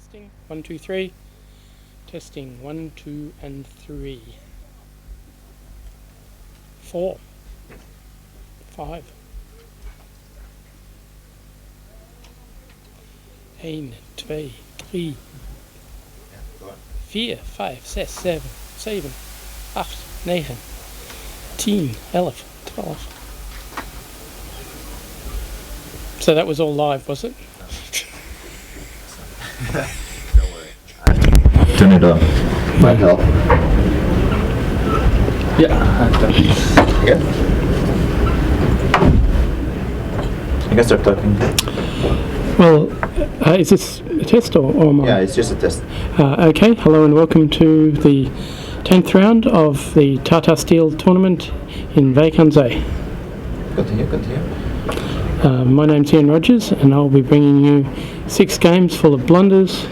Testing, 1, 2, 3. Testing, 1, 2, and 3. 4. 5. 1, 2, 3. 4, 5, 6, 7, 7, 8, 9, 10, 11, 12. So that was all live, was it? Don't worry. Turn it off. Might help. Yeah, I've done it. Yeah. You can start talking. Well, is this a test or mine? Yeah, it's just a test. Okay, hello and welcome to the 10th round of the Tata Steel tournament in Vacanze. Continue. My name's Ian Rogers and I'll be bringing you 6 games full of blunders.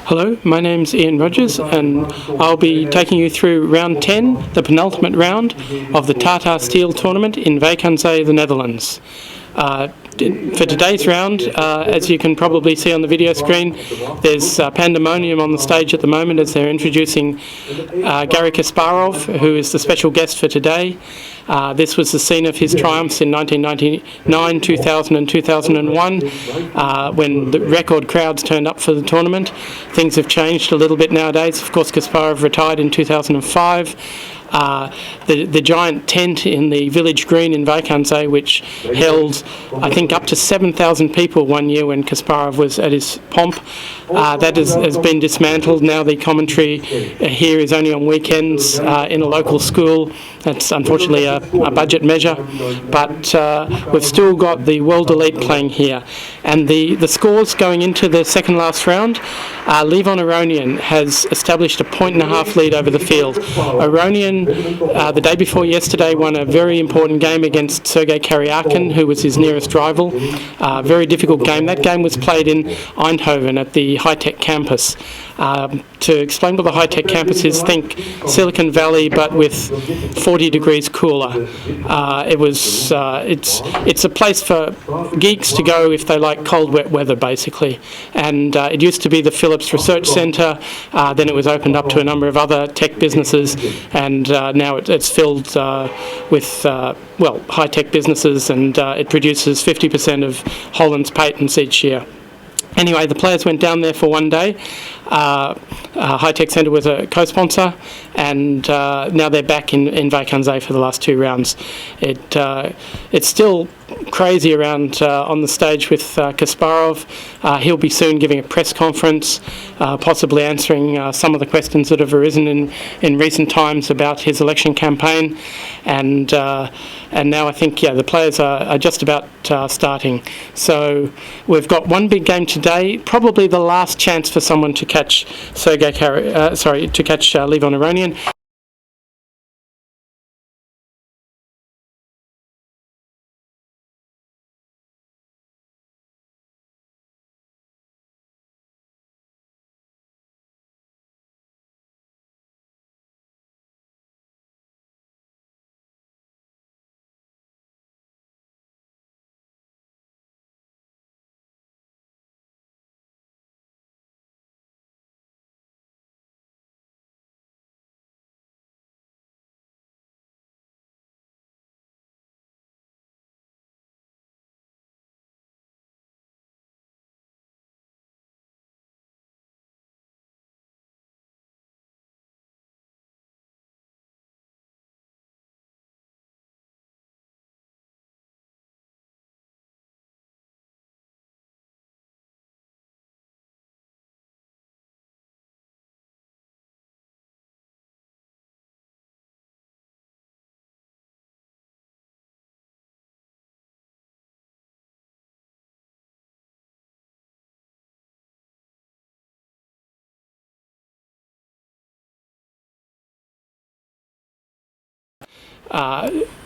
Hello, my name's Ian Rogers and I'll be taking you through round 10, the penultimate round of the Tata Steel tournament in Vacanze, the Netherlands. For today's round, as you can probably see on the video screen, there's pandemonium on the stage at the moment as they're introducing Garry Kasparov, who is the special guest for today. This was the scene of his triumphs in 1999, 2000 and 2001, when the record crowds turned up for the tournament. Things have changed a little bit nowadays. Of course, Kasparov retired in 2005. The giant tent in the village green in Vacanze, which held, I think, up to 7,000 people one year when Kasparov was at his pomp, that has been dismantled. Now the commentary here is only on weekends in a local school. That's unfortunately a budget measure, but we've still got the World Elite playing here. And the scores going into the second last round, Levon Aronian has established a 1.5 lead over the field. Aronian, the day before yesterday, won a very important game against Sergei Karyakin, who was his nearest rival. Very difficult game. That game was played in Eindhoven at the high-tech campus. To explain what the high-tech campus is, think Silicon Valley, but with 40 degrees cooler. It's a place for geeks to go if they like cold, wet weather, basically. And it used to be the Philips Research Centre. Then it was opened up to a number of other tech businesses, and now it's filled with high-tech businesses, and it produces 50% of Holland's patents each year. Anyway, the players went down there for one day. High Tech Centre was a co-sponsor, and now they're back in Vacanze for the last two rounds. It's still crazy around on the stage with Kasparov. He'll be soon giving a press conference, possibly answering some of the questions that have arisen in recent times about his election campaign. And now I think, the players are just about starting. So we've got one big game today, probably the last chance for someone to catch Levon Aronian.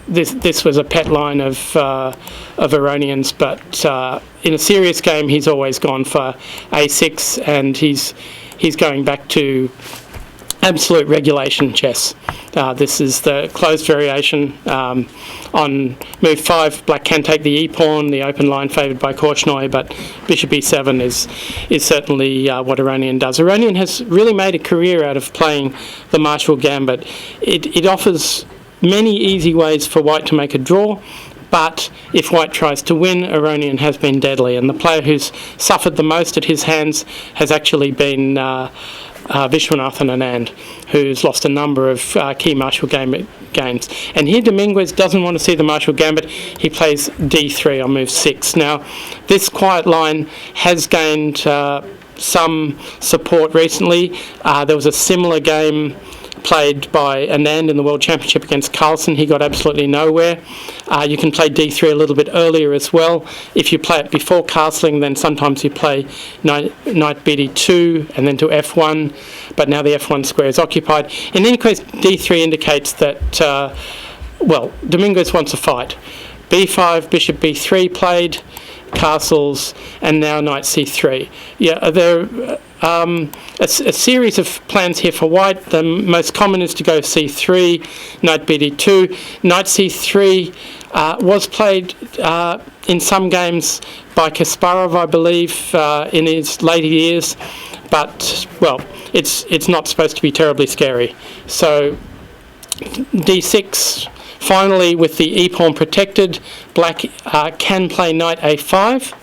This was a pet line of Aronian's, but in a serious game he's always gone for A6, and he's going back to absolute regulation chess. This is the closed variation. On move 5, black can take the e-pawn, the open line favoured by Korchnoi, but bishop e7 is certainly what Aronian does. Aronian has really made a career out of playing the Marshall Gambit. It offers many easy ways for white to make a draw, but if white tries to win, Aronian has been deadly, and the player who's suffered the most at his hands has actually been Viswanathan Anand, who's lost a number of key Marshall Gambit games. And here Dominguez doesn't want to see the Marshall Gambit. He plays d3 on move 6. Now, this quiet line has gained some support recently. There was a similar game played by Anand in the World Championship against Carlsen. He got absolutely nowhere. You can play d3 a little bit earlier as well. If you play it before castling, then sometimes you play knight bd2 and then to f1, but now the f1 square is occupied. In any case, d3 indicates that, Dominguez wants a fight. b5, bishop b3 played, castles, and now knight c3. Yeah, a series of plans here for white. The most common is to go c3, knight bd2. Knight c3 was played in some games by Kasparov, I believe, in his later years, but, well, it's not supposed to be terribly scary. So d6, finally, with the e-pawn protected, black can play knight a5,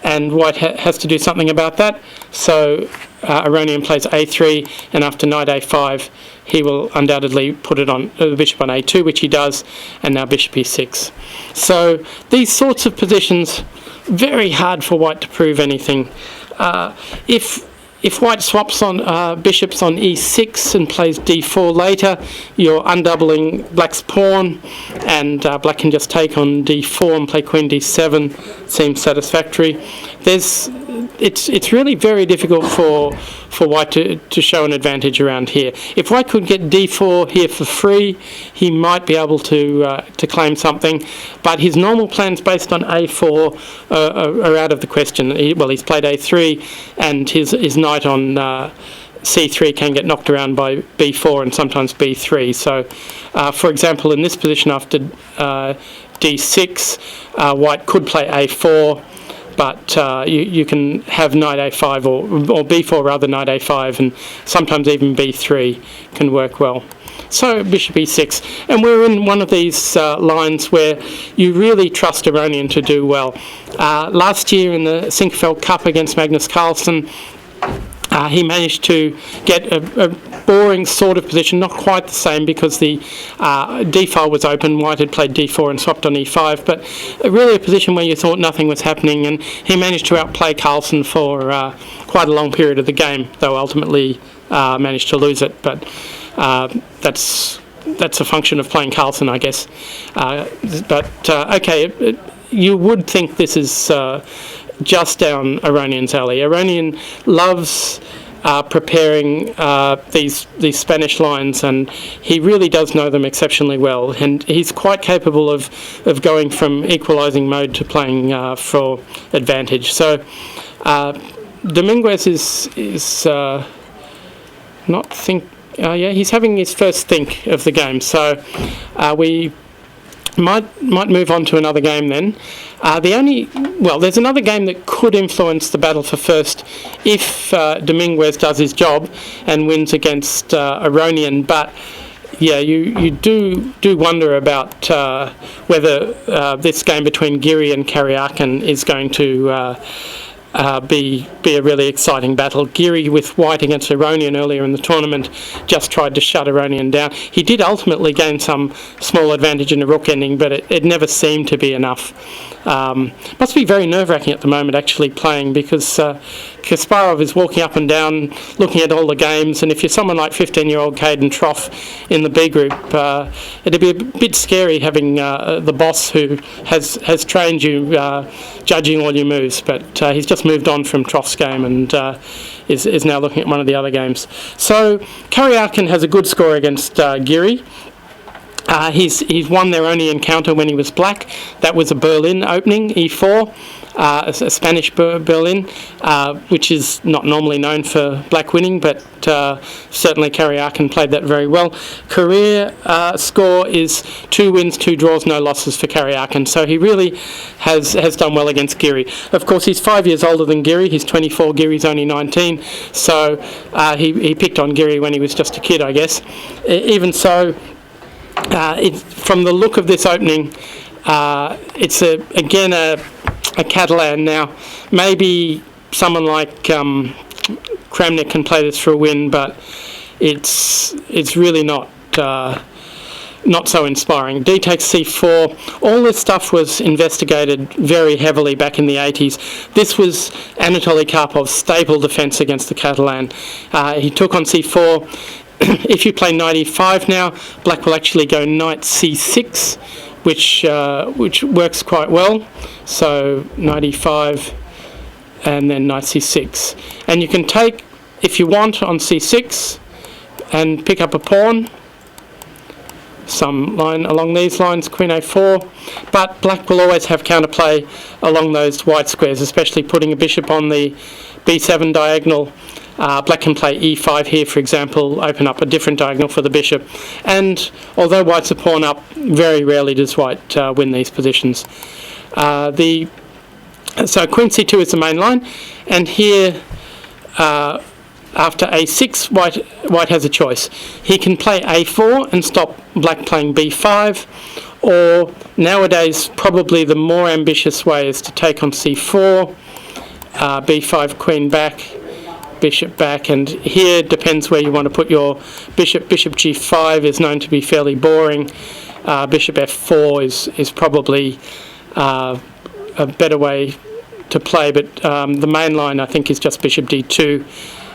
and white has to do something about that. So Aronian plays a3, and after knight a5, he will undoubtedly put it on the bishop on a2, which he does, and now bishop e6. So these sorts of positions, very hard for white to prove anything. If white swaps on bishops on e6 and plays d4 later, you're undoubling black's pawn, and black can just take on d4 and play queen d7. Seems satisfactory. It's really very difficult for white to show an advantage around here. If white could get d4 here for free, he might be able to claim something, but his normal plans based on a4 are out of the question. He's played a3, and his knight on c3 can get knocked around by b4 and sometimes b3. So, for example, in this position after d6, white could play a4, but you can have knight a5 or b4 rather, knight a5, and sometimes even b3 can work well. So bishop e6, and we're in one of these lines where you really trust Aronian to do well. Last year in the Sinquefield Cup against Magnus Carlsen, he managed to get a boring sort of position, not quite the same because the d-file was open. White had played d4 and swapped on e5, but really a position where you thought nothing was happening, and he managed to outplay Carlsen for quite a long period of the game, though ultimately managed to lose it. But that's a function of playing Carlsen, I guess. Okay, you would think this is just down Aronian's alley. Aronian loves preparing these Spanish lines, and he really does know them exceptionally well, and he's quite capable of going from equalising mode to playing for advantage. So Dominguez is not think. He's having his first think of the game. So we might move on to another game then. There's another game that could influence the battle for first if Dominguez does his job and wins against Aronian, but yeah, you do wonder about whether this game between Giri and Karyakin is going to be a really exciting battle. Giri with white against Aronian earlier in the tournament just tried to shut Aronian down. He did ultimately gain some small advantage in the rook ending, but it never seemed to be enough. Must be very nerve-wracking at the moment actually playing, because Kasparov is walking up and down looking at all the games, and if you're someone like 15-year-old Caden Trough in the B group, it'd be a bit scary having the boss who has trained you judging all your moves, but he's just moved on from Trough's game and is now looking at one of the other games. So Karyakin has a good score against Giri. He's won their only encounter when he was black. That was a Berlin opening, e4, a Spanish Berlin, which is not normally known for black winning, but certainly Karyakin played that very well. Career score is 2 wins, 2 draws, no losses for Karyakin, so he really has done well against Giri. Of course, he's 5 years older than Giri. He's 24, Giri's only 19, so he picked on Giri when he was just a kid, I guess. Even so, from the look of this opening, it's again a Catalan. Now, maybe someone like Kramnik can play this for a win, but it's really not so inspiring. D takes c4. All this stuff was investigated very heavily back in the 80s. This was Anatoly Karpov's staple defence against the Catalan. He took on c4. If you play knight e5 now, black will actually go knight c6, which works quite well. So knight e5 and then knight c6. And you can take, if you want, on c6 and pick up a pawn, some line along these lines, queen a4, but black will always have counterplay along those white squares, especially putting a bishop on the b7 diagonal Black can play e5 here, for example, open up a different diagonal for the bishop. And although white's a pawn up, very rarely does white win these positions. So queen c2 is the main line, and here after a6, white has a choice. He can play a4 and stop black playing b5, or nowadays probably the more ambitious way is to take on c4, b5, queen back, bishop back, and here depends where you want to put your bishop. Bishop g5 is known to be fairly boring. Bishop f4 is probably a better way to play, but the main line I think is just bishop d2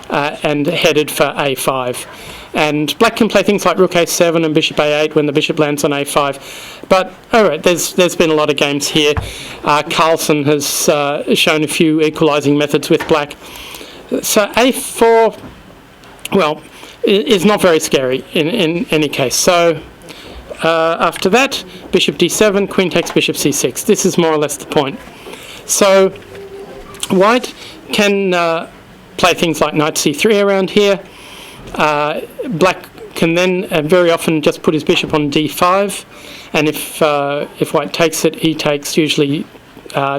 and headed for a5. And black can play things like rook a7 and bishop a8 when the bishop lands on a5. But alright, there's been a lot of games here. Carlsen has shown a few equalising methods with black. So a4, well, is not very scary in any case. So after that, bishop d7, queen takes bishop c6. This is more or less the point. So white can play things like knight c3 around here. Black can then very often just put his bishop on d5, and if white takes it, he takes. Usually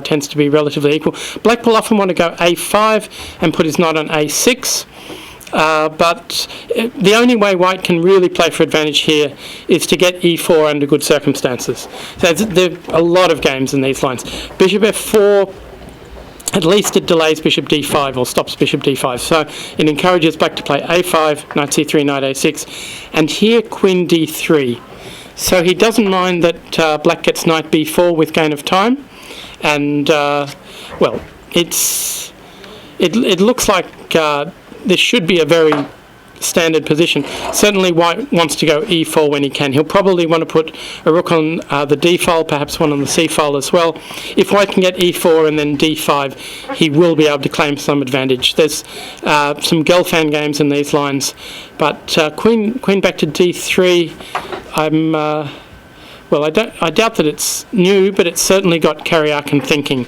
tends to be relatively equal. Black will often want to go a5 and put his knight on a6, but the only way white can really play for advantage here is to get e4 under good circumstances. So there are a lot of games in these lines. Bishop f4, at least it delays bishop d5 or stops bishop d5. So it encourages black to play a5, knight c3, knight a6, and here queen d3. So he doesn't mind that black gets knight b4 with gain of time. And, well, it looks like this should be a very standard position. Certainly white wants to go e4 when he can. He'll probably want to put a rook on the d file, perhaps one on the c file as well. If white can get e4 and then d5, he will be able to claim some advantage. There's some Gelfand games in these lines, but queen back to d3, well, I doubt that it's new, but it's certainly got Karyakin thinking.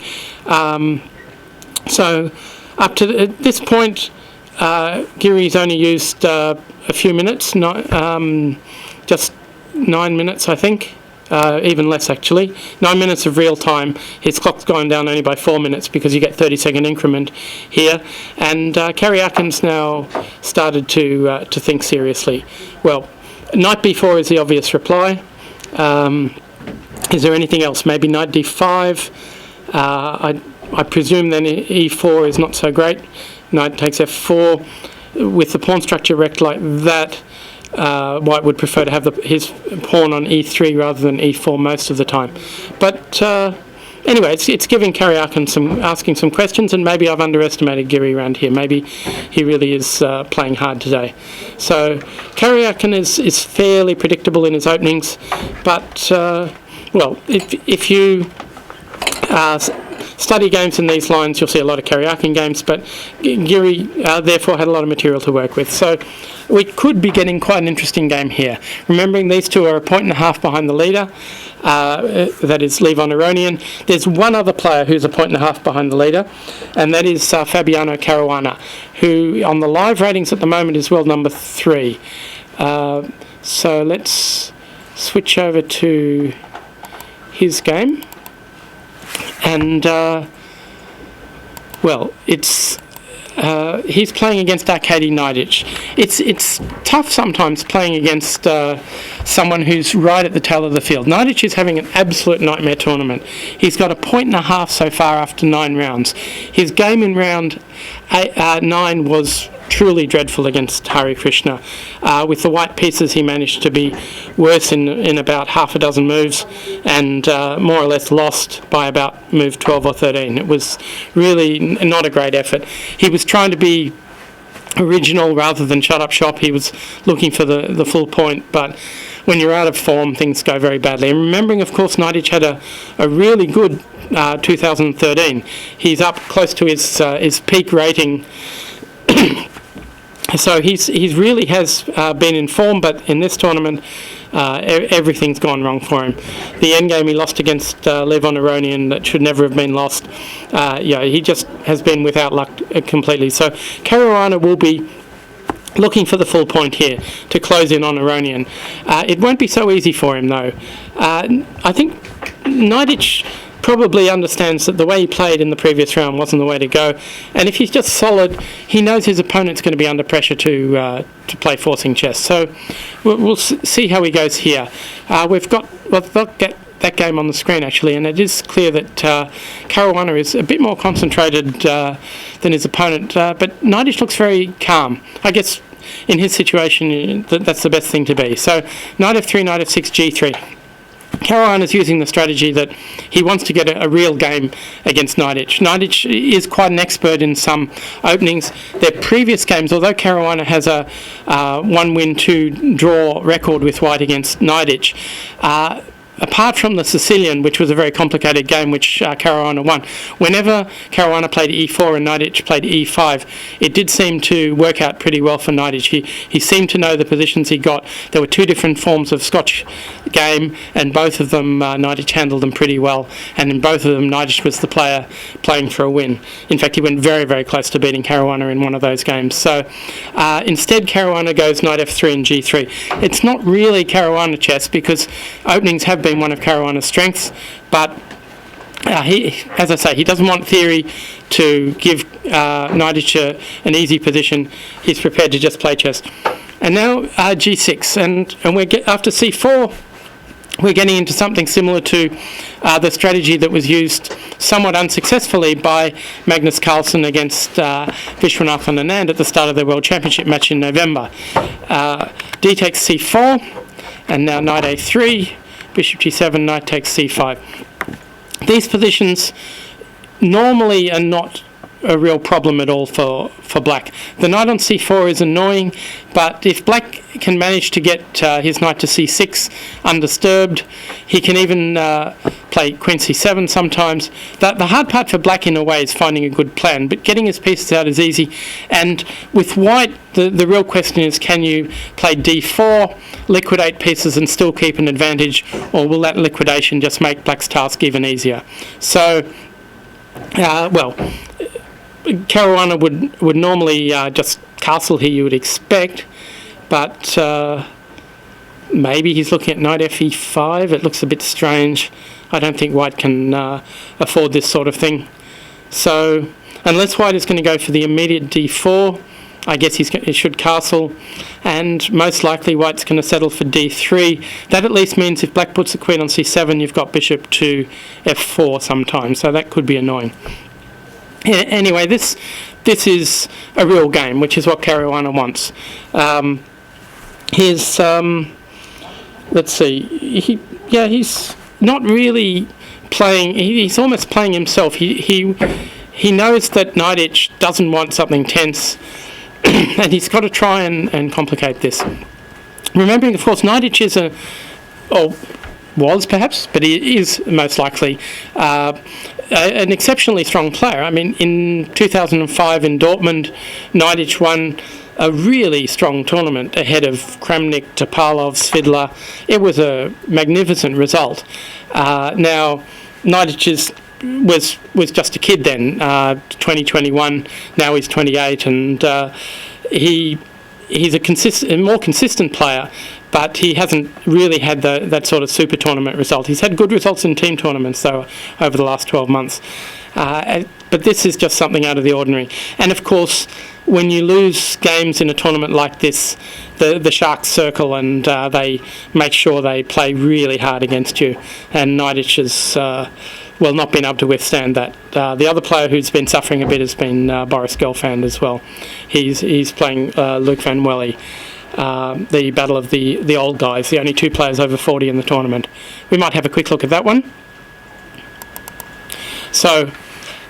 So up to this point, Giri's only used a few minutes, just 9 minutes, I think, even less actually. 9 minutes of real time. His clock's gone down only by 4 minutes because you get 30-second increment here. And Karyakin's now started to think seriously. Well, knight b4 is the obvious reply. Is there anything else? Maybe knight d5. I presume then e4 is not so great. Knight takes f4. With the pawn structure wrecked like that, white would prefer to have his pawn on e3 rather than e4 most of the time. But anyway, it's giving Karyakin asking some questions, and maybe I've underestimated Giri around here. Maybe he really is playing hard today. So Karyakin is fairly predictable in his openings, but well, if you study games in these lines, you'll see a lot of Karyakin games, but Giri therefore had a lot of material to work with. So we could be getting quite an interesting game here. Remembering these two are a point and a half behind the leader, that is Levon Aronian. There's one other player who's a point and a half behind the leader, and that is Fabiano Caruana, who on the live ratings at the moment is world number 3. So let's switch over to his game. And, well, it's he's playing against Arkady Naiditsch. It's tough sometimes playing against someone who's right at the tail of the field. Naiditsch is having an absolute nightmare tournament. He's got a point and a half so far after 9 rounds. His game in round 9 was truly dreadful against Hari Krishna. With the white pieces, he managed to be worse in about half a dozen moves, and more or less lost by about move 12 or 13. It was really not a great effort. He was trying to be original rather than shut up shop. He was looking for the full point, but when you're out of form, things go very badly. And remembering, of course, Naiditsch had a really good 2013. He's up close to his peak rating. So he's really has been in form, but in this tournament Everything's gone wrong for him. The end game he lost against Levon Aronian that should never have been lost. He just has been without luck completely. So Caruana will be looking for the full point here to close in on Aronian. It won't be so easy for him though. I think Nidic probably understands that the way he played in the previous round wasn't the way to go, and if he's just solid, he knows his opponent's going to be under pressure to play forcing chess. So we'll see how he goes here. We've got that game on the screen actually, and it is clear that Caruana is a bit more concentrated than his opponent, but Nidic looks very calm. I guess in his situation that's the best thing to be. So knight f3, knight f6, g3. Caruana is using the strategy that he wants to get a real game against Nidic. Nidic is quite an expert in some openings. Their previous games, although Caruana has a 1-win, 2-draw record with white against Nidic, apart from the Sicilian, which was a very complicated game, which Caruana won, whenever Caruana played e4 and Nidic played e5, it did seem to work out pretty well for Nidic. He seemed to know the positions he got. There were two different forms of Scotch game, and both of them Nidic handled them pretty well, and in both of them Nidic was the player playing for a win. In fact, he went very, very close to beating Caruana in one of those games. So instead Caruana goes knight f3 and g3. It's not really Caruana chess because openings have been one of Caruana's strengths, but as I say, he doesn't want theory to give Nidic an easy position. He's prepared to just play chess. And now g6, and we're after c4, we're getting into something similar to the strategy that was used somewhat unsuccessfully by Magnus Carlsen against Vishwanathan Anand at the start of their World Championship match in November. D takes c4, and now knight a3, bishop g7, knight takes c5. These positions normally are not a real problem at all for black. The knight on c4 is annoying, but if black can manage to get his knight to c6 undisturbed, he can even play queen c7 sometimes. The hard part for black in a way is finding a good plan, but getting his pieces out is easy. And with white, the real question is, can you play d4, liquidate pieces and still keep an advantage, or will that liquidation just make black's task even easier? So, Caruana would normally just castle here, you would expect, but maybe he's looking at knight fe5. It looks a bit strange. I don't think white can afford this sort of thing. So unless white is going to go for the immediate d4, I guess he should castle, and most likely white's going to settle for d3. That at least means if black puts the queen on c7, you've got bishop to f4 sometimes, so that could be annoying. Anyway, this is a real game, which is what Caruana wants. Let's see, he's not really playing. He's almost playing himself. He knows that Nidic doesn't want something tense, and he's got to try and complicate this. Remembering, of course, Nidic is was perhaps, but he is most likely an exceptionally strong player. I mean, in 2005 in Dortmund, Nidic won a really strong tournament ahead of Kramnik, Topalov, Svidler. It was a magnificent result. Now, Nidic was just a kid then, 2021. Now he's 28, and he's a more consistent player, but he hasn't really had that sort of super tournament result. He's had good results in team tournaments, though, over the last 12 months. But this is just something out of the ordinary. And, of course, when you lose games in a tournament like this, the Sharks circle and they make sure they play really hard against you. And Nidic has, not been able to withstand that. The other player who's been suffering a bit has been Boris Gelfand as well. He's playing Luke Van Welly. The battle of the old guys, the only two players over 40 in the tournament. We might have a quick look at that one. So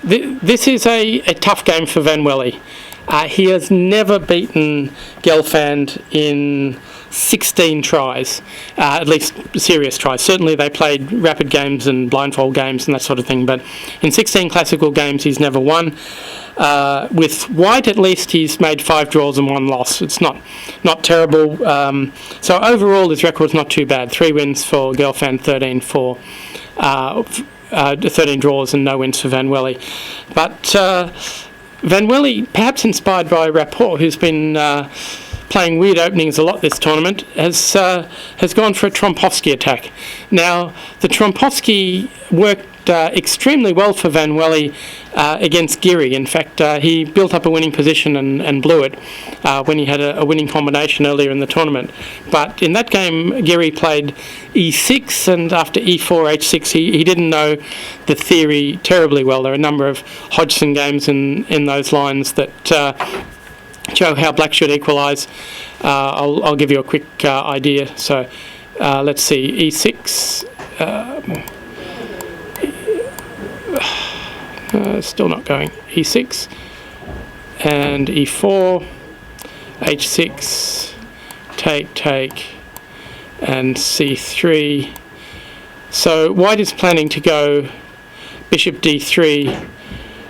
this is a tough game for Van Welly. He has never beaten Gelfand in 16 tries, at least serious tries. Certainly they played rapid games and blindfold games and that sort of thing, but in 16 classical games he's never won. With White, at least, he's made 5 draws and 1 loss. It's not terrible. So overall, his record's not too bad. 3 wins for Gelfand, 13 for 13 draws and no wins for Van Wely. But Van Wely, perhaps inspired by Rapport, who's been playing weird openings a lot this tournament, has gone for a Trompowsky attack. Now, the Trompowsky worked extremely well for Van Wely against Geary. In fact, he built up a winning position and blew it when he had a winning combination earlier in the tournament. But in that game, Geary played e6, and after e4, h6, he didn't know the theory terribly well. There are a number of Hodgson games in those lines that show how black should equalise. I'll give you a quick idea. So let's see, e6. Still not going. e6 and e4, h6, take, and c3. So White is planning to go bishop d3,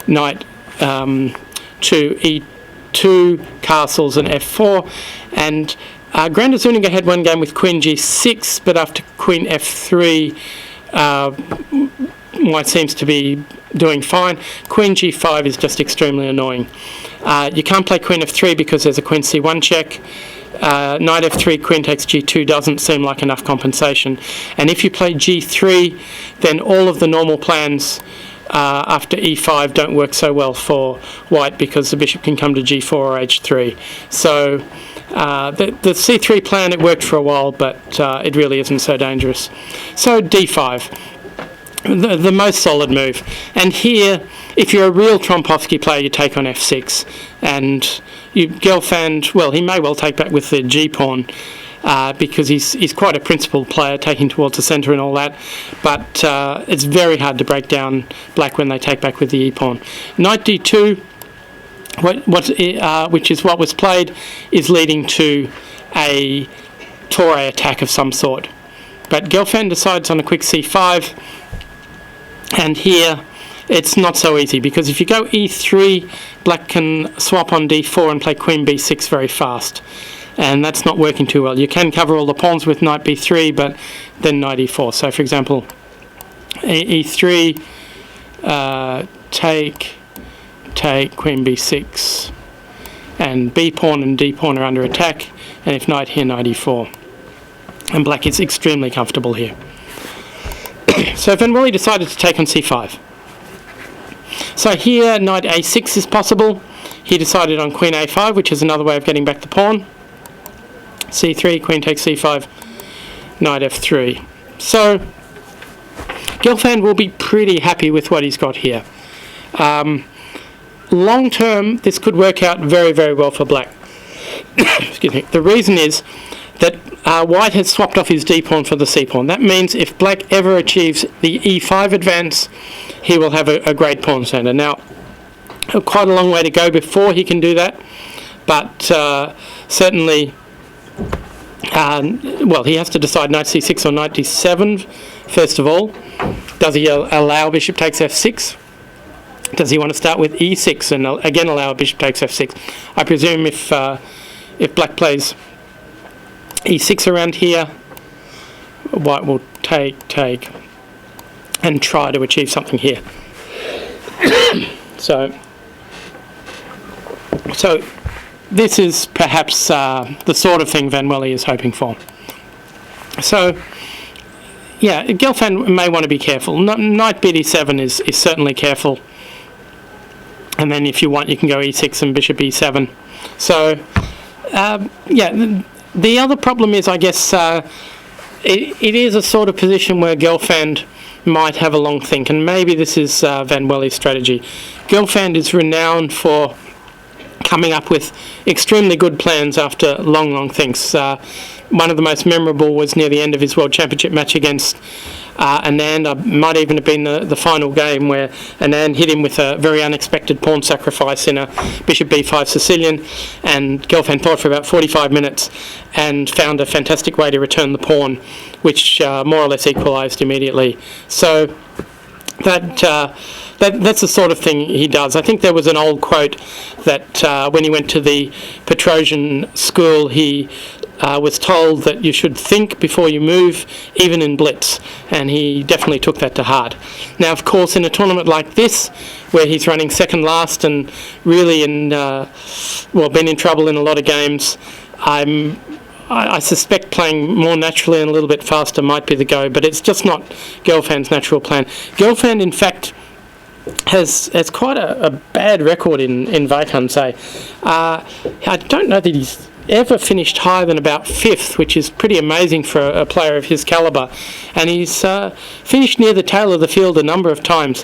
knight to e2, castles, and f4. And Granda Zuniga had one game with queen g6, but after queen f3, White seems to be doing fine. Queen g5 is just extremely annoying. You can't play queen f3 because there's a queen c1 check. Knight f3, queen takes g2 doesn't seem like enough compensation. And if you play g3, then all of the normal plans after e5 don't work so well for White because the bishop can come to g4 or h3. So the c3 plan, it worked for a while, but it really isn't so dangerous. So d5. The most solid move. And here, if you're a real Trompowsky player, you take on f6. And Gelfand, well, he may well take back with the g-pawn because he's quite a principled player, taking towards the centre and all that. But it's very hard to break down black when they take back with the e-pawn. Knight d2, which is what was played, is leading to a Torre attack of some sort. But Gelfand decides on a quick c5. And here, it's not so easy, because if you go e3, black can swap on d4 and play queen b6 very fast. And that's not working too well. You can cover all the pawns with knight b3, but then knight e4. So, for example, e3, take, queen b6, and b-pawn and d-pawn are under attack. And if knight here, knight e4. And black is extremely comfortable here. So Van Wely decided to take on c5. So here, knight a6 is possible. He decided on queen a5, which is another way of getting back the pawn. c3, queen takes c5, knight f3. So Gelfand will be pretty happy with what he's got here. Long term, this could work out very, very well for black. Excuse me. The reason is that White has swapped off his d-pawn for the c-pawn. That means if black ever achieves the e5 advance, he will have a great pawn center. Now, quite a long way to go before he can do that, but certainly, well, he has to decide knight c6 or knight d7, first of all. Does he allow bishop takes f6? Does he want to start with e6 and again allow bishop takes f6? I presume if black plays e6 around here, White will take, and try to achieve something here. So this is perhaps the sort of thing Van Wely is hoping for. So, yeah, Gelfand may want to be careful. Knight bd7 is certainly careful. And then if you want, you can go e6 and bishop e7. So, yeah, the other problem is, I guess, it is a sort of position where Gelfand might have a long think, and maybe this is Van Wely's strategy. Gelfand is renowned for coming up with extremely good plans after long thinks. One of the most memorable was near the end of his World Championship match against Anand might even have been the final game where Anand hit him with a very unexpected pawn sacrifice in a bishop b5 Sicilian, and Gelfand thought for about 45 minutes and found a fantastic way to return the pawn, which more or less equalised immediately. So that's the sort of thing he does. I think there was an old quote that when he went to the Petrosian school, he was told that you should think before you move, even in blitz, and he definitely took that to heart. Now, of course, in a tournament like this, where he's running second last and really been in trouble in a lot of games, I suspect playing more naturally and a little bit faster might be the go, but it's just not Gelfand's natural plan. Gelfand, in fact, has quite a bad record in Vacanze. I don't know that he's ever finished higher than about 5th, which is pretty amazing for a player of his calibre. And he's finished near the tail of the field a number of times.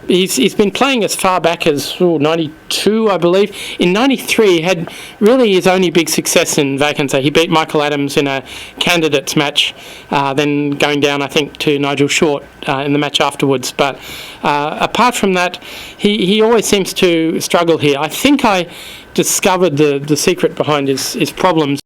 He's been playing as far back as 92, I believe. In 93, he had really his only big success in Vacanze. He beat Michael Adams in a candidates match, then going down, I think, to Nigel Short in the match afterwards. But apart from that, he always seems to struggle here. I think I discovered the secret behind his problems.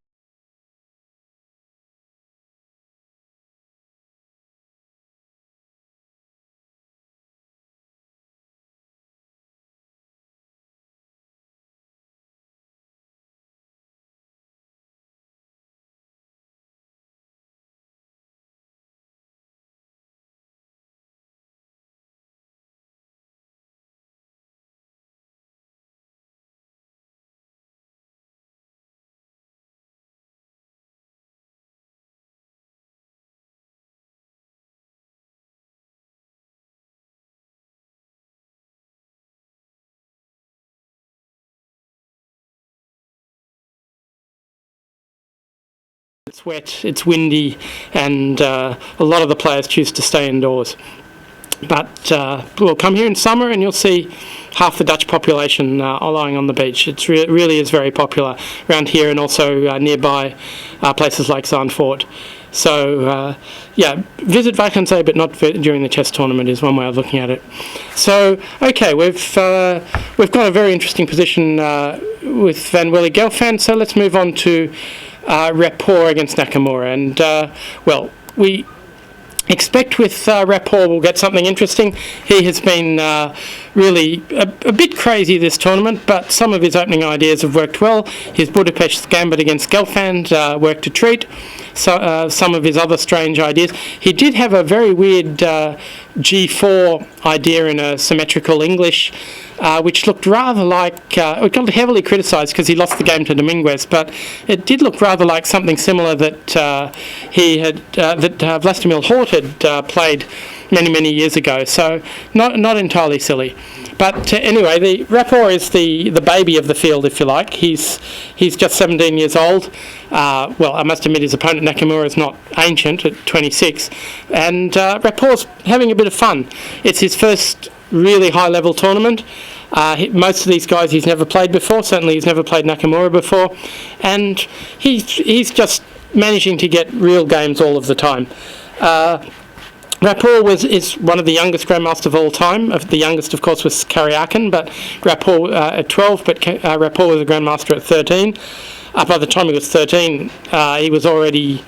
It's wet, it's windy, and a lot of the players choose to stay indoors. But we'll come here in summer and you'll see half the Dutch population lying on the beach. It really is very popular around here, and also nearby places like Zandvoort. So visit Vacanze, but not during the chess tournament, is one way of looking at it. So okay, we've got a very interesting position with Van Willy Gelfand. So let's move on to rapport against Nakamura, and we expect with rapport we'll get something interesting. He has been really a bit crazy this tournament, but some of his opening ideas have worked well. His Budapest Gambit against Gelfand worked a treat. So some of his other strange ideas. He did have a very weird G4 idea in a symmetrical English, which looked rather like, it got heavily criticised because he lost the game to Dominguez, but it did look rather like something similar that Vlastimil Hort had played many years ago. So not entirely silly. But anyway, the rapport is the baby of the field, if you like. He's just 17 years old. I must admit his opponent Nakamura is not ancient at 26, and Rapport's having a bit of fun. It's his first really high-level tournament. Most of these guys he's never played before. Certainly he's never played Nakamura before, and he's just managing to get real games all of the time. Rapport is one of the youngest grandmasters of all time. The youngest, of course, was Karyakin, but Rapport at 12, but Rapport was a grandmaster at 13. By the time he was 13, he was already...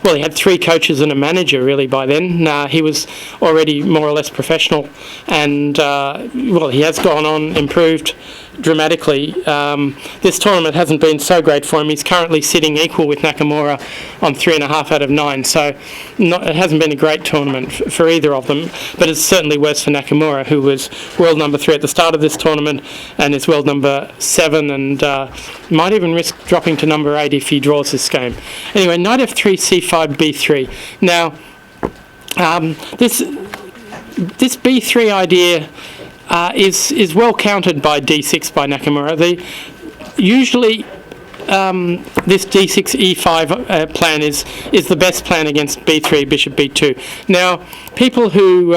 Well, he had 3 coaches and a manager, really, by then. He was already more or less professional, and, he has gone on, improved dramatically. This tournament hasn't been so great for him. He's currently sitting equal with Nakamura on 3.5 out of 9, so it hasn't been a great tournament for either of them, but it's certainly worse for Nakamura, who was world number 3 at the start of this tournament and is world number 7, and might even risk dropping to number 8 if he draws this game. Anyway, knight f3, c5, b3. Now, this b3 idea is well countered by d6 by Nakamura. Usually this d6 e5 plan is the best plan against b3, bishop b2. Now, people who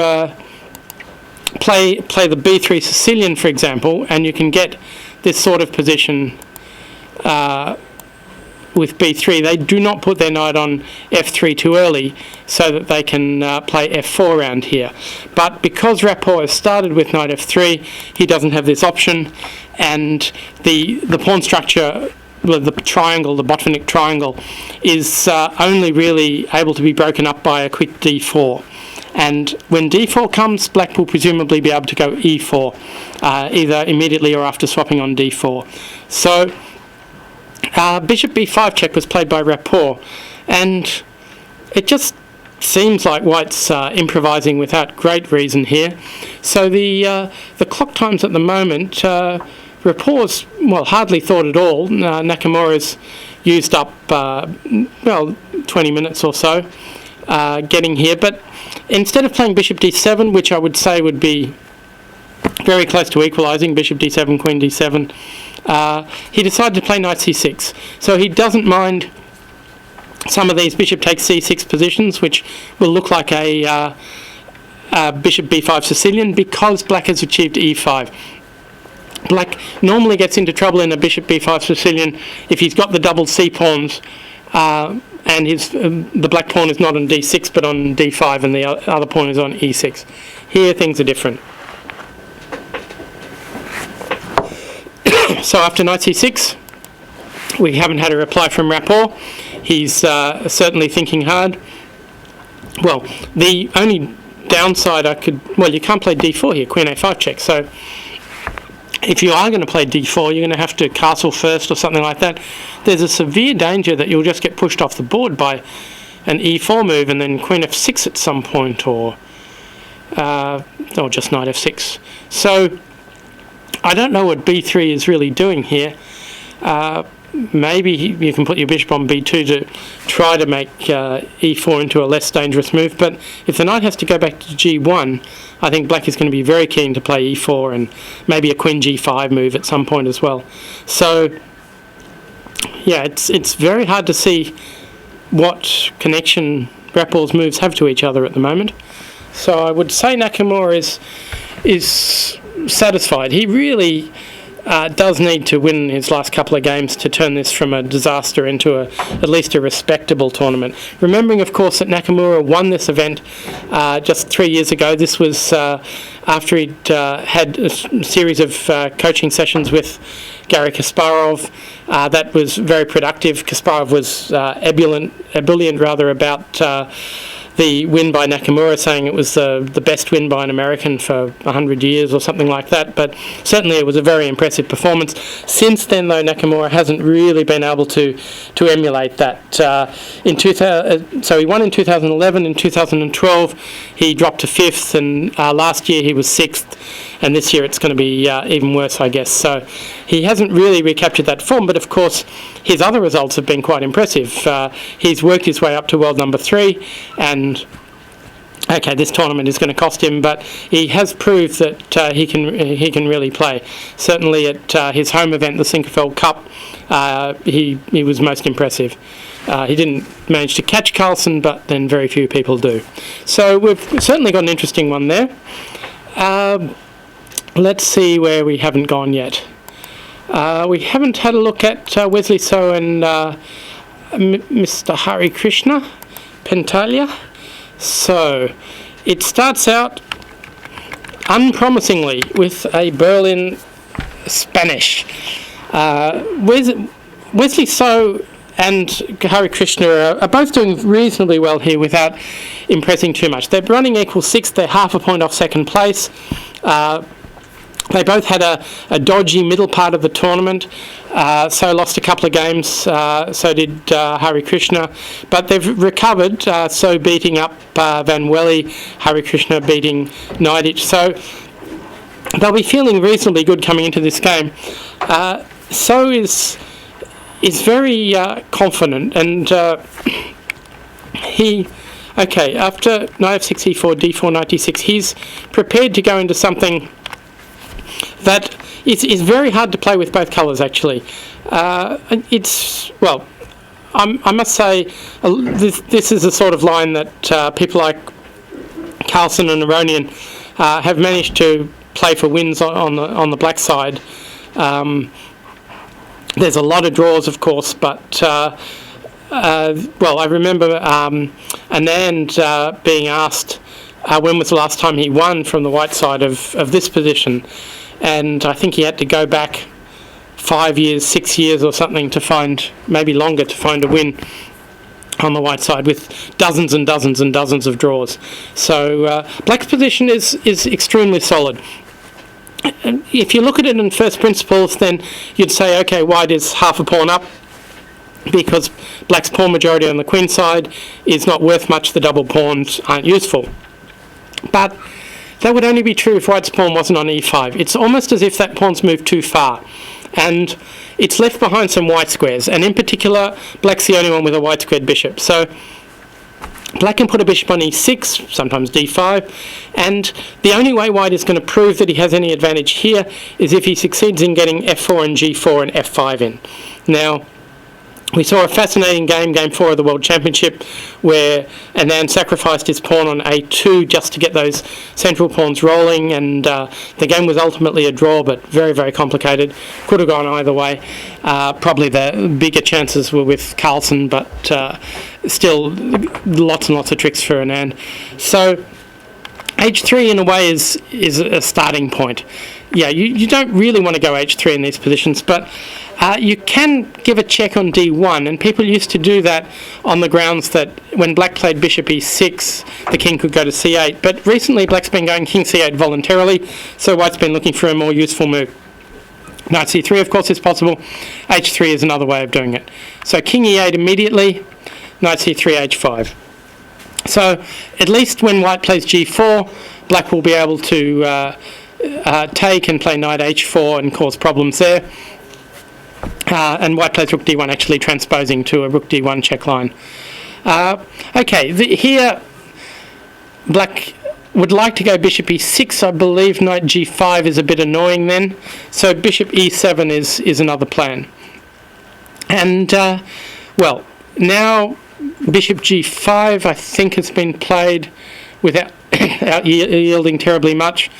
play the b3 Sicilian, for example, and you can get this sort of position with b3, they do not put their knight on f3 too early so that they can play f4 around here. But because Rapport has started with knight f3, he doesn't have this option, and the pawn structure, the triangle, the Botvinnik triangle, is only really able to be broken up by a quick d4. And when d4 comes, black will presumably be able to go e4, either immediately or after swapping on d4. So bishop b5 check was played by Rapport, and it just seems like white's improvising without great reason here. So the clock times at the moment, Rapport's, hardly thought at all. Nakamura's used up, 20 minutes or so getting here. But instead of playing bishop d7, which I would say would be very close to equalising, bishop d7, queen d7, he decided to play knight c6. So he doesn't mind some of these bishop takes c6 positions, which will look like a bishop b5 Sicilian, because black has achieved e5. Black normally gets into trouble in a bishop b5 Sicilian if he's got the double c-pawns and the black pawn is not on d6 but on d5 and the other pawn is on e6. Here things are different. So after knight c6, we haven't had a reply from Rapport. He's certainly thinking hard. Well, the only downside you can't play d4 here, queen a5 check. So if you are going to play d4, you're going to have to castle first or something like that. There's a severe danger that you'll just get pushed off the board by an e4 move and then queen f6 at some point, or just knight f6. So I don't know what b3 is really doing here. Maybe you can put your bishop on b2 to try to make e4 into a less dangerous move, but if the knight has to go back to g1, I think black is going to be very keen to play e4 and maybe a queen g5 move at some point as well. So yeah, it's very hard to see what connection Rapport's moves have to each other at the moment. So I would say Nakamura is satisfied. He really does need to win his last couple of games to turn this from a disaster into at least a respectable tournament. Remembering, of course, that Nakamura won this event just 3 years ago. This was after he'd had a series of coaching sessions with Garry Kasparov. That was very productive. Kasparov was ebullient about the win by Nakamura, saying it was the best win by an American for 100 years or something like that, but certainly it was a very impressive performance. Since then, though, Nakamura hasn't really been able to emulate that. So he won in 2011, in 2012 he dropped to 5th, and last year he was 6th, and this year it's going to be even worse, I guess. So he hasn't really recaptured that form, but of course his other results have been quite impressive. He's worked his way up to world number 3, and okay, this tournament is going to cost him, but he has proved that he can really play. Certainly at his home event, the Sinkerfeld Cup, he was most impressive. He didn't manage to catch Carlsen, but then very few people do. So we've certainly got an interesting one there. Let's see where we haven't gone yet. We haven't had a look at Wesley So and Mr. Hari Krishna Pentalia. So it starts out unpromisingly with a Berlin Spanish. Wesley So and Hari Krishna are both doing reasonably well here without impressing too much. They're running equal 6th, they're half a point off second place. They both had a dodgy middle part of the tournament. So lost a couple of games, so did Hari Krishna. But they've recovered, so beating up Van Welly, Hari Krishna beating Naiditsch. So they'll be feeling reasonably good coming into this game. So is very confident, and after knight f6, e4, d4, knight d6, he's prepared to go into something that is very hard to play with both colours, actually. I must say, this is the sort of line that people like Carlsen and Aronian have managed to play for wins on the black side. There's a lot of draws, of course, but well, I remember Anand being asked when was the last time he won from the white side of this position, and I think he had to go back 5 years, 6 years or something to find, maybe longer, to find a win on the white side with dozens and dozens and dozens of draws. So black's position is extremely solid. If you look at it in first principles, then you'd say, okay, white is half a pawn up because black's pawn majority on the queen side is not worth much, the double pawns aren't useful. But that would only be true if white's pawn wasn't on e5. It's almost as if that pawn's moved too far, and it's left behind some white squares, and in particular, black's the only one with a white squared bishop. So black can put a bishop on e6, sometimes d5, and the only way white is going to prove that he has any advantage here is if he succeeds in getting f4 and g4 and f5 in. Now, we saw a fascinating game 4 of the World Championship, where Anand sacrificed his pawn on a2 just to get those central pawns rolling, and the game was ultimately a draw, but very, very complicated. Could have gone either way. Probably the bigger chances were with Carlsen, but still lots and lots of tricks for Anand. So h3 in a way is a starting point. Yeah, you don't really want to go h3 in these positions, but you can give a check on d1, and people used to do that on the grounds that when black played bishop e6, the king could go to c8. But recently black's been going king c8 voluntarily, so white's been looking for a more useful move. Knight c3, of course, is possible. h3 is another way of doing it. So king e8 immediately, knight c3, h5. So at least when white plays g4, black will be able to take and play knight h4 and cause problems there. And white plays rook d1, actually transposing to a rook d1 check line. Okay, here black would like to go bishop e6. I believe knight g5 is a bit annoying then. So bishop e7 is another plan. And, well, now bishop g5 I think has been played without yielding terribly much.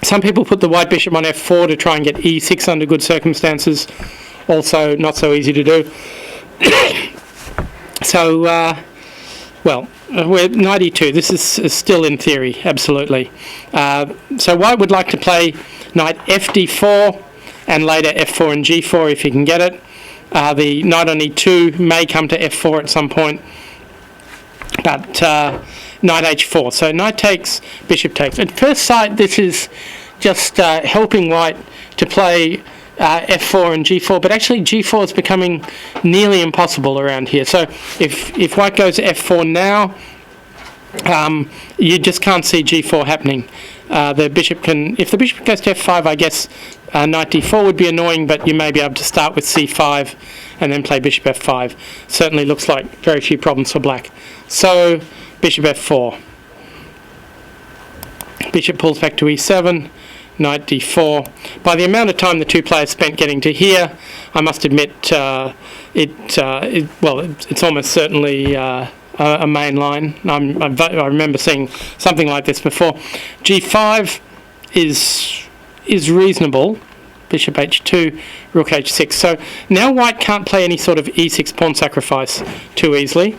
Some people put the white bishop on f4 to try and get e6 under good circumstances. Also not so easy to do. So, well, we're knight e2. This is still in theory, absolutely. So white would like to play knight fd4 and later f4 and g4 if he can get it. The knight on e2 may come to f4 at some point, but knight h4. So knight takes, bishop takes. At first sight, this is just helping white to play f4 and g4, but actually g4 is becoming nearly impossible around here. So if white goes f4 now, you just can't see g4 happening. The bishop can, if the bishop goes to f5, I guess knight d4 would be annoying, but you may be able to start with c5 and then play bishop f5. Certainly looks like very few problems for black. So bishop f4. Bishop pulls back to e7, knight d4. By the amount of time the two players spent getting to here, I must admit it's almost certainly a main line. I remember seeing something like this before. g5 is reasonable. Bishop h2, rook h6. So now white can't play any sort of e6 pawn sacrifice too easily.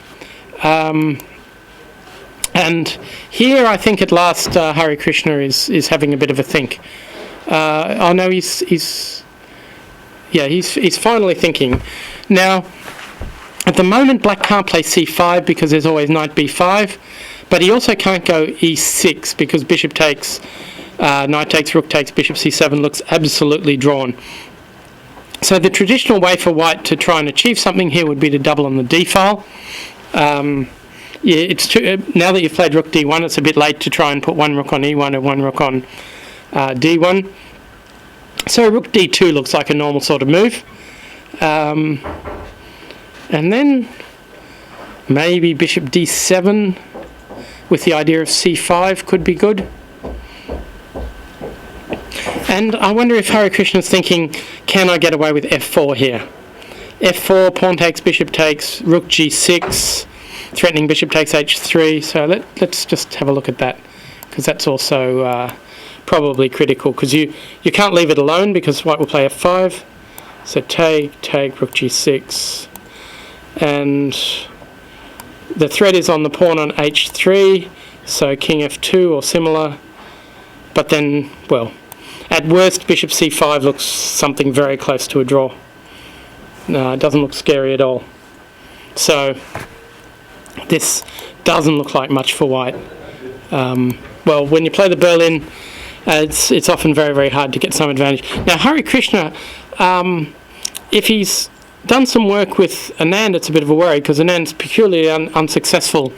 And here I think at last Hare Krishna is having a bit of a think. Oh no, he's finally thinking. Now, at the moment black can't play c5 because there's always knight b5, but he also can't go e6 because bishop takes, knight takes, rook takes, bishop c7 looks absolutely drawn. So the traditional way for white to try and achieve something here would be to double on the d file. It's too, now that you've played rook d1, it's a bit late to try and put one rook on e1 and one rook on d1. So rook d2 looks like a normal sort of move. And then maybe bishop d7 with the idea of c5 could be good. And I wonder if Hare Krishna's thinking, can I get away with f4 here? f4, pawn takes, bishop takes, rook g6, threatening bishop takes h3. So let's just have a look at that, because that's also probably critical, because you can't leave it alone because white will play f5. So take, rook g6. And the threat is on the pawn on h3, so king f2 or similar. But then, well, at worst, bishop c5 looks something very close to a draw. No, it doesn't look scary at all. So this doesn't look like much for white. Well, when you play the Berlin, it's often very, very hard to get some advantage. Now, Hare Krishna, if he's done some work with Anand, it's a bit of a worry, because Anand's peculiarly unsuccessful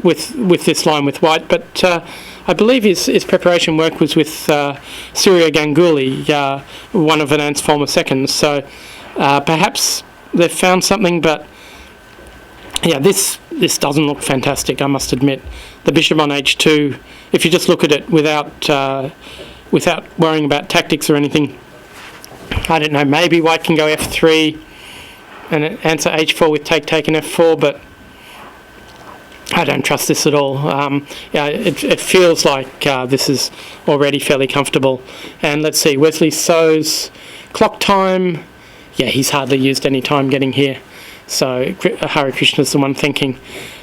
with this line with white. But I believe his preparation work was with Surya Ganguly, one of Anand's former seconds. So perhaps they've found something, but yeah, this doesn't look fantastic, I must admit. The bishop on h2, if you just look at it without worrying about tactics or anything, I don't know, maybe white can go f3 and answer h4 with take and f4, but I don't trust this at all. Yeah, it feels like this is already fairly comfortable. And let's see, Wesley So's clock time. Yeah, he's hardly used any time getting here. So Hare Krishna's the one thinking.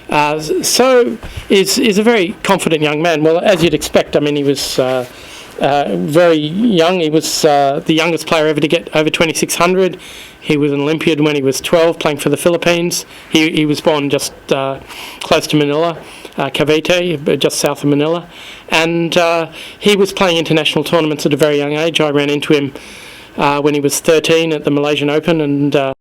So is a very confident young man. Well, as you'd expect, I mean, he was very young. He was the youngest player ever to get over 2,600. He was an Olympian when he was 12, playing for the Philippines. He was born just close to Manila, Cavite, just south of Manila. And he was playing international tournaments at a very young age. I ran into him when he was 13 at the Malaysian Open, and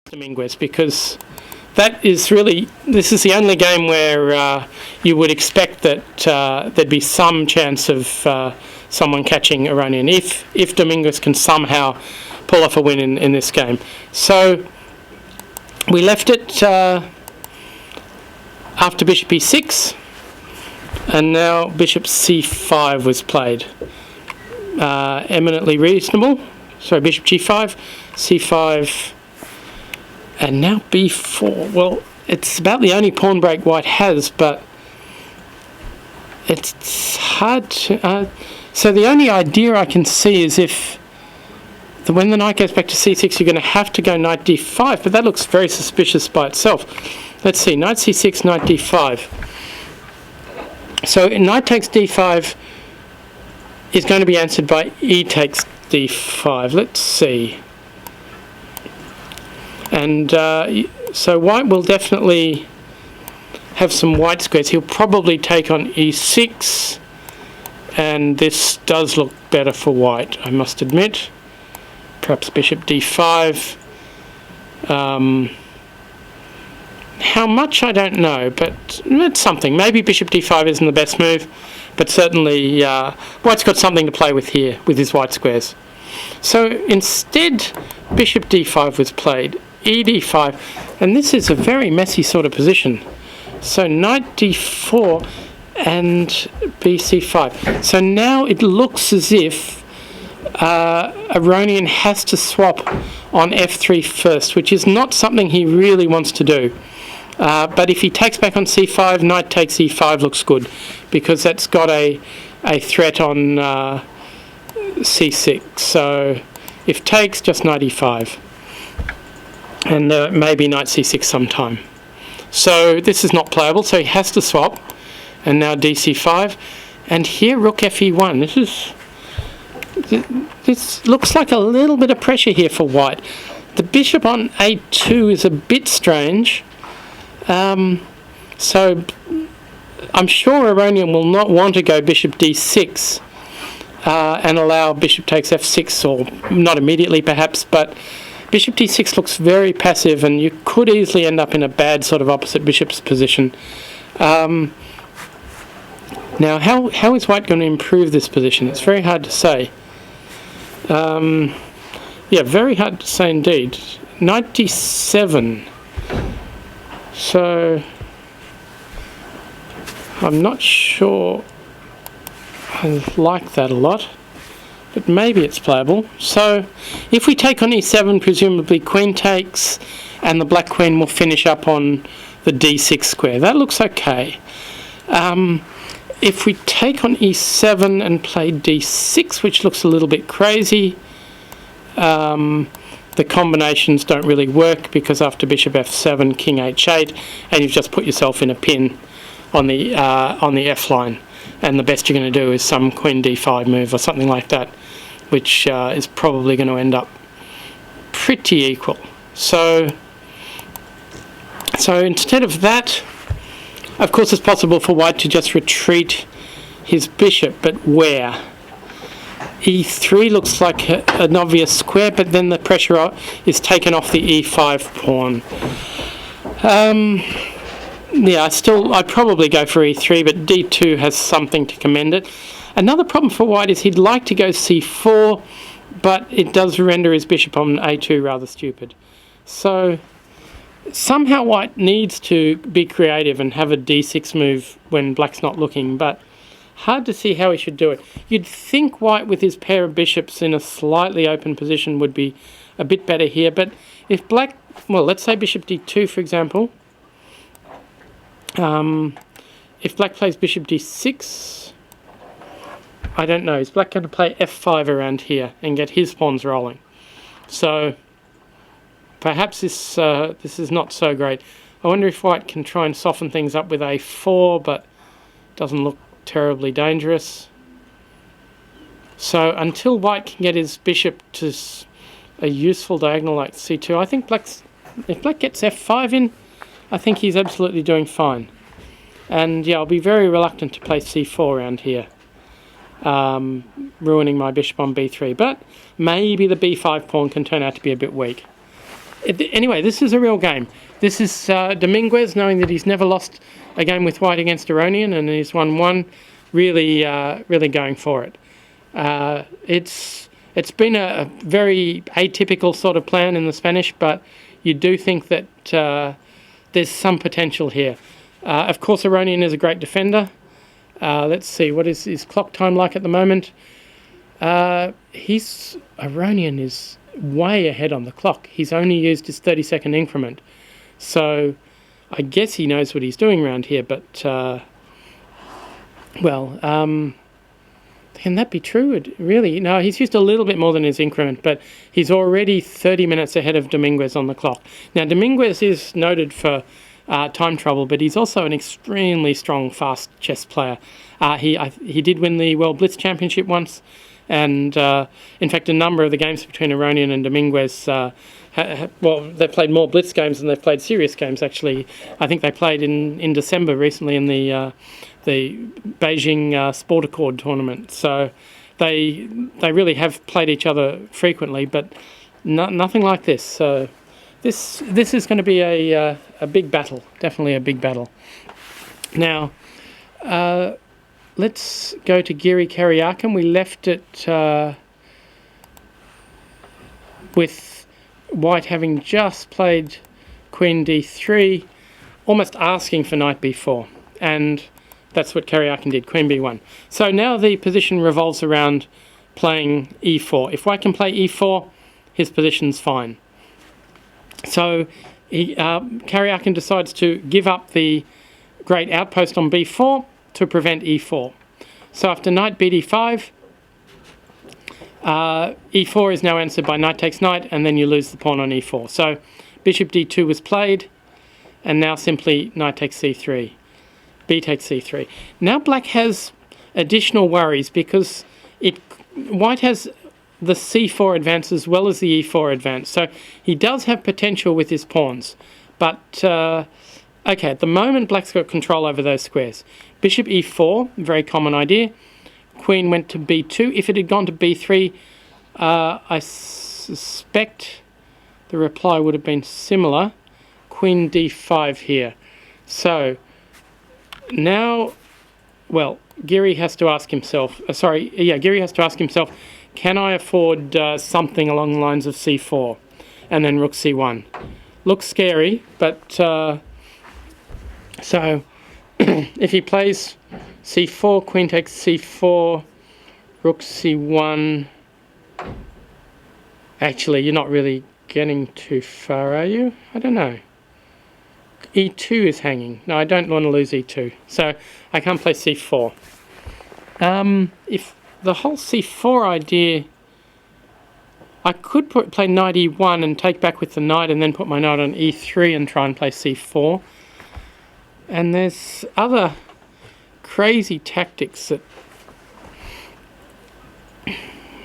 Dominguez, because this is the only game where you would expect that there'd be some chance of someone catching Iranian if Dominguez can somehow pull off a win in this game. So we left it after bishop e6, and now bishop c5 was played. Eminently reasonable. Sorry, bishop g5, c5, and now b4. Well, it's about the only pawn break white has, but it's hard to... so the only idea I can see is if when the knight goes back to c6, you're going to have to go knight d5, but that looks very suspicious by itself. Let's see, knight c6, knight d5. So knight takes d5 is going to be answered by e takes d5. Let's see. And so white will definitely have some white squares. He'll probably take on e6, and this does look better for white, I must admit. Perhaps bishop d5. How much, I don't know, but it's something. Maybe bishop d5 isn't the best move, but certainly white's got something to play with here with his white squares. So instead, bishop d5 was played, e d5, and this is a very messy sort of position. So knight d4, and bc5. So now it looks as if Aronian has to swap on f3 first, which is not something he really wants to do. But if he takes back on c5, knight takes e5 looks good, because that's got a threat on c6. So if takes, just knight e5. And maybe knight c6 sometime. So this is not playable, so he has to swap. And now dc5. And here rook fe1. This looks like a little bit of pressure here for white. The bishop on a2 is a bit strange. So I'm sure Aronian will not want to go bishop d6 and allow bishop takes f6, or not immediately perhaps, but bishop d6 looks very passive, and you could easily end up in a bad sort of opposite bishop's position. Now, how is white going to improve this position? It's very hard to say. Yeah, very hard to say indeed. Knight d7. So I'm not sure I like that a lot, but maybe it's playable. So if we take on e7, presumably queen takes, and the black queen will finish up on the d6 square. That looks okay. If we take on e7 and play d6, which looks a little bit crazy, the combinations don't really work, because after bishop f7, king h8, and you've just put yourself in a pin on the f line, and the best you're going to do is some queen d5 move or something like that, which is probably going to end up pretty equal. So instead of that, of course it's possible for white to just retreat his bishop, but where? e3 looks like an obvious square, but then the pressure is taken off the e5 pawn. Yeah, I'd probably go for e3, but d2 has something to commend it. Another problem for white is he'd like to go c4, but it does render his bishop on a2 rather stupid. So somehow white needs to be creative and have a d6 move when black's not looking, but hard to see how he should do it. You'd think white with his pair of bishops in a slightly open position would be a bit better here, but if black, well, let's say bishop d2 for example. If black plays bishop d6, I don't know, is black going to play f5 around here and get his pawns rolling? So perhaps this is not so great. I wonder if white can try and soften things up with a4, but doesn't look terribly dangerous. So until white can get his bishop to a useful diagonal like c2, I think if black gets f5 in, I think he's absolutely doing fine. And yeah, I'll be very reluctant to play c4 around here, ruining my bishop on b3, but maybe the b5 pawn can turn out to be a bit weak. Anyway, this is a real game. This is Dominguez, knowing that he's never lost a game with white against Aronian, and he's won one, really going for it. It's been a very atypical sort of plan in the Spanish, but you do think that there's some potential here. Of course, Aronian is a great defender. Let's see, what is his clock time like at the moment? Aronian is way ahead on the clock. He's only used his 30-second increment. So I guess he knows what he's doing around here, but, can that be true? Really? No, he's used a little bit more than his increment, but he's already 30 minutes ahead of Dominguez on the clock. Now, Dominguez is noted for time trouble, but he's also an extremely strong, fast chess player. He did win the World Blitz Championship once, and in fact, a number of the games between Aronian and Dominguez, they've played more Blitz games than they've played serious games, actually. I think they played in December recently in the Beijing Sport Accord tournament. So they really have played each other frequently, but nothing like this. So this is going to be a big battle, definitely a big battle. Now, let's go to Giri Kariakan. We left it with white having just played queen d3, almost asking for knight b4. And That's what Karyakin did, queen b1. So now the position revolves around playing e4. If White can play e4, his position's fine. So Karyakin decides to give up the great outpost on b4 to prevent e4. So after knight bd5, e4 is now answered by knight takes knight, and then you lose the pawn on e4. So bishop d2 was played, and now simply knight takes c3, b takes c3. Now black has additional worries because White has the c4 advance as well as the e4 advance. So he does have potential with his pawns. But, okay, at the moment black's got control over those squares. Bishop e4, very common idea. Queen went to b2. If it had gone to b3, I suspect the reply would have been similar. Queen d5 here. So now, well, Giri has to ask himself, Giri has to ask himself, can I afford something along the lines of c4 and then rook c1? Looks scary, but so if he plays c4, queen takes c4, rook c1. Actually, you're not really getting too far, are you? I don't know. e2 is hanging. No, I don't want to lose e2, so I can't play c4. If the whole c4 idea, I could play knight e1 and take back with the knight and then put my knight on e3 and try and play c4. And there's other crazy tactics that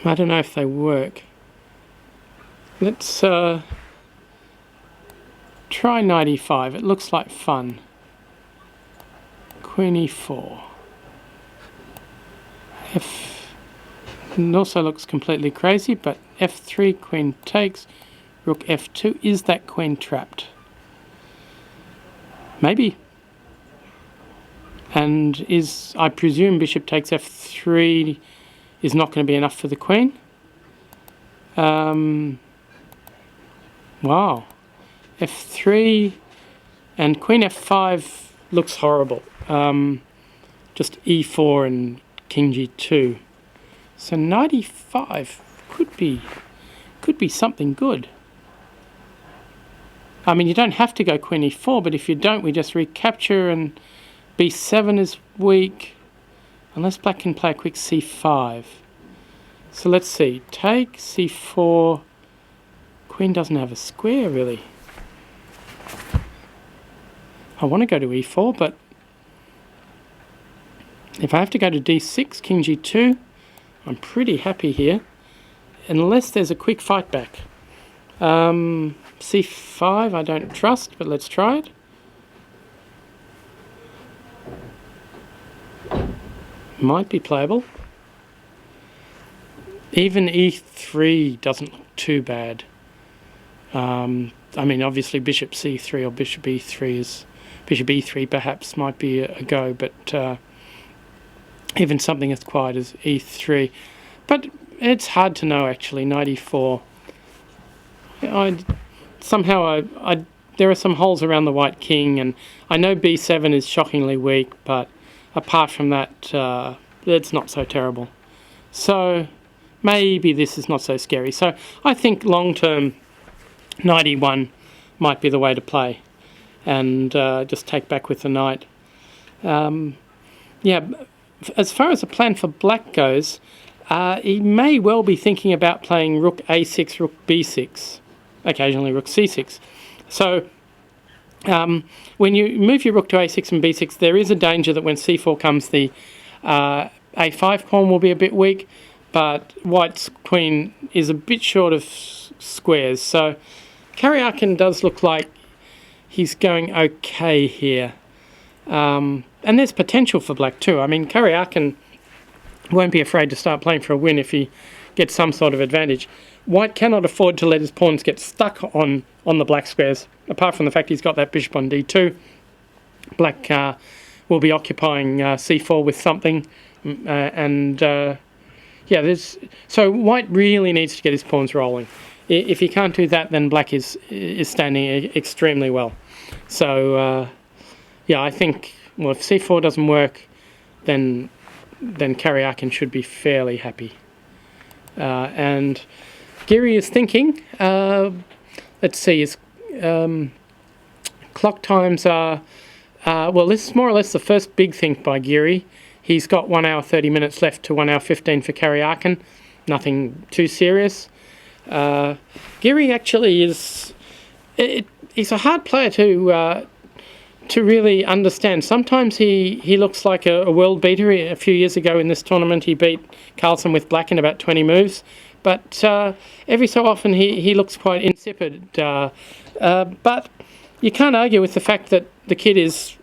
I don't know if they work. Let's try knight e5. It looks like fun. Queen e4. It also looks completely crazy, but f3, queen takes, rook f2. Is that queen trapped? Maybe. And I presume bishop takes f3 is not going to be enough for the queen. Wow. f3 and queen f5 looks horrible. Just e4 and king g2. So knight e5 could be something good. I mean, you don't have to go queen e4, but if you don't, we just recapture, and b7 is weak, unless black can play a quick c5. So let's see, take c4, queen doesn't have a square really. I want to go to e4, but if I have to go to d6, king g2, I'm pretty happy here, unless there's a quick fight back. c5 I don't trust, but let's try it. Might be playable. Even e3 doesn't look too bad. I mean, obviously bishop c3 or bishop e3 perhaps might be a go, but even something as quiet as e3. But it's hard to know actually. Knight e4. Somehow there are some holes around the white king, and I know b7 is shockingly weak, but apart from that, it's not so terrible. So maybe this is not so scary. So I think long-term, knight e1 might be the way to play, and just take back with the knight. Yeah, as far as the plan for black goes, he may well be thinking about playing rook a6, rook b6, occasionally rook c6. So when you move your rook to a6 and b6, there is a danger that when c4 comes, the a5 pawn will be a bit weak, but white's queen is a bit short of squares. So Karyakin does look like he's going okay here. And there's potential for black too. I mean, Karyakin won't be afraid to start playing for a win if he gets some sort of advantage. White cannot afford to let his pawns get stuck on the black squares. Apart from the fact he's got that bishop on d2, black will be occupying c4 with something, so white really needs to get his pawns rolling. If he can't do that, then black is standing extremely well. So yeah, I think, well, if c4 doesn't work, then Karyakin should be fairly happy. And Geary is thinking. Let's see, his clock times are. Well, this is more or less the first big think by Geary. He's got 1 hour 30 minutes left to 1 hour 15 for Karyakin. Nothing too serious. Geary actually is. He's a hard player to really understand. Sometimes he looks like a world beater. A few years ago in this tournament, he beat Carlsen with black in about 20 moves. But every so often he looks quite insipid. But you can't argue with the fact that the kid is.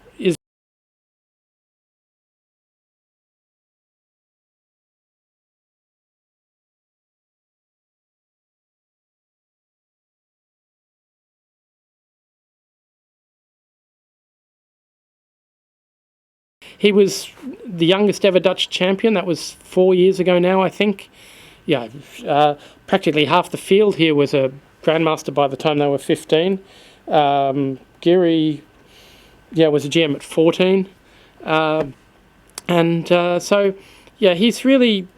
He was the youngest ever Dutch champion. That was 4 years ago now, I think. Yeah, practically half the field here was a grandmaster by the time they were 15. Geary, was a GM at 14. So, he's really,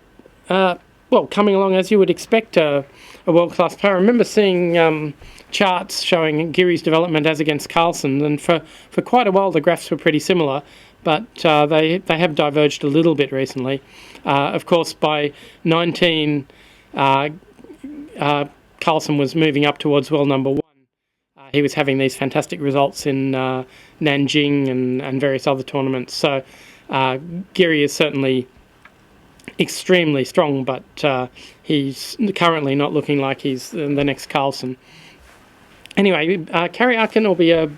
coming along as you would expect a world-class player. I remember seeing charts showing Geary's development as against Carlsen, and for quite a while the graphs were pretty similar, but they have diverged a little bit recently. Of course, by 19, Carlsen was moving up towards world number 1. He was having these fantastic results in Nanjing and various other tournaments. So Geary is certainly extremely strong, but he's currently not looking like he's the next Carlsen. Anyway, Karyakin will be a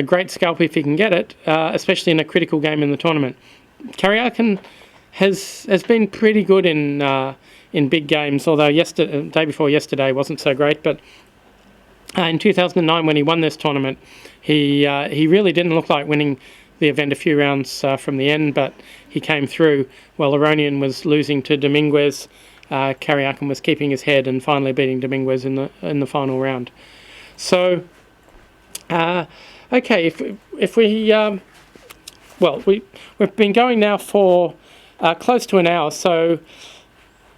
great scalp if he can get it, especially in a critical game in the tournament. Karyakin has been pretty good in big games, although day before yesterday wasn't so great. But in 2009, when he won this tournament, he really didn't look like winning the event a few rounds from the end, but he came through. While Aronian was losing to Dominguez, Karyakin was keeping his head and finally beating Dominguez in the final round. So, okay, if we we've been going now for close to an hour, so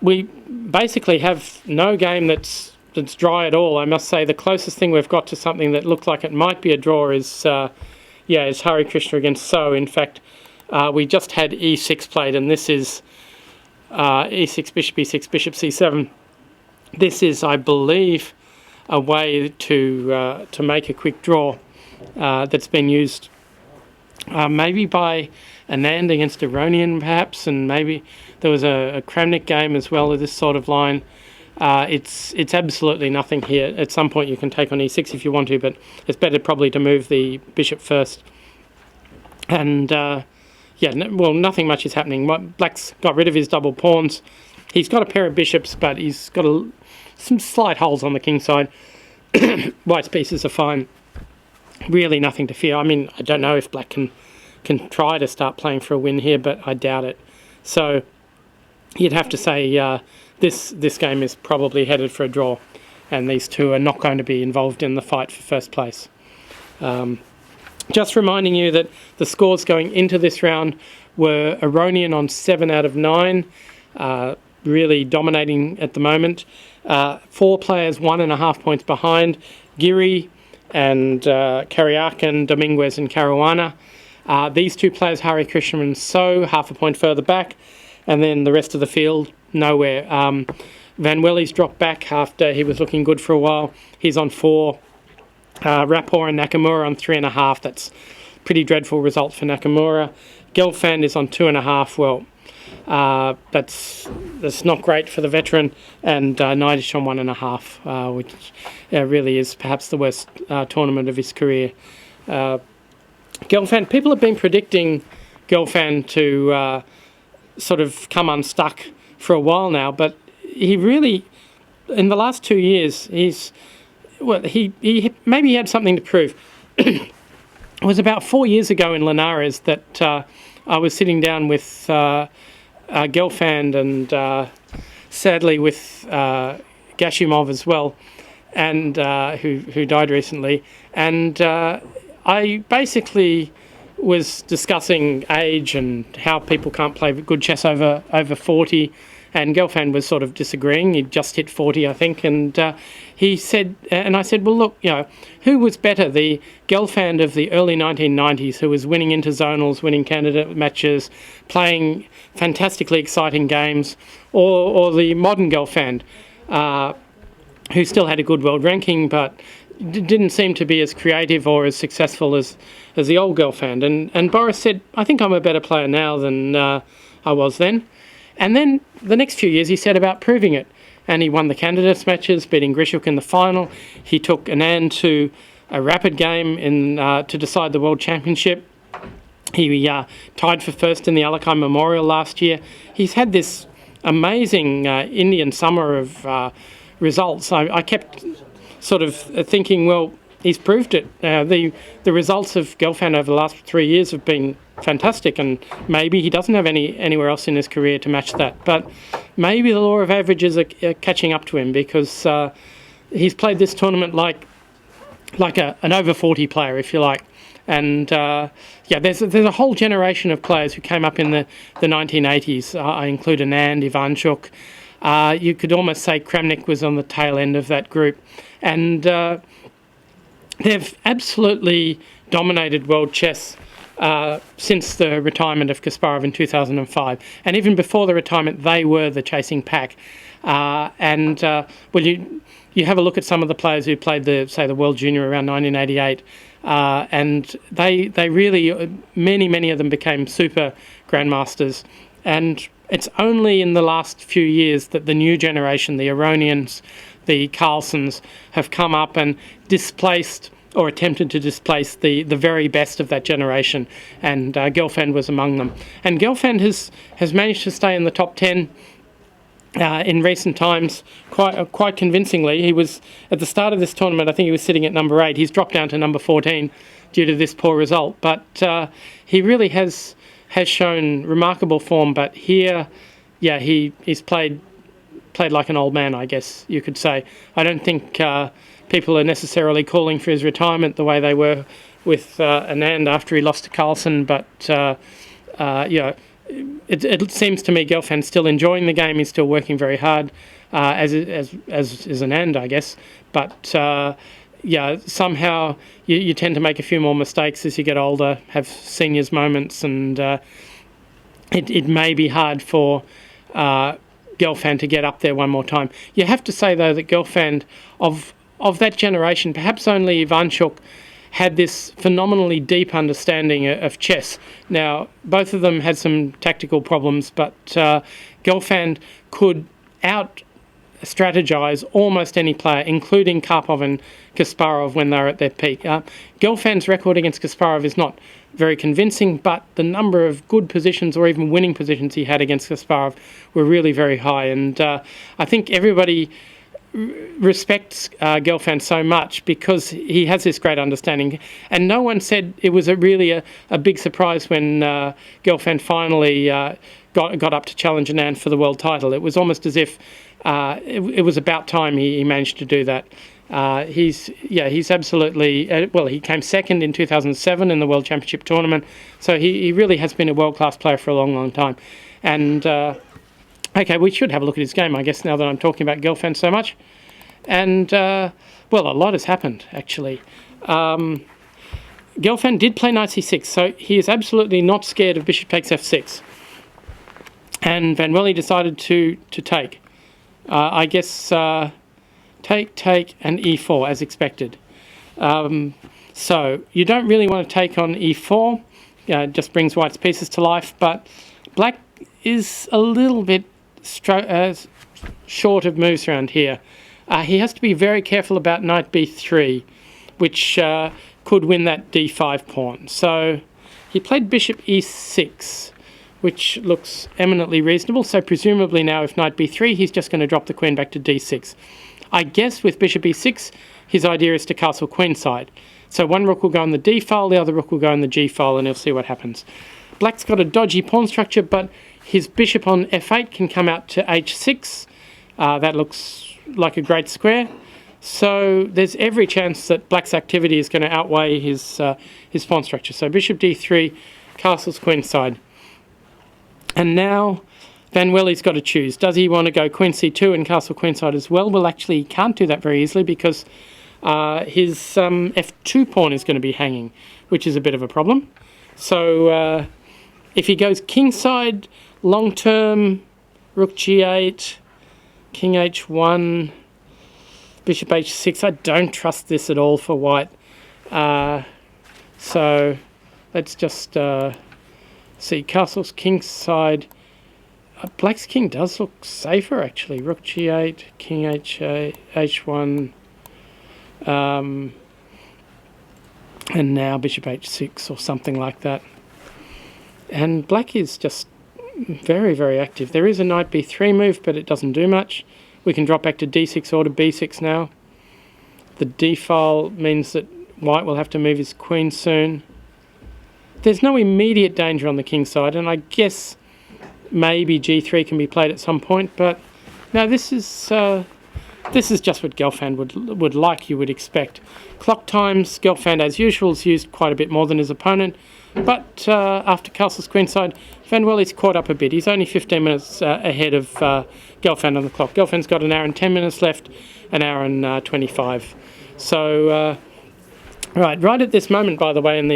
we basically have no game that's dry at all. I must say the closest thing we've got to something that looked like it might be a draw is Hari Krishna against So. In fact, we just had e6 played, and this is e6 bishop e6 bishop c7. This is, I believe, a way to make a quick draw that's been used maybe by Anand against Aronian perhaps, and maybe there was a Kramnik game as well of this sort of line. It's absolutely nothing here. At some point you can take on e6 if you want to, but it's better probably to move the bishop first. And nothing much is happening. Black's got rid of his double pawns. He's got a pair of bishops, but he's got some slight holes on the king side. White's pieces are fine. Really nothing to fear. I mean, I don't know if Black can try to start playing for a win here, but I doubt it. So you'd have to say this game is probably headed for a draw, and these two are not going to be involved in the fight for first place. Just reminding you that the scores going into this round were Aronian on 7 out of 9, really dominating at the moment. 4 players 1.5 points behind: Geary and Karyakin, Dominguez and Caruana. These two players, Hari Krishna and So, 0.5 point further back, and then the rest of the field nowhere. Van Welly's dropped back after he was looking good for a while. He's on 4. Rapport and Nakamura on 3.5. That's pretty dreadful result for Nakamura. Gelfand is on 2.5. Well, that's not great for the veteran. And Neidish on 1.5, which really is perhaps the worst tournament of his career. Gelfand, people have been predicting Gelfand to sort of come unstuck for a while now, but he really, in the last 2 years, he maybe he had something to prove. It was about 4 years ago in Linares that I was sitting down with Gelfand and sadly with Gashimov as well, and who died recently. And I basically was discussing age and how people can't play good chess over 40, and Gelfand was sort of disagreeing. He'd just hit 40, I think, and he said, and I said, well, look, who was better, the Gelfand of the early 1990s, who was winning interzonals, winning candidate matches, playing fantastically exciting games, or the modern Gelfand, who still had a good world ranking, but didn't seem to be as creative or as successful as the old Gelfand. And Boris said, I think I'm a better player now than I was then. And then the next few years he set about proving it. And he won the candidates matches, beating Grishuk in the final. He took Anand to a rapid game to decide the World Championship. He tied for first in the Alakai Memorial last year. He's had this amazing Indian summer of results. I kept sort of thinking, well, he's proved it. The results of Gelfand over the last 3 years have been fantastic, and maybe he doesn't have anywhere else in his career to match that. But maybe the law of averages are catching up to him, because he's played this tournament like an over 40 player, if you like. And there's a whole generation of players who came up in the 1980s. I include Anand, Ivanchuk. You could almost say Kramnik was on the tail end of that group. And they've absolutely dominated world chess since the retirement of Kasparov in 2005. And even before the retirement, they were the chasing pack. You have a look at some of the players who played the World Junior around 1988, and they really, many of them became super grandmasters. And it's only in the last few years that the new generation, the Aronians, the Carlsons, have come up and displaced or attempted to displace the very best of that generation, and Gelfand was among them. And Gelfand has managed to stay in the top 10 in recent times quite convincingly. He was, at the start of this tournament, I think he was sitting at number 8. He's dropped down to number 14 due to this poor result, but he really has shown remarkable form. But here, he's played like an old man, I guess you could say. I don't think people are necessarily calling for his retirement the way they were with Anand after he lost to Carlsen, but it seems to me Gelfand's still enjoying the game. He's still working very hard, as is Anand, I guess. But somehow you tend to make a few more mistakes as you get older, have seniors moments, and it may be hard for Gelfand to get up there one more time. You have to say, though, that Gelfand, of that generation, perhaps only Ivanchuk had this phenomenally deep understanding of chess. Now, both of them had some tactical problems, but Gelfand could out-strategize almost any player, including Karpov and Kasparov when they were at their peak. Gelfand's record against Kasparov is not very convincing, but the number of good positions or even winning positions he had against Kasparov were really very high. And I think everybody respects Gelfand so much because he has this great understanding. And no one said it was really a big surprise when Gelfand finally got up to challenge Anand for the world title. It was almost as if it was about time he managed to do that. He's absolutely he came second in 2007 in the World Championship tournament, so he really has been a world-class player for a long time. And okay, we should have a look at his game, I guess, now that I'm talking about Gelfand so much. And a lot has happened, actually. Gelfand did play knight c6, so he is absolutely not scared of bishop takes f6. And Van Welly decided to take. I guess take, and e4 as expected. So you don't really want to take on e4. It just brings white's pieces to life, but black is a little bit short of moves around here. He has to be very careful about knight b3, which could win that d5 pawn. So he played bishop e6, which looks eminently reasonable. So presumably now if knight b3, he's just going to drop the queen back to d6. I guess with bishop e6, his idea is to castle queenside. So one rook will go in the d file, the other rook will go in the g file, and he'll see what happens. Black's got a dodgy pawn structure, but his bishop on f8 can come out to h6. That looks like a great square. So there's every chance that black's activity is going to outweigh his pawn structure. So bishop d3, castles queenside. And now Van Welly's got to choose. Does he want to go queen c2 and castle queenside as well? Well, actually, he can't do that very easily because his f2 pawn is going to be hanging, which is a bit of a problem. So if he goes kingside, long term, rook g8, king h1, bishop h6. I don't trust this at all for white. So let's just see. Castles kingside. Black's king does look safer actually. Rook g8, king h1, and now bishop h6 or something like that. And black is just very, very active. There is a knight b3 move, but it doesn't do much. We can drop back to d6 or to b6 now. The d file means that white will have to move his queen soon. There's no immediate danger on the king side, and I guess maybe g3 can be played at some point, but no, this is just what Gelfand would like, you would expect. Clock times, Gelfand as usual has used quite a bit more than his opponent, but after castles queenside, Van Welly's caught up a bit. He's only 15 minutes ahead of Gelfand on the clock. Gelfand's got an hour and 10 minutes left, an hour and 25. So, right at this moment, by the way, in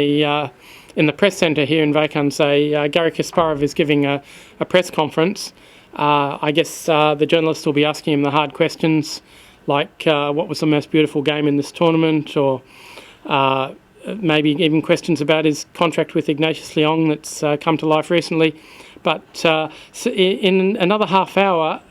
the press centre here in Vacanze, Garry Kasparov is giving a press conference. I guess the journalists will be asking him the hard questions, like what was the most beautiful game in this tournament, or maybe even questions about his contract with Ignatius Leong that's come to life recently. But so in another half hour,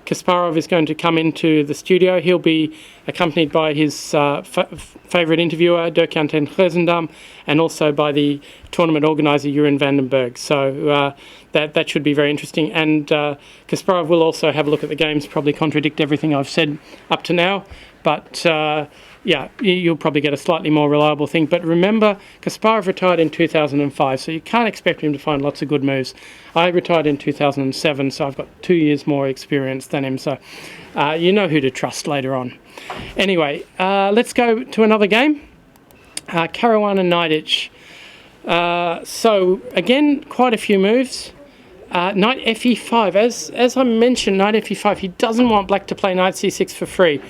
Kasparov is going to come into the studio. He'll be accompanied by his favourite interviewer, Dirk-Jan ten Geuzendam, and also by the tournament organiser, Jeroen van den Berg. So that should be very interesting. And Kasparov will also have a look at the games, probably contradict everything I've said up to now. But yeah, you'll probably get a slightly more reliable thing. But remember, Kasparov retired in 2005, so you can't expect him to find lots of good moves. I retired in 2007, so I've got 2 years more experience than him. So you know who to trust later on. Anyway, let's go to another game. Caruana Knightic. So again, quite a few moves. Knight fe5. As I mentioned, knight fe5. He doesn't want black to play knight c6 for free.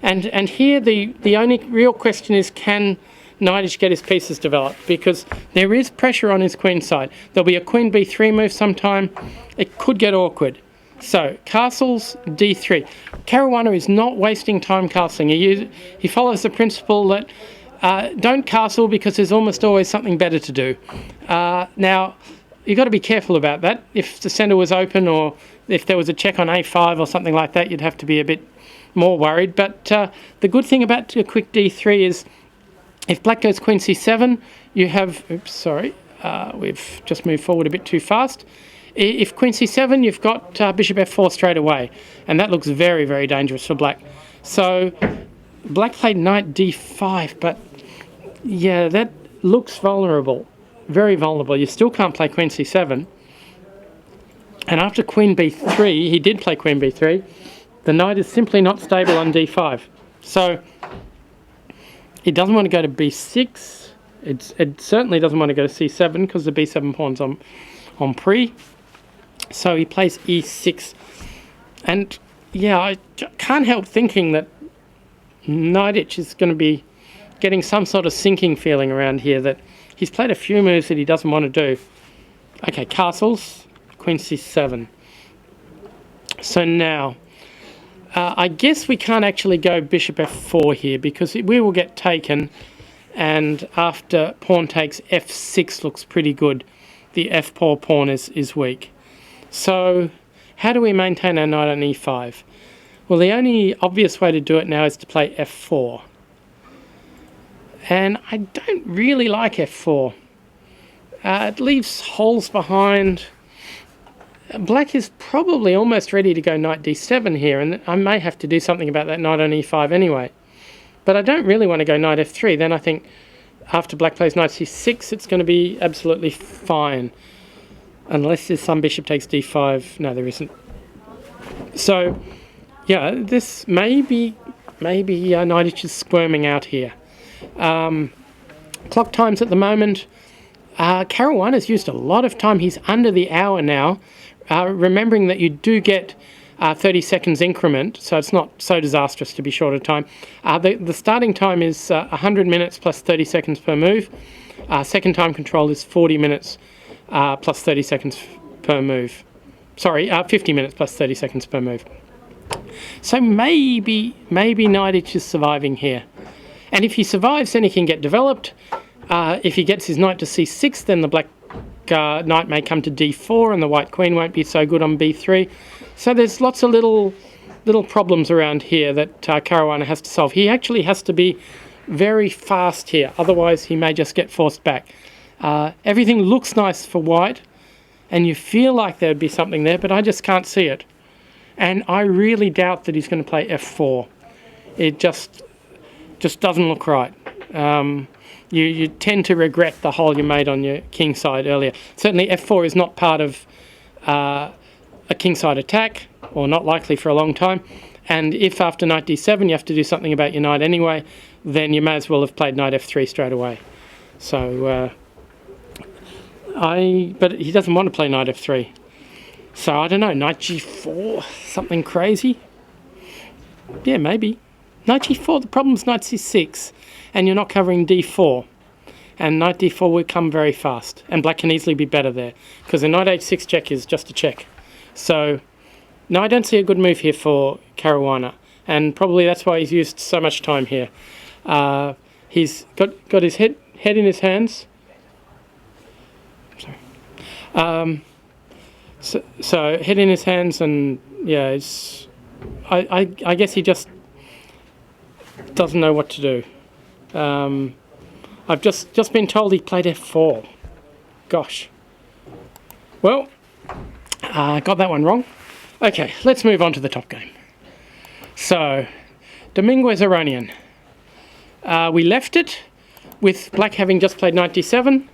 And here the only real question is, can Knightic get his pieces developed? Because there is pressure on his queen side. There'll be a queen b3 move sometime. It could get awkward. So castles d3. Caruana is not wasting time castling. He follows the principle that don't castle because there's almost always something better to do. Now, you've got to be careful about that. If the centre was open, or if there was a check on a5 or something like that, you'd have to be a bit more worried. But the good thing about a quick d3 is if black goes queen c7, you have... Oops, sorry. We've just moved forward a bit too fast. If queen c7, you've got bishop f4 straight away. And that looks very, very dangerous for black. So black played knight d5, but yeah, that looks vulnerable. Very vulnerable. You still can't play queen c7. And after queen b3, he did play queen b3. The knight is simply not stable on d5. So he doesn't want to go to b6. It certainly doesn't want to go to c7 because the b7 pawn's on pre. So he plays e6. And yeah, I can't help thinking that Knightic is going to be getting some sort of sinking feeling around here, that he's played a few moves that he doesn't want to do. Okay, castles, queen c7. So now, I guess we can't actually go bishop f4 here because we will get taken, and after pawn takes f6 looks pretty good. The f4 pawn is weak. So how do we maintain our knight on e5? Well, the only obvious way to do it now is to play f4. And I don't really like f4. It leaves holes behind. Black is probably almost ready to go knight d7 here, and I may have to do something about that knight on e5 anyway. But I don't really want to go knight f3. Then I think after black plays knight c6, it's going to be absolutely fine. Unless there's some bishop takes d5. No, there isn't. So, yeah, this may be maybe Nidich is squirming out here. Clock times at the moment. Caruana's used a lot of time. He's under the hour now. Remembering that you do get 30 seconds increment, so it's not so disastrous to be short of time. The starting time is 100 minutes plus 30 seconds per move. Second time control is 40 minutes plus 30 seconds per move. Sorry, 50 minutes plus 30 seconds per move. So maybe Nidich is surviving here. And if he survives, then he can get developed. If he gets his knight to c6, then the black knight may come to d4 and the white queen won't be so good on b3. So there's lots of little problems around here that Caruana has to solve. He actually has to be very fast here, otherwise he may just get forced back. Everything looks nice for white, and you feel like there'd be something there, but I just can't see it. And I really doubt that he's going to play f4. It just doesn't look right. You tend to regret the hole you made on your king side earlier. Certainly f4 is not part of a king side attack, or not likely for a long time. And if after knight d7 you have to do something about your knight anyway, then you may as well have played knight f3 straight away. So, but he doesn't want to play knight f3. So I don't know, knight g4, something crazy? Yeah, maybe. Knight g4, the problem's knight c6, and you're not covering d4. And knight d4 will come very fast, and black can easily be better there, because a knight h6 check is just a check. So, no, I don't see a good move here for Caruana, and probably that's why he's used so much time here. He's got his head in his hands. Sorry. So head in his hands, and yeah, I guess he just doesn't know what to do. I've just been told he played f4. Gosh. Well, got that one wrong. Okay, let's move on to the top game. So, Dominguez Iranian. We left it with black having just played knight d7,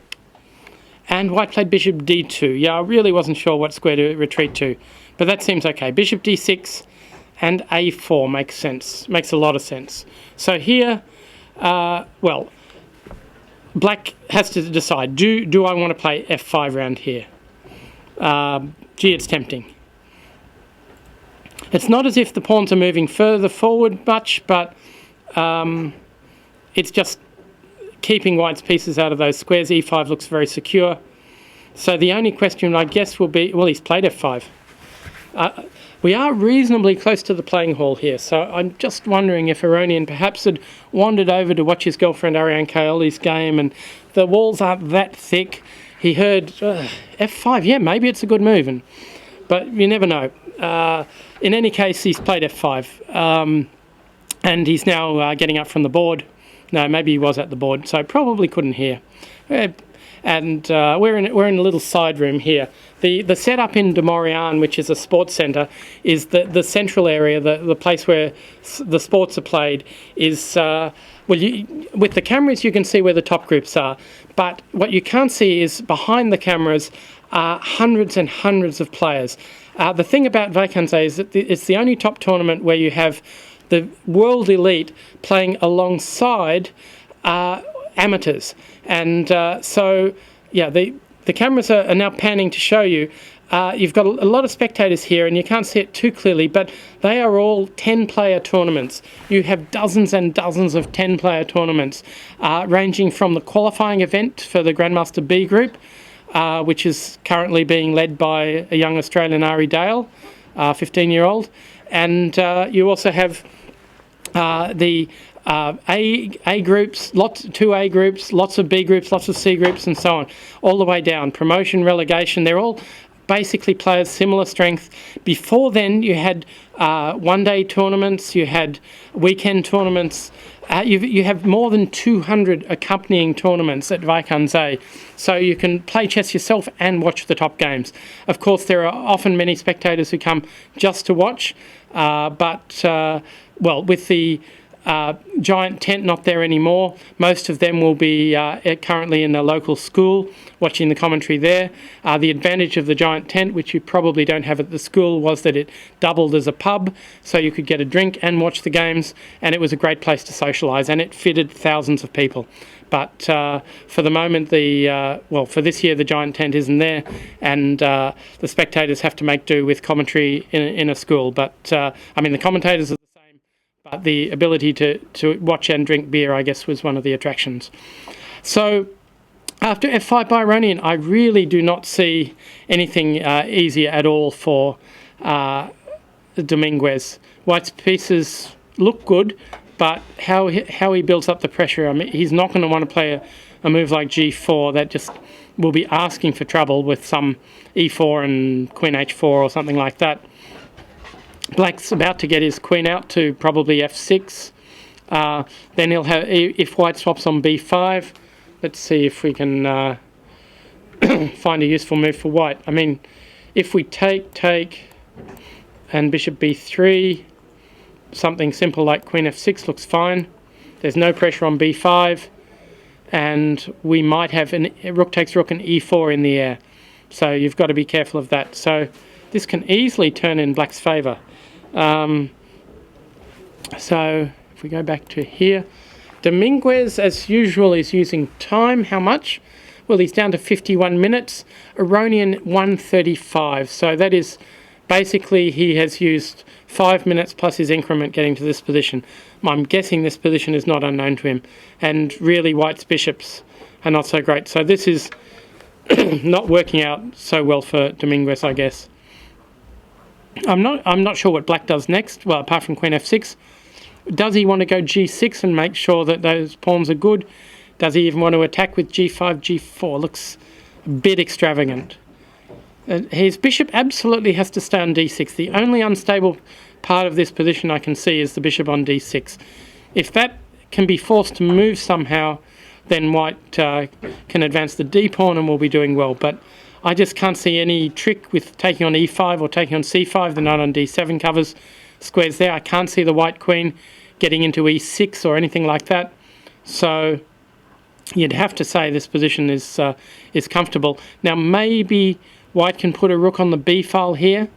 and white played bishop d2. Yeah, I really wasn't sure what square to retreat to, but that seems okay. Bishop d6 and a4 makes sense, makes a lot of sense. So here, well, black has to decide, do I want to play f5 round here? Gee, it's tempting. It's not as if the pawns are moving further forward much, but it's just keeping white's pieces out of those squares. e5 looks very secure. So the only question, I guess, will be, well, he's played f5. We are reasonably close to the playing hall here, so I'm just wondering if Iranian perhaps had wandered over to watch his girlfriend Ariane Kaoli's game, and the walls aren't that thick. He heard f5, yeah, maybe it's a good move, but you never know. In any case, he's played f5, and he's now getting up from the board. No, maybe he was at the board, so probably couldn't hear. And we're in a little side room here. The setup in De Morian, which is a sports centre, is the central area, the place where the sports are played, is with the cameras you can see where the top groups are, but what you can't see is behind the cameras are hundreds and hundreds of players. The thing about Vaikanze is that it's the only top tournament where you have the world elite playing alongside amateurs, and so yeah, the cameras are now panning to show you. You've got a lot of spectators here, and you can't see it too clearly, but they are all 10-player tournaments. You have dozens and dozens of 10-player tournaments, ranging from the qualifying event for the Grandmaster B group, which is currently being led by a young Australian Ari Dale, 15-year-old, and you also have the A groups, two A groups, lots of B groups, lots of C groups, and so on, all the way down. Promotion, relegation, they're all basically players similar strength. Before then, you had one-day tournaments, you had weekend tournaments. You have more than 200 accompanying tournaments at Vaikanze, so you can play chess yourself and watch the top games. Of course, there are often many spectators who come just to watch, but well, with the giant tent not there anymore. Most of them will be currently in a local school watching the commentary there. The advantage of the giant tent, which you probably don't have at the school, was that it doubled as a pub, so you could get a drink and watch the games, and it was a great place to socialise, and it fitted thousands of people. But for the moment, for this year, the giant tent isn't there, and the spectators have to make do with commentary in a school. But the commentators are the same, but the ability to watch and drink beer, I guess, was one of the attractions. So after f5 by Iranian, I really do not see anything easier at all for Dominguez. White's pieces look good, but how he builds up the pressure, he's not going to want to play a move like g4 that just will be asking for trouble with some e4 and queen h4 or something like that. Black's about to get his queen out to probably f6. Then he'll have, if white swaps on b5, let's see if we can find a useful move for white. If we take, and bishop b3, something simple like queen f6 looks fine. There's no pressure on b5, and we might have rook takes rook and e4 in the air. So you've got to be careful of that. So this can easily turn in black's favour. So if we go back to here, Dominguez, as usual, is using time. How much? Well, he's down to 51 minutes. Iranian 135. So that is basically he has used 5 minutes plus his increment getting to this position. I'm guessing this position is not unknown to him. And really, white's bishops are not so great. So this is not working out so well for Dominguez, I guess. I'm not sure what black does next. Well, apart from queen f6. Does he want to go g6 and make sure that those pawns are good? Does he even want to attack with g5, g4? Looks a bit extravagant. His bishop absolutely has to stay on d6. The only unstable part of this position I can see is the bishop on d6. If that can be forced to move somehow, then white can advance the d pawn and will be doing well. But I just can't see any trick with taking on e5 or taking on c5. The knight on d7 covers squares there. I can't see the white queen getting into e6 or anything like that. So you'd have to say this position is comfortable. Now maybe white can put a rook on the b file here.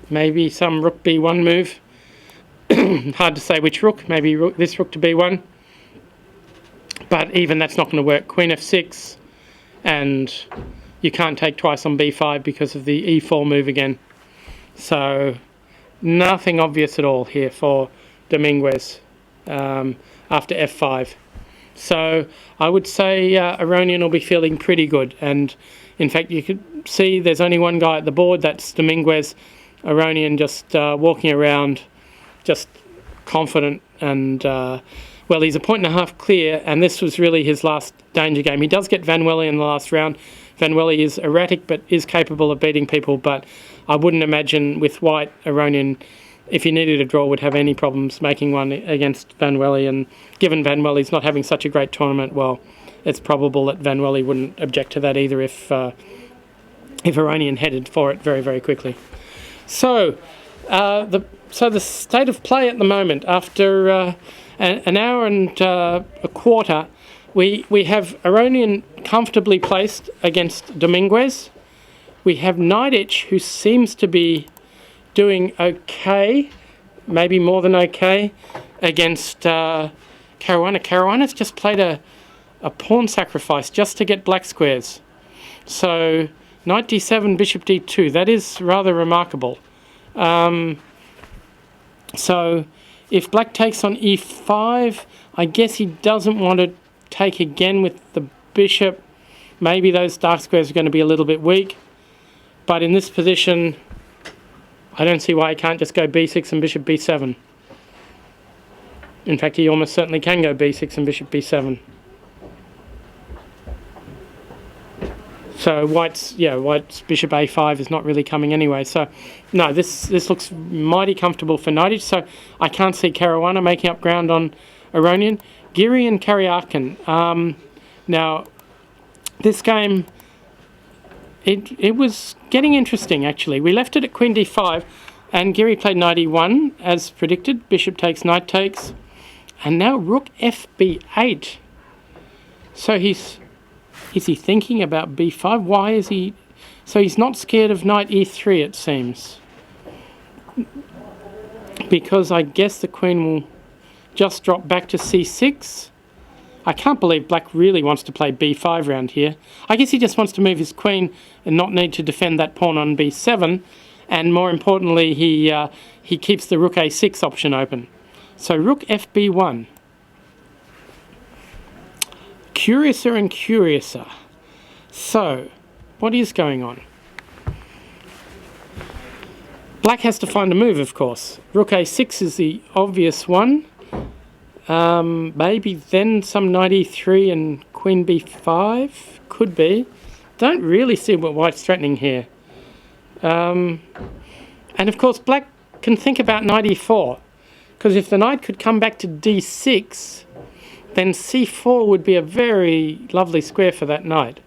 Maybe some rook b1 move. Hard to say which rook. Maybe this rook to b1. But even that's not going to work. Queen f6, and you can't take twice on b5 because of the e4 move again. So nothing obvious at all here for Dominguez after f5. So I would say Iranian will be feeling pretty good. And in fact, you could see there's only one guy at the board, that's Dominguez. Iranian just walking around, just confident, and well, he's a point and a half clear, and this was really his last danger game. He does get Van Welly in the last round. Van Welly is erratic but is capable of beating people, but I wouldn't imagine with white, Iranian, if he needed a draw, would have any problems making one against Van Welly. And given Van Welly's not having such a great tournament, well, it's probable that Van Welly wouldn't object to that either if Iranian headed for it very, very quickly. So the state of play at the moment, after an hour and a quarter, we have Iranian comfortably placed against Dominguez. We have Naiditch, who seems to be doing okay, maybe more than okay, against Caruana. Caruana's just played a pawn sacrifice just to get black squares. So knight d7, bishop d2, that is rather remarkable. So if black takes on e5, I guess he doesn't want to take again with the bishop. Maybe those dark squares are going to be a little bit weak. But in this position, I don't see why he can't just go b6 and bishop b7. In fact, he almost certainly can go b6 and bishop b7. So white's bishop a5 is not really coming anyway. So no, this looks mighty comfortable for Naiditch. So I can't see Caruana making up ground on Iranian. Giri and Karyakin. Now, this game, it was getting interesting actually. We left it at queen d5, and Giri played knight e1 as predicted. Bishop takes, knight takes. And now rook fb8. So is he thinking about b5? Why is he... So he's not scared of knight e3, it seems. Because I guess the queen will just drop back to c6. I can't believe black really wants to play b5 round here. I guess he just wants to move his queen and not need to defend that pawn on b7. And more importantly, he keeps the rook a6 option open. So rook fb1. Curiouser and curiouser. So, what is going on? Black has to find a move, of course. Rook a6 is the obvious one. Maybe then some knight e3 and queen b5. Could be. Don't really see what white's threatening here. And of course, black can think about knight e4. Because if the knight could come back to d6, then c4 would be a very lovely square for that knight.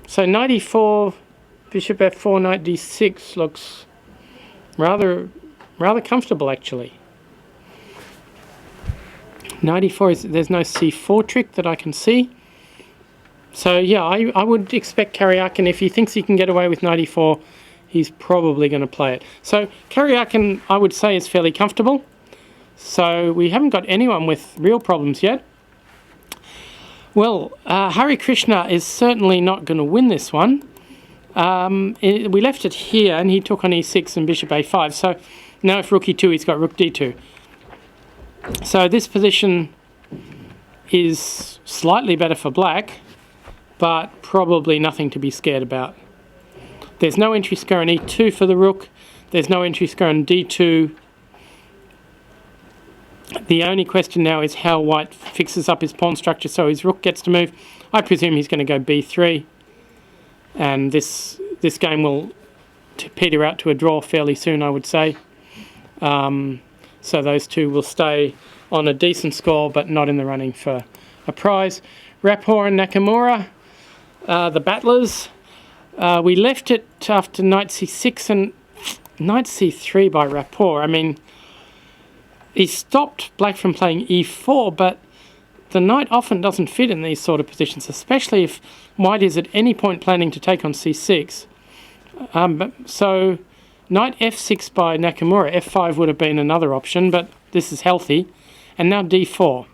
So knight e4, bishop f4, knight d6 looks rather comfortable, actually. Knight e4, there's no c4 trick that I can see. So yeah, I would expect Karyakin, if he thinks he can get away with knight e4, he's probably going to play it. So Karyakin, I would say, is fairly comfortable. So we haven't got anyone with real problems yet. Well, Hari Krishna is certainly not going to win this one. We left it here and he took on e6 and bishop a5. So now if rook e2, he's got rook d2. So this position is slightly better for black, but probably nothing to be scared about. There's no entry square on e2 for the rook. There's no entry square on d2. The only question now is how white fixes up his pawn structure so his rook gets to move. I presume he's going to go b3. And this game will peter out to a draw fairly soon, I would say. So those two will stay on a decent score, but not in the running for a prize. Rapport and Nakamura, the battlers. We left it after knight c6 and knight c3 by Rapport. I mean, he stopped black from playing e4, but the knight often doesn't fit in these sort of positions, especially if white is at any point planning to take on c6. So knight f6 by Nakamura, f5 would have been another option, but this is healthy. And now d4.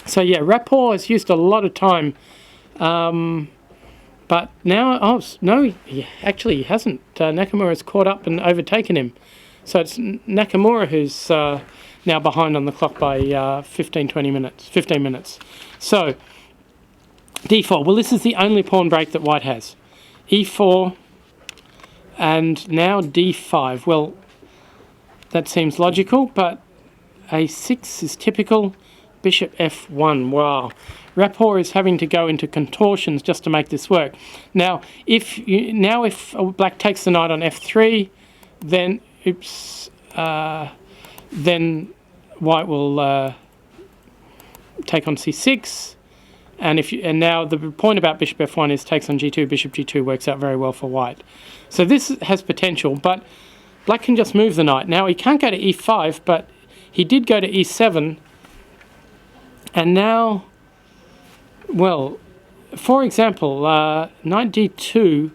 So yeah, Rapport has used a lot of time, but now, oh no, actually he hasn't. Nakamura's caught up and overtaken him. So it's Nakamura who's now behind on the clock by 15 minutes. So d4. Well, this is the only pawn break that white has. e4 and now d5. Well, that seems logical, but a6 is typical. Bishop f1. Wow. Rapport is having to go into contortions just to make this work. Now, if black takes the knight on f3, then then white will take on c6, and now the point about bishop f1 is takes on g2. Bishop g2 works out very well for white. So this has potential, but black can just move the knight. Now he can't go to e5, but he did go to e7, and now, well, for example, knight d2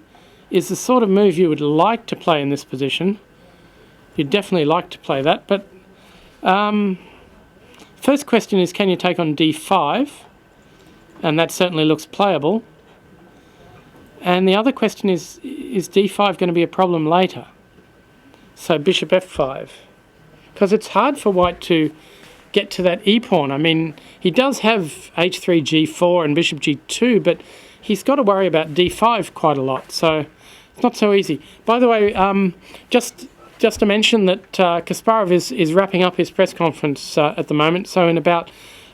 is the sort of move you would like to play in this position. You'd definitely like to play that, but first question is, can you take on d5? And that certainly looks playable. And the other question is d5 going to be a problem later? So bishop f5. Because it's hard for white to get to that e-pawn. I mean, he does have h3, g4 and bishop g2, but he's got to worry about d5 quite a lot, so it's not so easy. By the way, just to mention that Kasparov is wrapping up his press conference at the moment, so in about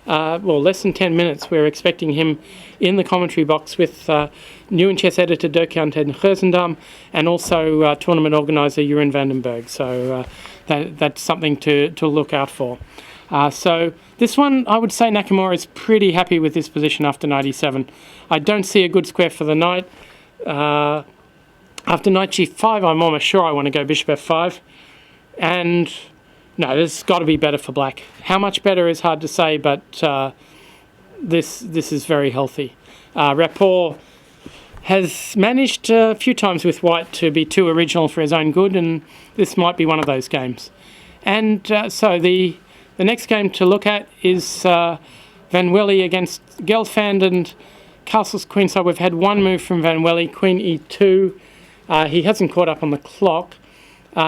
less than 10 minutes we're expecting him in the commentary box with New and Chess editor Dirk-Jan ten Gersendam and also tournament organiser Jeroen van den Berg, so that's something to look out for. So this one, I would say Nakamura is pretty happy with this position after knight e7. I don't see a good square for the knight. After knight g5, I'm almost sure I want to go bishop f5. And No, this has got to be better for black. How much better is hard to say, but this is very healthy. Rapport has managed a few times with white to be too original for his own good, and this might be one of those games. And so the next game to look at is Van Welly against Gelfand and Castle's queenside. We've had one move from Van Welly, Queen E2. He hasn't caught up on the clock.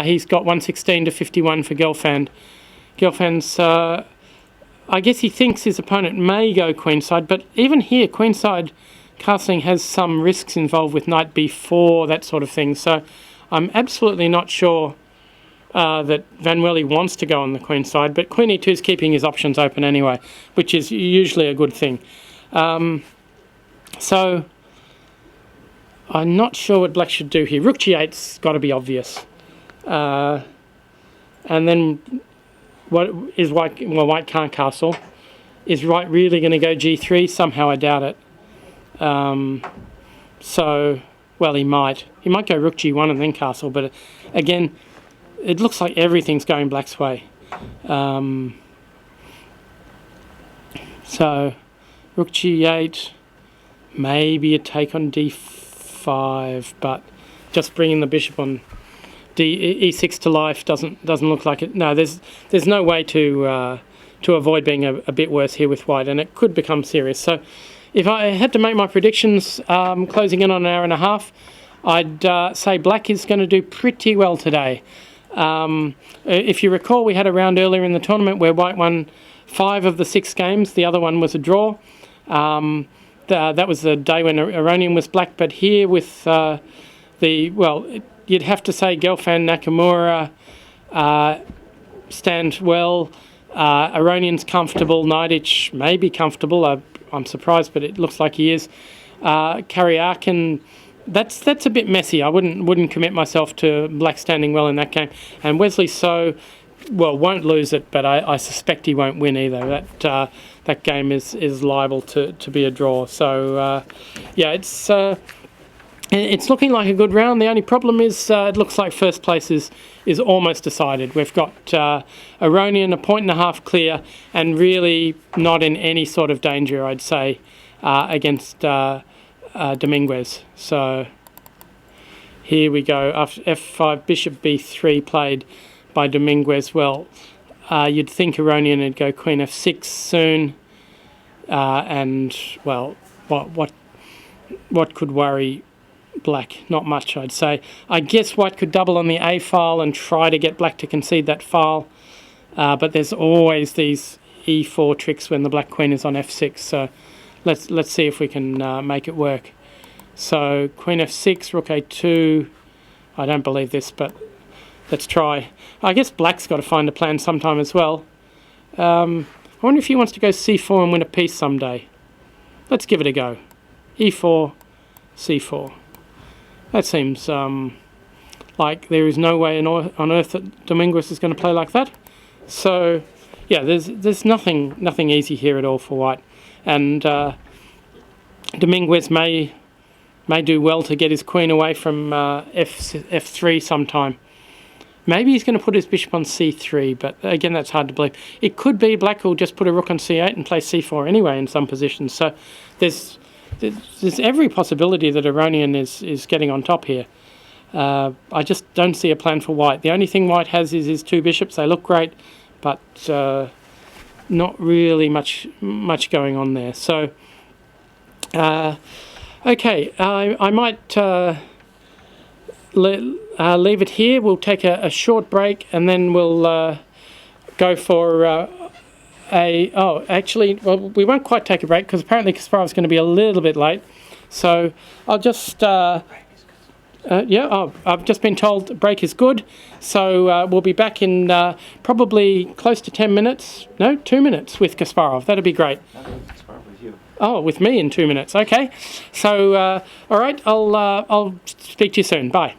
He's got 116 to 51 for Gelfand. Gelfand's, I guess he thinks his opponent may go queenside, but even here, queenside castling has some risks involved with knight b4, that sort of thing. So I'm absolutely not sure that Van Welly wants to go on the queenside, but Queen E2 is keeping his options open anyway, which is usually a good thing. So I'm not sure what black should do here. Rook g8's got to be obvious. And then what is white? Well, white can't castle. Is white really going to go g3? Somehow I doubt it. So, well, he might. He might go rook g1 and then castle, but again, it looks like everything's going black's way. So, rook g8, maybe a take on d5, but just bringing the bishop on e6 to life doesn't look like it. No, there's no way to avoid being a bit worse here with white, and it could become serious. So if I had to make my predictions, closing in on an hour and a half, I'd say black is going to do pretty well today. If you recall, we had a round earlier in the tournament where white won 5 of the 6 games. The other one was a draw. That was the day when Iranian was black, but here with you'd have to say Gelfand, Nakamura stand well. Iranian's comfortable. Knightage may be comfortable. I'm surprised, but it looks like he is. Karyakin, that's a bit messy. I wouldn't commit myself to black standing well in that game. And Wesley So, well, won't lose it, but I suspect he won't win either. That game is liable to be a draw. So it's looking like a good round. The only problem is it looks like first place is almost decided. We've got Iranian a point and a half clear and really not in any sort of danger, I'd say, against Dominguez. So here we go. After f5, bishop b3 played by Dominguez. Well, you'd think Iranian would go queen f6 soon. And, well, what could worry black? Not much, I'd say. I guess white could double on the A file and try to get black to concede that file, but there's always these E4 tricks when the black queen is on F6, so let's see if we can make it work. So queen F6, rook A2, I don't believe this, but let's try. I guess black's got to find a plan sometime as well. I wonder if he wants to go C4 and win a piece someday. Let's give it a go. E4, C4. That seems like there is no way on earth that Dominguez is going to play like that. So, yeah, there's nothing easy here at all for white. And Dominguez may do well to get his queen away from F3 sometime. Maybe he's going to put his bishop on C3, but again, that's hard to believe. It could be black will just put a rook on C8 and play C4 anyway in some positions. So there's every possibility that Iranian is getting on top here. I just don't see a plan for white. The only thing white has is his 2 bishops. They look great, but not really much going on there. So, okay, I might leave it here. We'll take a short break, and then we'll go for actually, well, we won't quite take a break because apparently Kasparov's going to be a little bit late. So I'll just, I've just been told break is good. So we'll be back in probably close to 10 minutes. No, 2 minutes with Kasparov. That'd be great. With you. Oh, with me in 2 minutes. Okay. So, all right, I'll speak to you soon. Bye.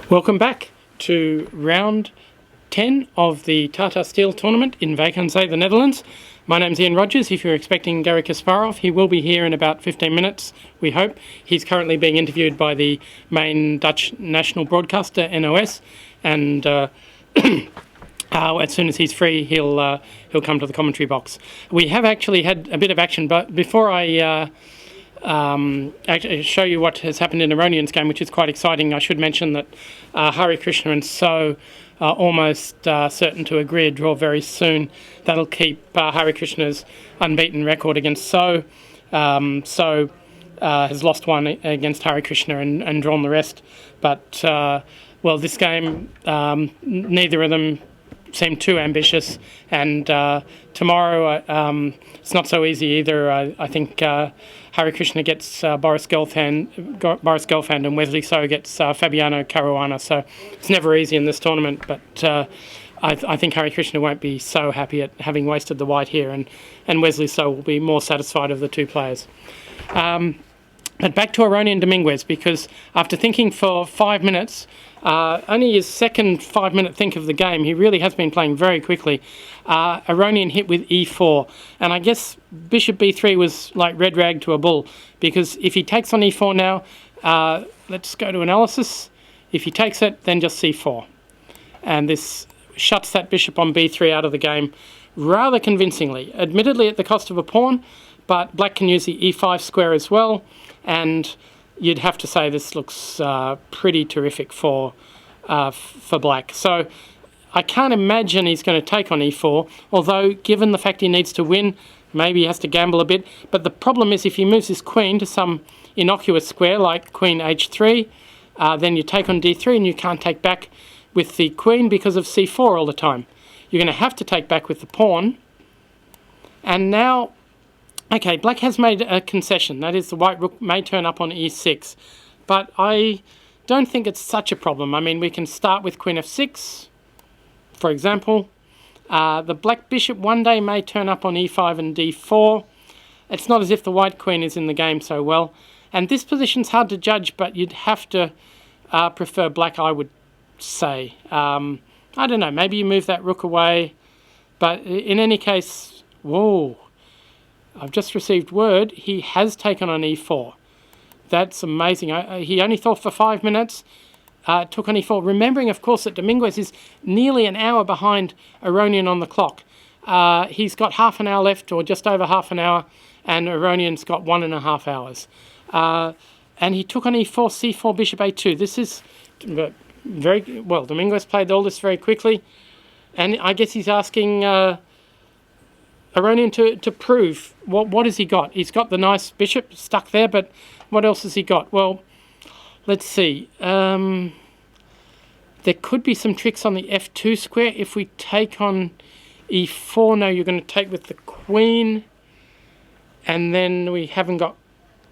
Welcome back to round 10 of the Tata Steel tournament in Vacanzee, the Netherlands. My name's Ian Rogers. If you're expecting Garry Kasparov, he will be here in about 15 minutes, we hope. He's currently being interviewed by the main Dutch national broadcaster, NOS, and as soon as he's free, he'll come to the commentary box. We have actually had a bit of action, but before I actually show you what has happened in Aronian's game, which is quite exciting, I should mention that Hari Krishna and So are almost certain to agree a draw very soon. That'll keep Hari Krishna's unbeaten record against So. So has lost one against Hari Krishna and drawn the rest. But, well, this game, neither of them seem too ambitious. And tomorrow, it's not so easy either. I think Hari Krishna gets Boris Gelfand, and Wesley So gets Fabiano Caruana. So it's never easy in this tournament, but I think Hari Krishna won't be so happy at having wasted the white here, and Wesley So will be more satisfied of the two players. But back to Aronian Dominguez, because after thinking for 5 minutes, only his second 5-minute think of the game, he really has been playing very quickly. Aronian hit with e4, and I guess bishop b3 was like red rag to a bull, because if he takes on e4 now, let's go to analysis. If he takes it, then just c4. And this shuts that bishop on b3 out of the game rather convincingly, admittedly at the cost of a pawn, but black can use the e5 square as well, and you'd have to say this looks pretty terrific for black. So I can't imagine he's going to take on e4, although given the fact he needs to win, maybe he has to gamble a bit. But the problem is if he moves his queen to some innocuous square like queen h3, then you take on d3 and you can't take back with the queen because of c4 all the time. You're going to have to take back with the pawn. And now, okay, black has made a concession. That is, the white rook may turn up on e6. But I don't think it's such a problem. I mean, we can start with queen f6, for example. The black bishop one day may turn up on e5 and d4. It's not as if the white queen is in the game so well. And this position's hard to judge, but you'd have to prefer black, I would say. I don't know, maybe you move that rook away. But in any case, whoa. I've just received word he has taken on e4. That's amazing. He only thought for 5 minutes, took on e4. Remembering, of course, that Dominguez is nearly an hour behind Aronian on the clock. He's got half an hour left, or just over half an hour, and Aronian's got 1.5 hours. And he took on e4, c4, bishop a2. This is very well. Dominguez played all this very quickly, and I guess he's asking Aronian to prove what has he got. He's got the nice bishop stuck there, but what else has he got? Well, let's see. There could be some tricks on the f2 square. If we take on e4, no, you're going to take with the queen, and then we haven't got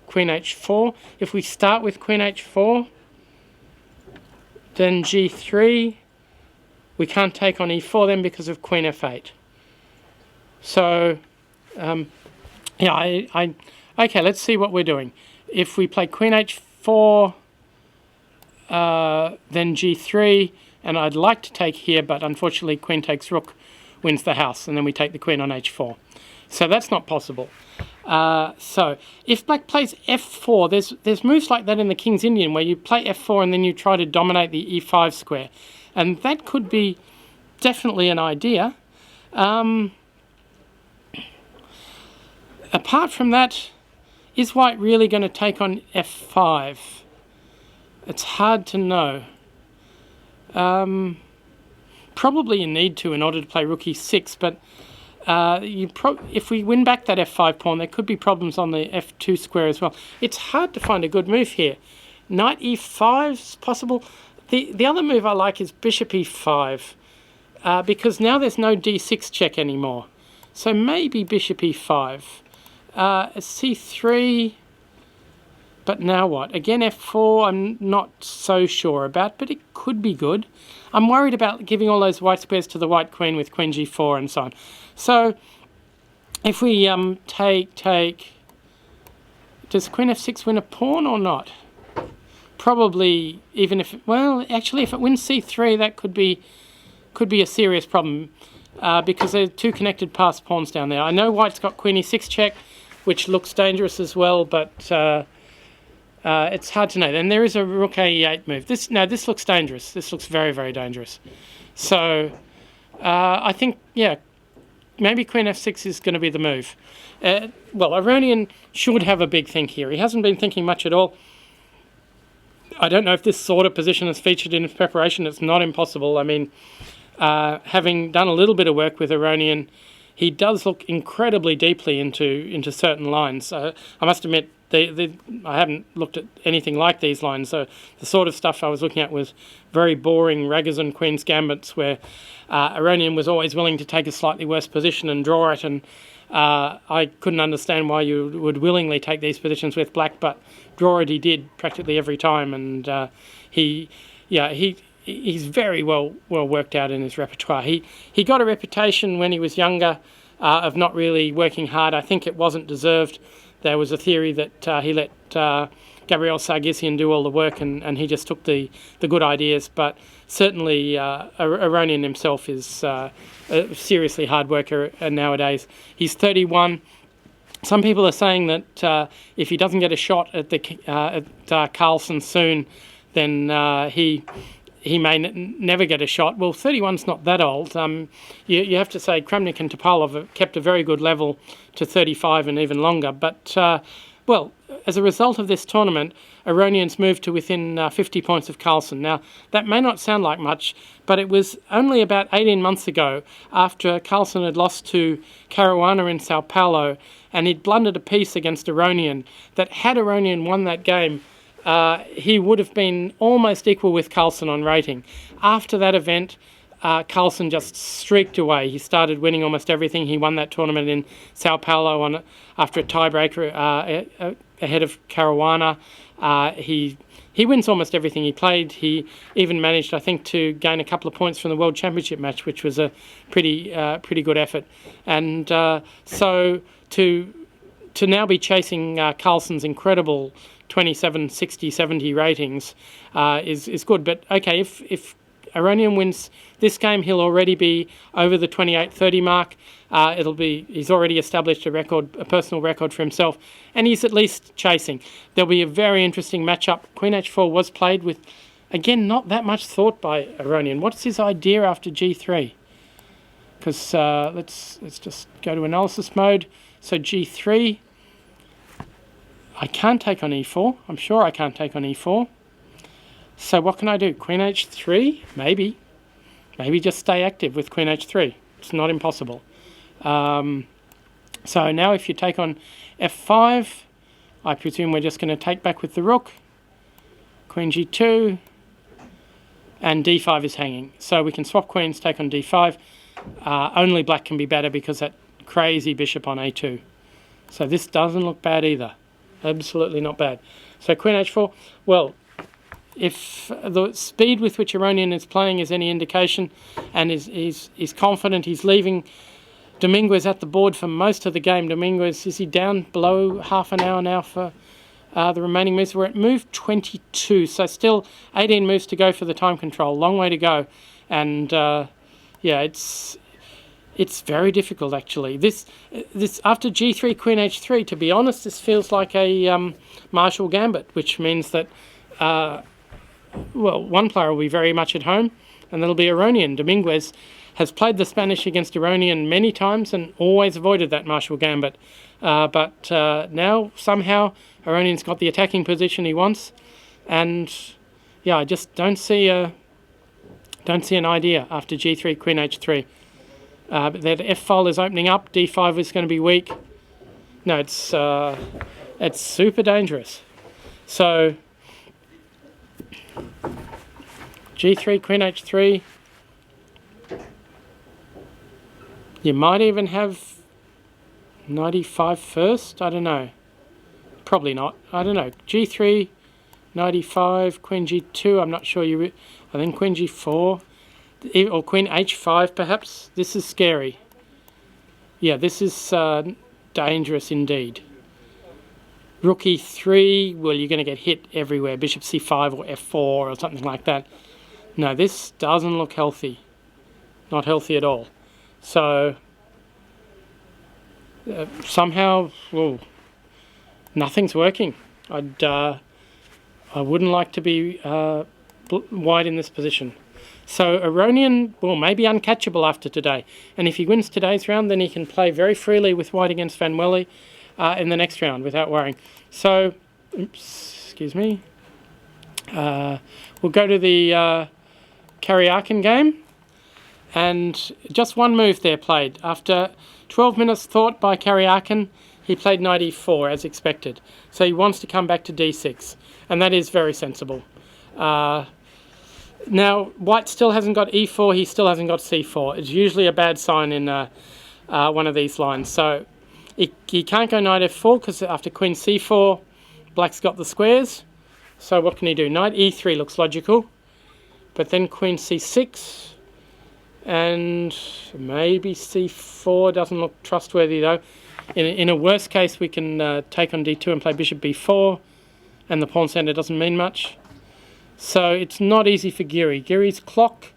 queen h4. If we start with queen h4, then g3, we can't take on e4 then because of queen f8. So, yeah, okay, let's see what we're doing. If we play queen h4, then g3, and I'd like to take here, but unfortunately queen takes rook wins the house, and then we take the queen on h4. So that's not possible. So if black plays f4, there's moves like that in the King's Indian where you play f4 and then you try to dominate the e5 square. And that could be definitely an idea. Apart from that, is white really going to take on f5? It's hard to know. Probably you need to in order to play rook e6, but if we win back that f5 pawn, there could be problems on the f2 square as well. It's hard to find a good move here. Knight e5 is possible. The other move I like is bishop e5, because now there's no d6 check anymore. So maybe bishop e5. c3, but now what? Again, f4 I'm not so sure about, but it could be good. I'm worried about giving all those white squares to the white queen with queen g4 and so on. So if we take, does queen f6 win a pawn or not? probably, even if, well, actually, if it wins c3, that could be a serious problem, because there are two connected passed pawns down there. I know white's got queen e6 check, which looks dangerous as well, but it's hard to know. Then there is a rook a8 move. This looks dangerous. This looks very, very dangerous. So I think, yeah, maybe queen f6 is going to be the move. Well, Aronian should have a big think here. He hasn't been thinking much at all. I don't know if this sort of position is featured in his preparation. It's not impossible. I mean, having done a little bit of work with Aronian, he does look incredibly deeply into certain lines. I must admit, I haven't looked at anything like these lines. So the sort of stuff I was looking at was very boring Ragozin Queen's Gambits, where Aronian was always willing to take a slightly worse position and draw it, and I couldn't understand why you would willingly take these positions with black, but draw it he did practically every time, and he's very well worked out in his repertoire. He got a reputation when he was younger of not really working hard. I think it wasn't deserved. There was a theory that he let Gabriel Sargsyan do all the work, and he just took the good ideas. But certainly Aronian himself is a seriously hard worker nowadays. He's 31. Some people are saying that if he doesn't get a shot at Carlsen soon, then he may never get a shot. Well, 31's not that old. You have to say Kramnik and Topalov have kept a very good level to 35 and even longer. But, well, as a result of this tournament, Aronian's moved to within 50 points of Carlsen. Now, that may not sound like much, but it was only about 18 months ago, after Carlsen had lost to Caruana in Sao Paulo, and he'd blundered a piece against Aronian, that had Aronian won that game, he would have been almost equal with Carlsen on rating. After that event, Carlsen just streaked away. He started winning almost everything. He won that tournament in Sao Paulo after a tiebreaker ahead of Caruana. He wins almost everything he played. He even managed, I think, to gain a couple of points from the World Championship match, which was a pretty good effort. And so to now be chasing Carlsen's incredible 27, 60, 70 ratings is good. But okay, if Aronian wins this game, he'll already be over the 28-30 mark. He's already established a personal record for himself, and he's at least chasing. There'll be a very interesting matchup. Queen h4 was played with, again, not that much thought by Aronian. What's his idea after g3? Because let's just go to analysis mode. So g3. I can't take on e4. I'm sure I can't take on e4. So what can I do? Queen h3? Maybe. Maybe just stay active with queen h3. It's not impossible. So now if you take on f5, I presume we're just going to take back with the rook. Queen g2. And d5 is hanging. So we can swap queens, take on d5. Only black can be better because that crazy bishop on a2. So this doesn't look bad either. Absolutely not bad. So queen h4, well, if the speed with which Aronian is playing is any indication, and he's confident, he's leaving Dominguez at the board for most of the game. Dominguez, is he down below half an hour now for the remaining moves? We're at move 22, so still 18 moves to go for the time control. Long way to go. And, yeah, it's very difficult, actually. This after g3, queen h3, to be honest, this feels like a Marshall Gambit, which means that, well, one player will be very much at home, and that'll be Aronian. Dominguez has played the Spanish against Aronian many times and always avoided that Marshall Gambit. But now, somehow, Aronian's got the attacking position he wants, and, yeah, I just don't see an idea after g3, queen h3. But that f-file is opening up. d5 is going to be weak. No, it's super dangerous. So g3, queen h3. You might even have knight e5 first. I don't know. Probably not. I don't know. g3, knight e5, queen g2. I'm not sure. I think queen g4. Or queen h5 perhaps. This is scary. Yeah, this is dangerous indeed. Rook e3, well, you're going to get hit everywhere. Bishop c5 or f4 or something like that. No, this doesn't look healthy. Not healthy at all. So, somehow, well, nothing's working. I wouldn't like to be wide in this position. So Aronian, well, maybe uncatchable after today. And if he wins today's round, then he can play very freely with white against Van Welly in the next round without worrying. So, oops, excuse me. We'll go to the Karyakin game. And just one move there played. After 12 minutes thought by Karyakin, he played knight e4 as expected. So he wants to come back to d6. And that is very sensible. Now, white still hasn't got e4, he still hasn't got c4. It's usually a bad sign in one of these lines. So he can't go knight f4 because after queen c4, black's got the squares. So what can he do? Knight e3 looks logical. But then queen c6 and maybe c4 doesn't look trustworthy though. In a worst case, we can take on d2 and play bishop b4, and the pawn center doesn't mean much. So it's not easy for Giri. Giri's clock,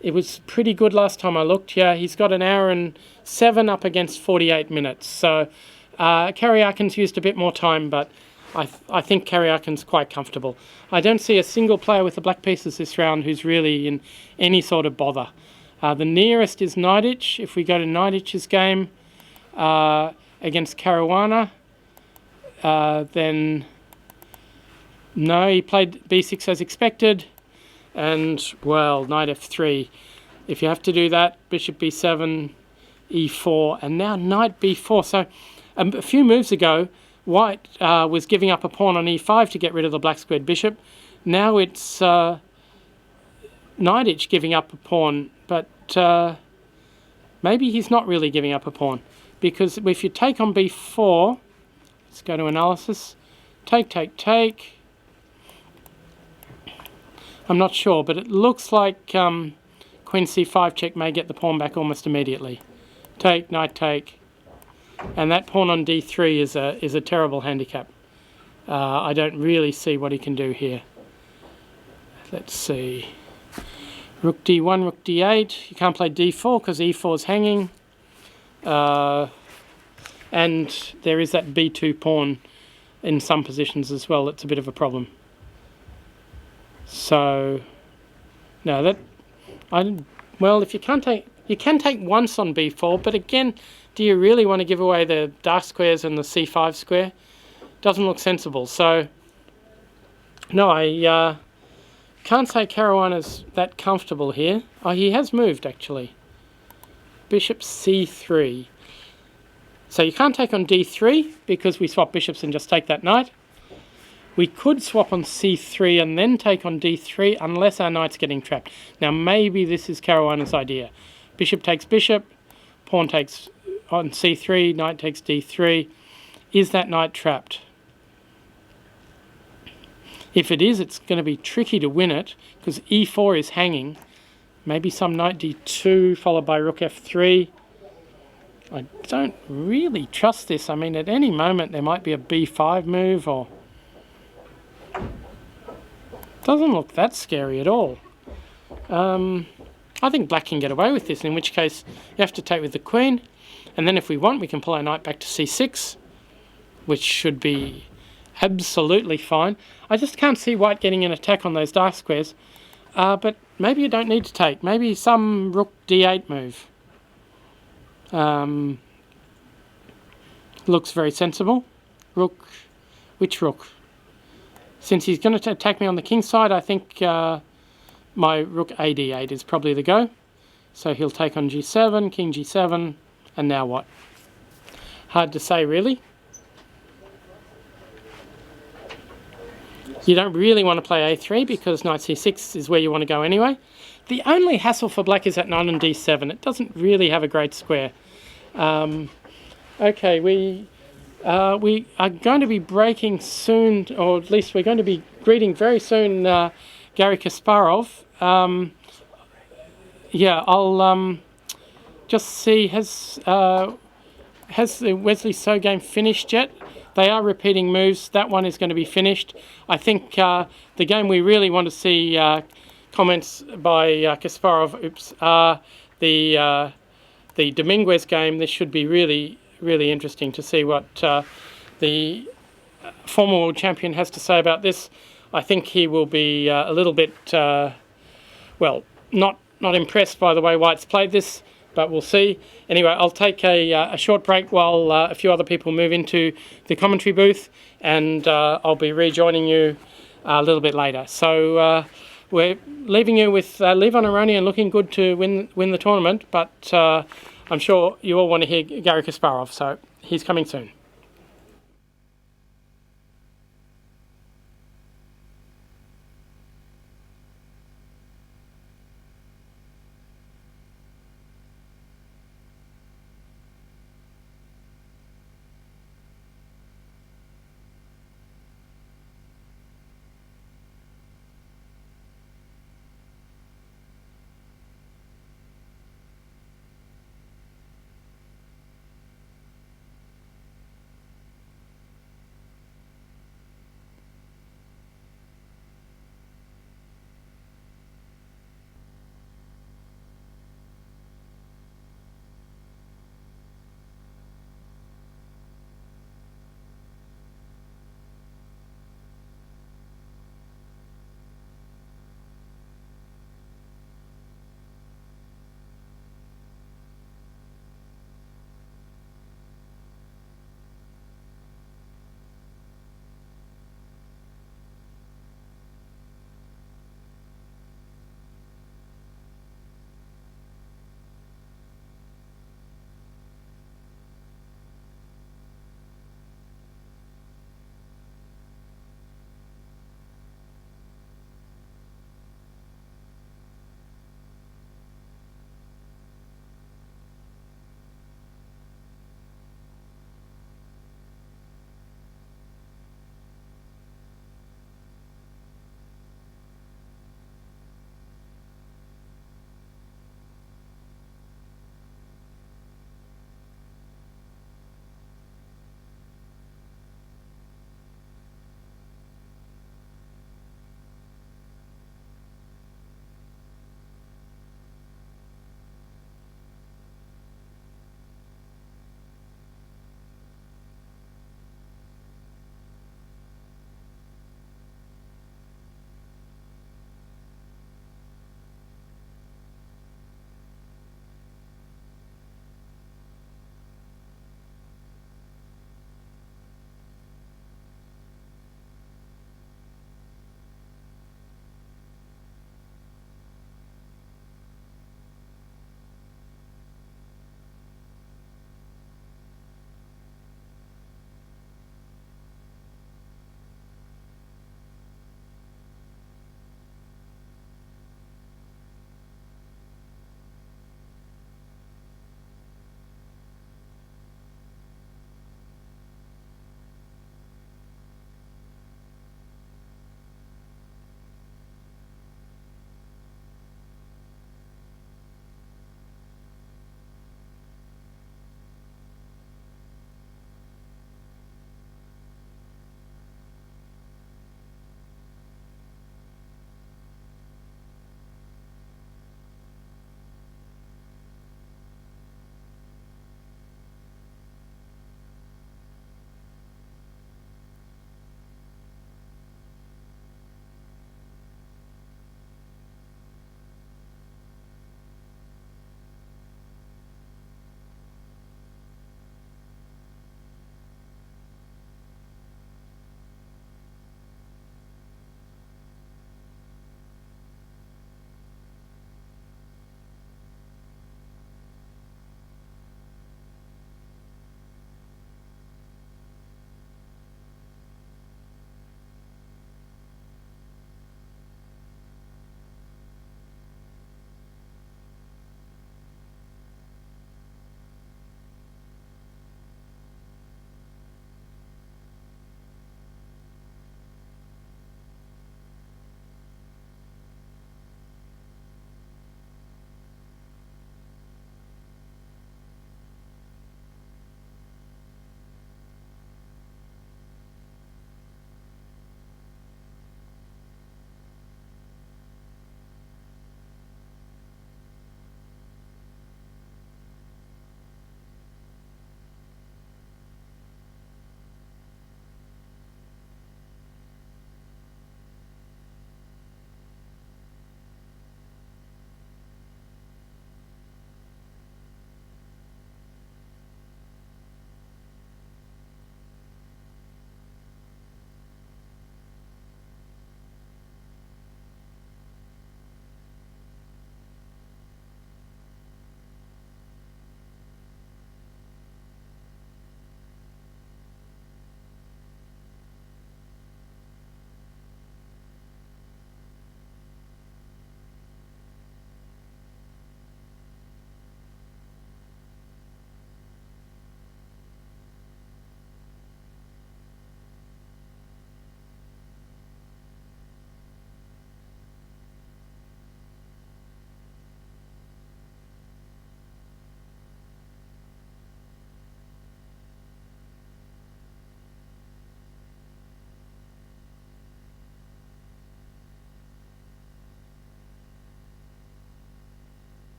it was pretty good last time I looked. Yeah, he's got an hour and 7 up against 48 minutes. So Karyakin's used a bit more time, but I think Karyakin's quite comfortable. I don't see a single player with the black pieces this round who's really in any sort of bother. The nearest is Naiditch. If we go to Naiditch's game against Caruana, then no, he played b6 as expected, and well, knight f3. If you have to do that, bishop b7, e4, and now knight b4. So a few moves ago, white was giving up a pawn on e5 to get rid of the black squared bishop. Now it's Naiditch giving up a pawn, but maybe he's not really giving up a pawn, because if you take on b4, let's go to analysis, take, I'm not sure, but it looks like queen c5 check may get the pawn back almost immediately. Take, knight take, and that pawn on d3 is a terrible handicap. I don't really see what he can do here. Let's see. Rook d1, rook d8. You can't play d4 because e4 is hanging. And there is that b2 pawn in some positions as well. That's a bit of a problem. So, no, well, if you can't take, you can take once on b4, but again, do you really want to give away the dark squares and the c5 square? Doesn't look sensible. So, no, I can't say Caruana's that comfortable here. Oh, he has moved, actually. Bishop c3. So you can't take on d3 because we swap bishops and just take that knight. We could swap on c3 and then take on d3 unless our knight's getting trapped. Now maybe this is Caruana's idea. Bishop takes bishop, pawn takes on c3, knight takes d3. Is that knight trapped? If it is, it's going to be tricky to win it because e4 is hanging. Maybe some knight d2 followed by rook f3. I don't really trust this. I mean, at any moment there might be a b5 move, or doesn't look that scary at all. I think black can get away with this, in which case you have to take with the queen, and then if we want, we can pull our knight back to c6, which should be absolutely fine. I just can't see white getting an attack on those dark squares, but maybe you don't need to take. Maybe some rook d8 move. Looks very sensible. Rook, which rook? Since he's going to attack me on the king side, I think my rook a d8 is probably the go. So he'll take on g7, king g7, and now what? Hard to say, really. You don't really want to play a3 because knight c6 is where you want to go anyway. The only hassle for black is at knight on d7. It doesn't really have a great square. Okay, we are going to be breaking soon, or at least we're going to be greeting very soon Garry Kasparov. Yeah, I'll just see, has the Wesley So game finished yet? they are repeating moves. That one is going to be finished. I think the game we really want to see comments by Kasparov are the Dominguez game. This should be really, really interesting to see what the former world champion has to say about this. I think he will be a little bit, not impressed by the way White's played this, but we'll see. Anyway, I'll take a short break while a few other people move into the commentary booth, and I'll be rejoining you a little bit later. So we're leaving you with Levon Aronian looking good to win the tournament, but I'm sure you all want to hear Garry Kasparov, so he's coming soon.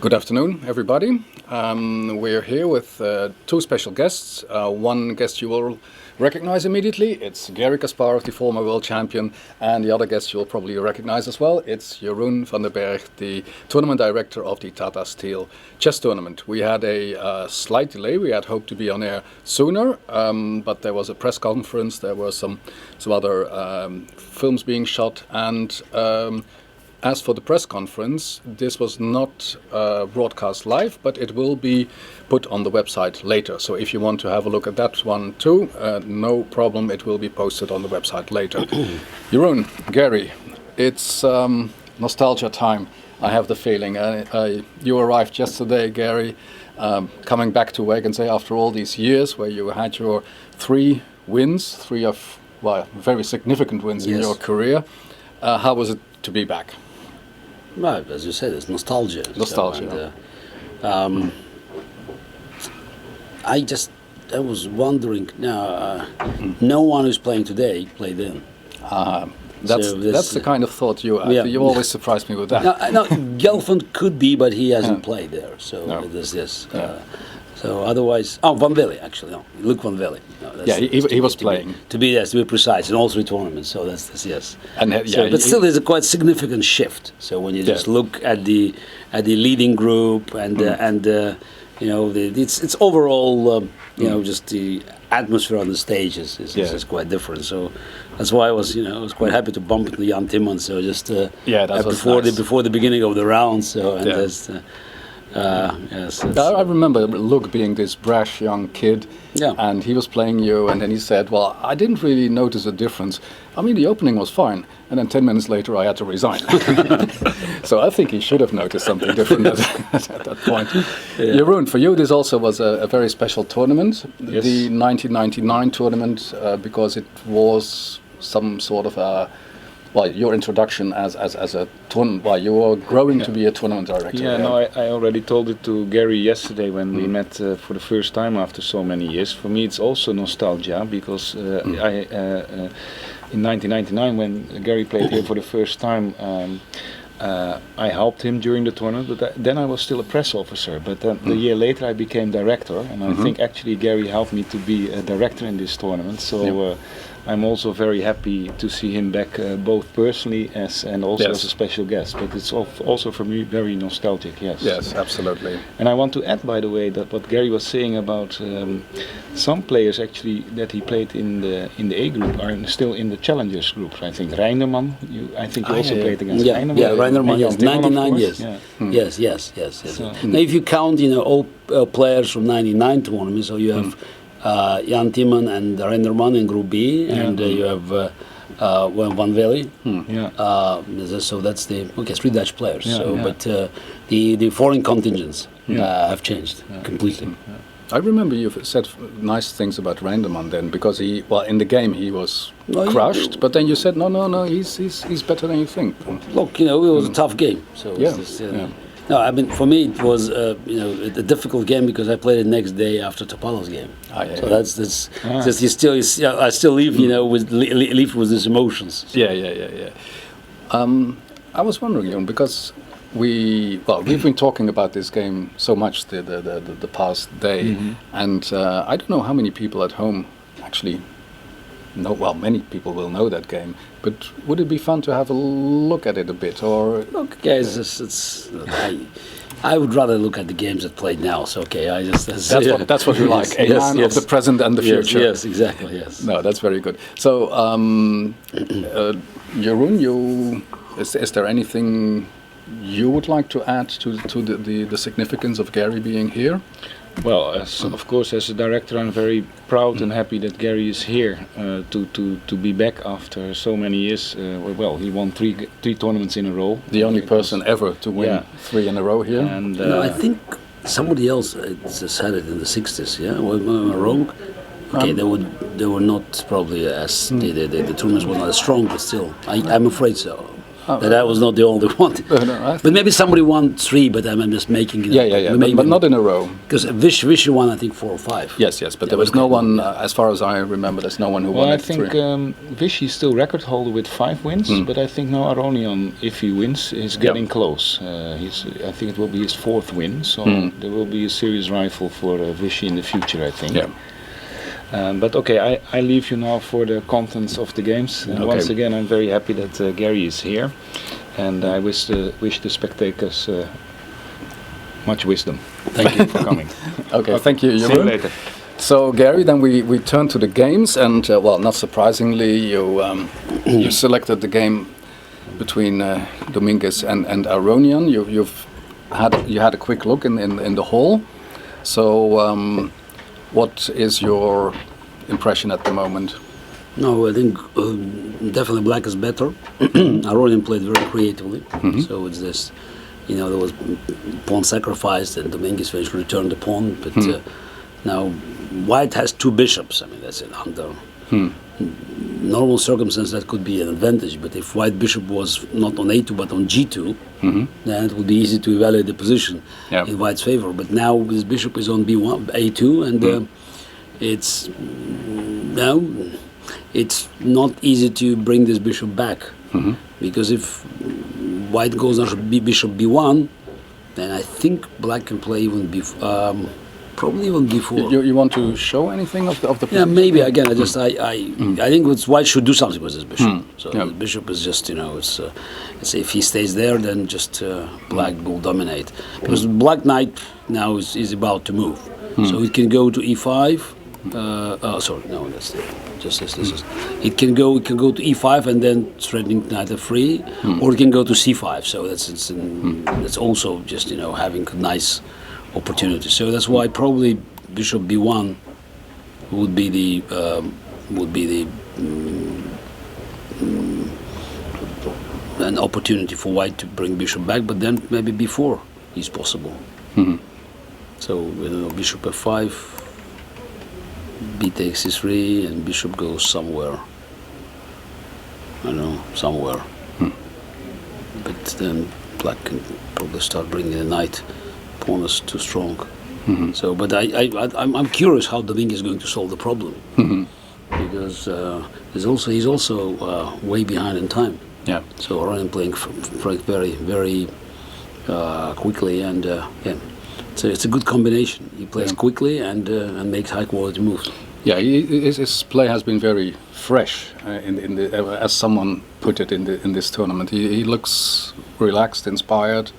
Good afternoon, everybody. We're here with two special guests. One guest you will recognize immediately. It's Garry Kasparov, the former world champion, and the other guest you'll probably recognize as well. It's Jeroen van den Berg, the tournament director of the Tata Steel Chess Tournament. We had a slight delay. We had hoped to be on air sooner, but there was a press conference. There were some other films being shot, and as for the press conference, this was not broadcast live, but it will be put on the website later. So if you want to have a look at that one too, no problem, it will be posted on the website later. Jeroen, Garry, it's nostalgia time, I have the feeling. You arrived yesterday, Garry, coming back to Wegensee after all these years where you had your three very significant wins in your career. How was it to be back? Right, as you said, it's nostalgia. Nostalgia. So, I was wondering. Now, no one who's playing today played then. That's the kind of thought you always surprise me with that. No, Gelfand could be, but he hasn't played there. So there's this. So otherwise, Van Velle actually. No, Luc Van Velle. No, he was playing. To be precise, in all three tournaments. So that's this, yes. And but still, there's a quite significant shift. So when you just look at the leading group and it's overall just the atmosphere on the stage is quite different. So that's why I was quite happy to bump into Jan Timman. So just before the beginning of the round. So and yes. I remember Luc being this brash young kid, and he was playing you, and then he said, "Well, I didn't really notice a difference. I mean, the opening was fine, and then 10 minutes later, I had to resign." So I think he should have noticed something different at that point. Jeroen, for you, this also was a very special tournament, the 1999 tournament, because it was some sort of your introduction as a tournament. You were growing to be a tournament director. Yeah, no, I already told it to Garry yesterday when we met for the first time after so many years. For me, it's also nostalgia because in 1999 when Garry played here for the first time, I helped him during the tournament, but then I was still a press officer. But the year later I became director, and I think actually Garry helped me to be a director in this tournament. So. I'm also very happy to see him back, both personally and also as a special guest. But it's also for me very nostalgic. Yes, absolutely. And I want to add, by the way, that what Garry was saying about some players actually that he played in the A group are still in the challengers group. I think Reinerman. I think you also played against Reinerman. Yeah, Reinerman. Yes, 99 years. Yeah. Yes. So, now, if you count, all players from -- tournament, so you have. Jan Timman and Reinerman in Group B, and you have Van Velle. So that's three Dutch players. But the foreign contingents have changed completely. I remember you said nice things about Reinerman then, because in the game he was crushed, but then you said no, he's better than you think. Look, it was a tough game. So no, I mean, for me it was a difficult game because I played it next day after Topal's game. So that's I still leave leave with these emotions. So. Yeah. I was wondering, because we've been talking about this game so much the past day, and I don't know how many people at home actually know. Well, many people will know that game, but would it be fun to have a look at it a bit? Or look, guys, I would rather look at the games that played now. So that's what you like. A man of the present and the future. Yes, exactly. Yes. No, that's very good. So, Jeroen, is there anything you would like to add to the significance of Garry being here? Well, of course, as a director, I'm very proud and happy that Garry is here to be back after so many years. He won three tournaments in a row. The only person ever to win 3 in a row here. And I think somebody else said it in the 60s. Yeah, am I wrong? Okay, they were not probably as the tournaments were not as strong, but still, I'm afraid so. that I was not the only one. But maybe somebody won 3, but I'm just making. But not in a row. Because Vichy won, I think, 4 or 5. Yes, but there was no one, as far as I remember, there's no one who won I it think 3. Vichy is still record holder with 5 wins, but I think now Aronian, if he wins, is getting close. I think it will be his 4th win, so there will be a serious rival for Vichy in the future, I think. Yeah. But okay, I leave you now for the contents of the games. Once again, I'm very happy that Gary is here, and I wish the spectators much wisdom. Thank you for coming. Okay, thank you. See you later. So Gary, then we turn to the games, and well, not surprisingly, you selected the game between Dominguez and Aronian. You had a quick look in the hall. So what is your impression at the moment? No, I think definitely black is better. Aronian played very creatively, so it's this. There was pawn sacrificed, and Dominguez eventually returned the pawn, but. Now, white has 2 bishops. I mean, that's it. Under normal circumstances, that could be an advantage. But if white bishop was not on a2 but on g2, then it would be easy to evaluate the position in white's favor. But now his bishop is on b1, a2, and it's not easy to bring this bishop back because if white goes on bishop b1, then I think black can play even probably even before. You want to show anything of the position? Yeah, maybe. Again, I think white should do something with this bishop. So the bishop is just, it's if he stays there, then just black will dominate. Because black knight now is about to move. So it can go to e5. Sorry, no, that's just this. This is. It can go to e5 and then threatening knight f3, or it can go to c5. So that's also just having a nice opportunity. So that's why probably bishop b1 would be the an opportunity for white to bring bishop back, but then maybe b4 is possible. So bishop f5, b takes c3, and bishop goes somewhere. I don't know, somewhere. But then black can probably start bringing the knight. Pawn is too strong. So, but I'm curious how Dominguez is going to solve the problem because he's also way behind in time. Yeah. So Aronian playing very very quickly, and so it's a good combination. He plays quickly and makes high quality moves. Yeah, his play has been very fresh, as someone put it in this tournament. He looks relaxed, inspired.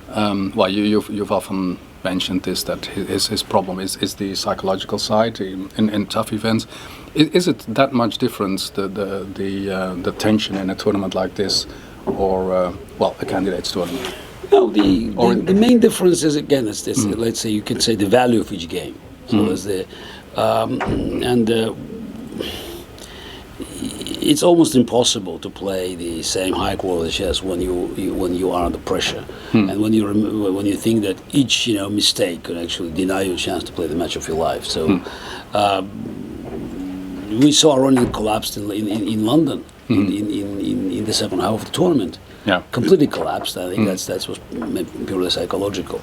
Well, you've often mentioned this, that his problem is the psychological side in tough events. Is it that much difference the tension in a tournament like this, or a candidates tournament? No, the main difference is again is this. Let's say you can say the value of each game. So there's the it's almost impossible to play the same high quality chess when you are under pressure, and when you think that each mistake could actually deny you a chance to play the match of your life. So we saw Aronian collapsed in London in the second half of the tournament. Yeah, completely collapsed. I think that was purely psychological.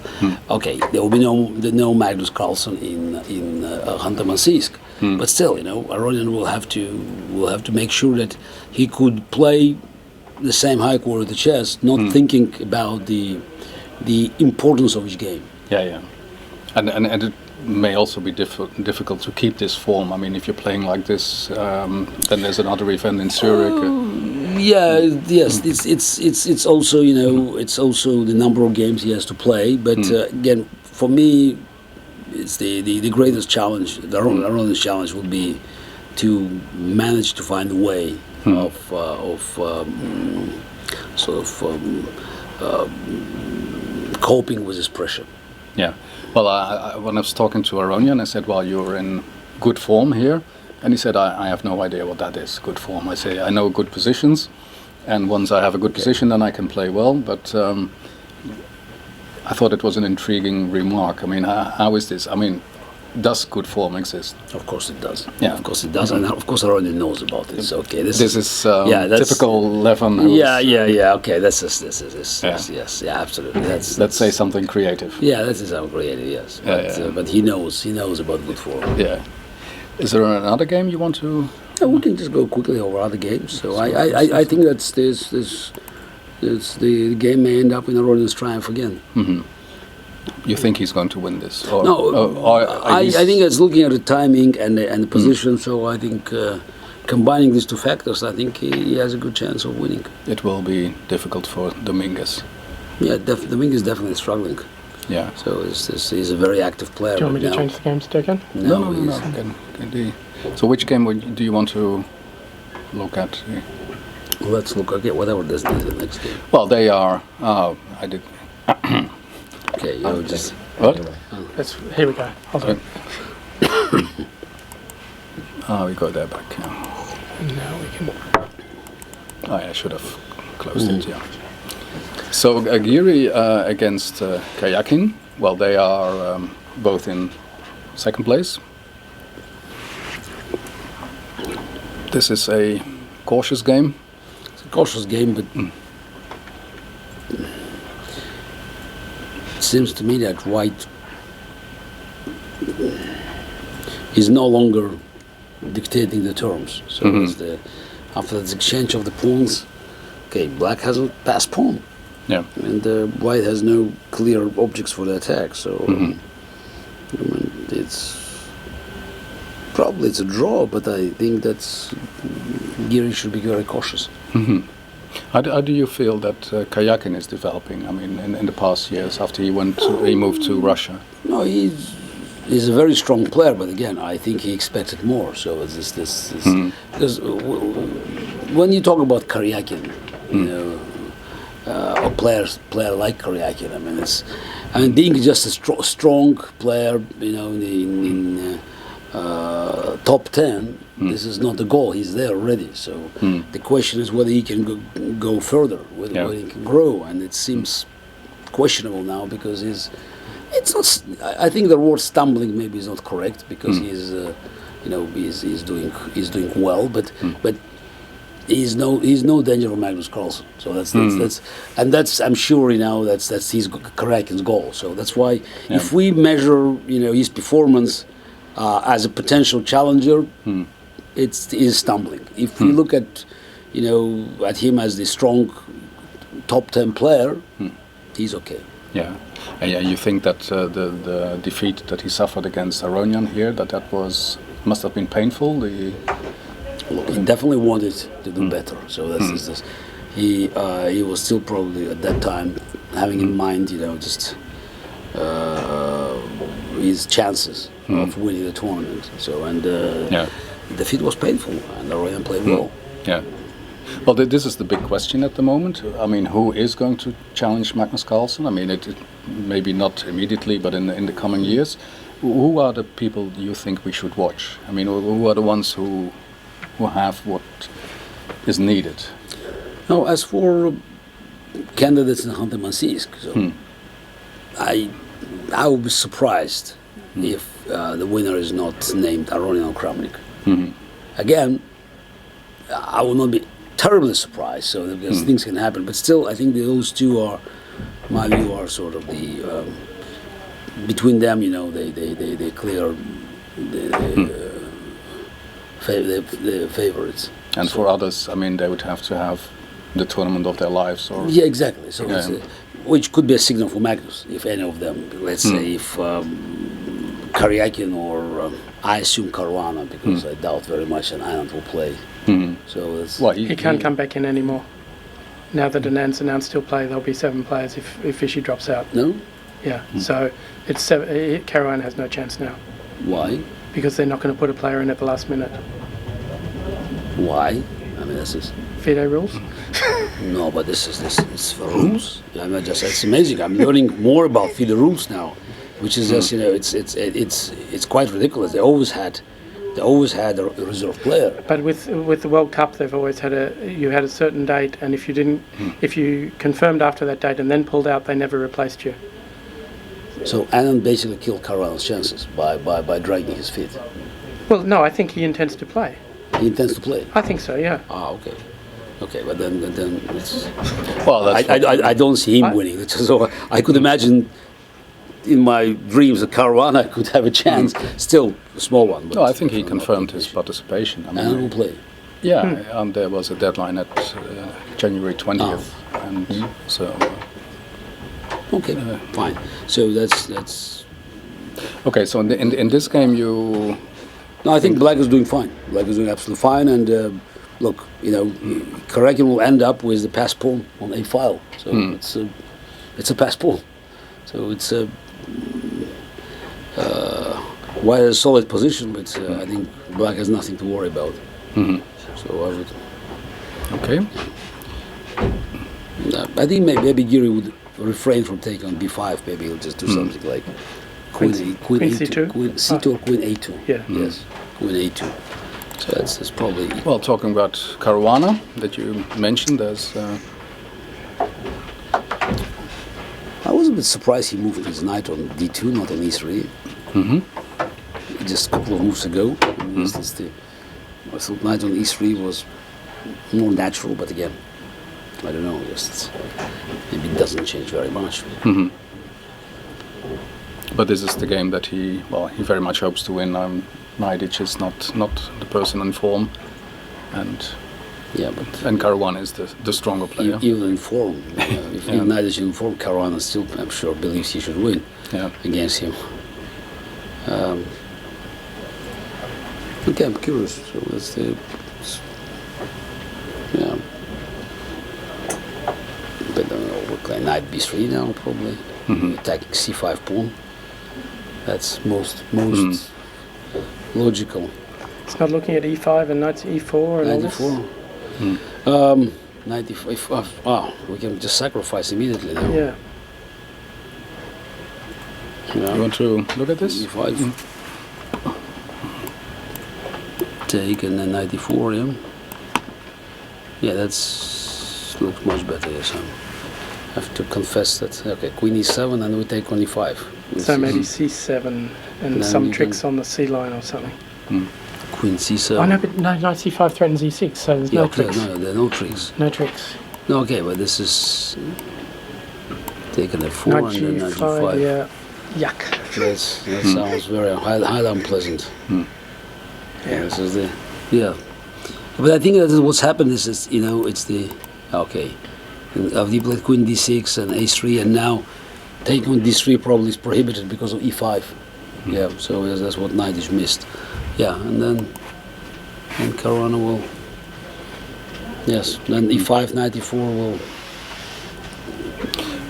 Okay, there will be no Magnus Carlsen in Hunter Mansisk, but still, Aronian will have to make sure that he could play the same high quality chess, not thinking about the importance of each game. Yeah, and it may also be difficult to keep this form. I mean, if you're playing like this, then there's another event in Zurich. Yes, it's also it's also the number of games he has to play. But again, for me, it's the greatest challenge. The Aronian's challenge would be to manage to find a way of coping with this pressure. Yeah. Well, when I was talking to Aronian, I said, "Well, you're in good form here." And he said, I have no idea what that is, good form. I say, I know good positions, and once I have a good position, then I can play well. But I thought it was an intriguing remark. I mean, how is this? I mean, does good form exist? Of course it does. Yeah. Of course it does, and of course everyone knows about it. So okay, This is typical Levin. Okay, this is yes, absolutely. Let's say something creative. Yeah, this is how creative. Yes, but he knows about good form. Yeah. Is there another game you want to? Yeah, we can just go quickly over other games. So I think that's the game may end up in a Rodin's triumph again. Mm-hmm. You think he's going to win this? Or, No, I think it's looking at the timing and the position. So I think combining these two factors, I think he has a good chance of winning. It will be difficult for Dominguez. Yeah, Dominguez is definitely struggling. Yeah. So he's a very active player. Do you want me to change the games to again? No. So which game do you want to look at? Let's look again. Whatever this is the next game. Well, they are. I did. Okay, you just. What? Here we go. Hold on. We go there back. Yeah. And now we can. I should have closed it. Yeah. So Aguirre against Kayakin. Well, they are both in second place. This is a cautious game. It's a cautious game, but it seems to me that White is no longer dictating the terms. So after this exchange of the pawns, okay, Black has a passed pawn. Yeah. And White has no clear objects for the attack, so I mean, it's a draw, but I think that Giri should be very cautious. Mm-hmm. How do you feel that Kayakin is developing? I mean, in the past years after he moved to Russia. No, he's a very strong player, but again, I think he expected more. So it's this because when you talk about Karyakin, you know. A player like Karyakin. I mean, being just a strong player, you know, in top 10. This is not the goal. He's there already. So the question is whether he can go further, whether he can grow, and it seems questionable now because it's not. I think the word stumbling maybe is not correct because he's doing well, but. He's no danger of Magnus Carlsen, so that's I'm sure that's his Karyakin's goal. So that's why if we measure his performance as a potential challenger, he's stumbling. If we look at at him as the strong top 10 player, he's okay. Yeah, and you think that the defeat that he suffered against Aronian here must have been painful. Look, he definitely wanted to do better. So that's he was still probably at that time having in mind, just his chances of winning the tournament. So the defeat was painful, and Aronian played well. Yeah. Well, this is the big question at the moment. I mean, who is going to challenge Magnus Carlsen? I mean, it maybe not immediately, but in the coming years. Who are the people you think we should watch? I mean, who are the ones who have what is needed? Now, as for candidates in Khanty-Mansiysk, so I would be surprised if the winner is not named Aronian or Kramnik. Again, I will not be terribly surprised. So because things can happen, but still, I think those two are, my view, are sort of the between them. They clear the favorites. And for others, I mean, they would have to have the tournament of their lives, or exactly. So which could be a signal for Magnus if any of them. Let's say if Karyakin or I assume Caruana, because I doubt very much an Anand will play. So he can't come back in anymore. Now that Anand's announced he'll play, there'll be 7 players if Fishy drops out. No. Yeah. So it's Caruana has no chance now. Why? Because they're not going to put a player in at the last minute. Why? I mean, this is FIDE rules. No, but it's for rules. I mean, it's amazing. I'm learning more about FIDE rules now, which is just it's quite ridiculous. They always had a reserve player. But with the World Cup, they've always had you had a certain date, and if you confirmed after that date and then pulled out, they never replaced you. So Anand basically killed Caruana's chances by dragging his feet. Well, no, I think he intends to play. He intends to play. I think so, yeah. Ah, okay. Okay, but then it's, Well, that's I don't see him winning. So I could imagine in my dreams that Caruana could have a chance. Still a small one. But no, I think he confirmed his participation. I mean, Anand will play. yeah, and there was a deadline at January 20th, and so. Okay, fine. So that's. Okay, so in this game you. No, I think Black is doing fine. Black is doing absolutely fine, and look, Karakin will end up with the pass pawn on a file. So it's a pass pawn. So it's a quite a solid position, but I think Black has nothing to worry about. So I would. Okay. I think maybe Giri would refrain from taking on b5. Maybe he'll just do something like queen C2? queen c2 or queen a2. Yeah. Yes, queen a2. So that's probably. Well, talking about Caruana that you mentioned, there's. I was a bit surprised he moved his knight on d2, not on e3. Just a couple of moves ago. I thought knight on e3 was more natural, but again, I don't know. Just maybe it doesn't change very much. But this is the game that he very much hopes to win. Knight is not the person in form, and Caruana is the stronger player. Even in form, if Knight is in form, Caruana still, I'm sure, believes he should win against him. Okay, I'm curious. So that's the. Yeah. But we're playing knight b3 now, probably. Attacking c5 pawn. That's most logical. It's not looking at e5 and knight to e4 and all this? Knight e5. We can just sacrifice immediately now. Yeah. You want to look at this? e5. Take and then knight e4, yeah. Yeah, that's looks much better, yes. I have to confess that. Okay, queen e7 and we take on e5. So maybe c7 and some tricks on the c line or something. Queen c7. Oh no, but no, knight c5 threatens e6, so there's no tricks. No, there are no tricks. No tricks. No, okay, but this is taken f4 Knight and then knight g5, g5. yeah. Yuck. That sounds very highly unpleasant. Yeah, this is the But I think that what's happened is it's the he played queen d6 and a3, and now taking on d3 probably is prohibited because of e5. Yeah, so that's what knight is missed. Yeah, and then Caruana will. Yes, then e5, knight e4 will.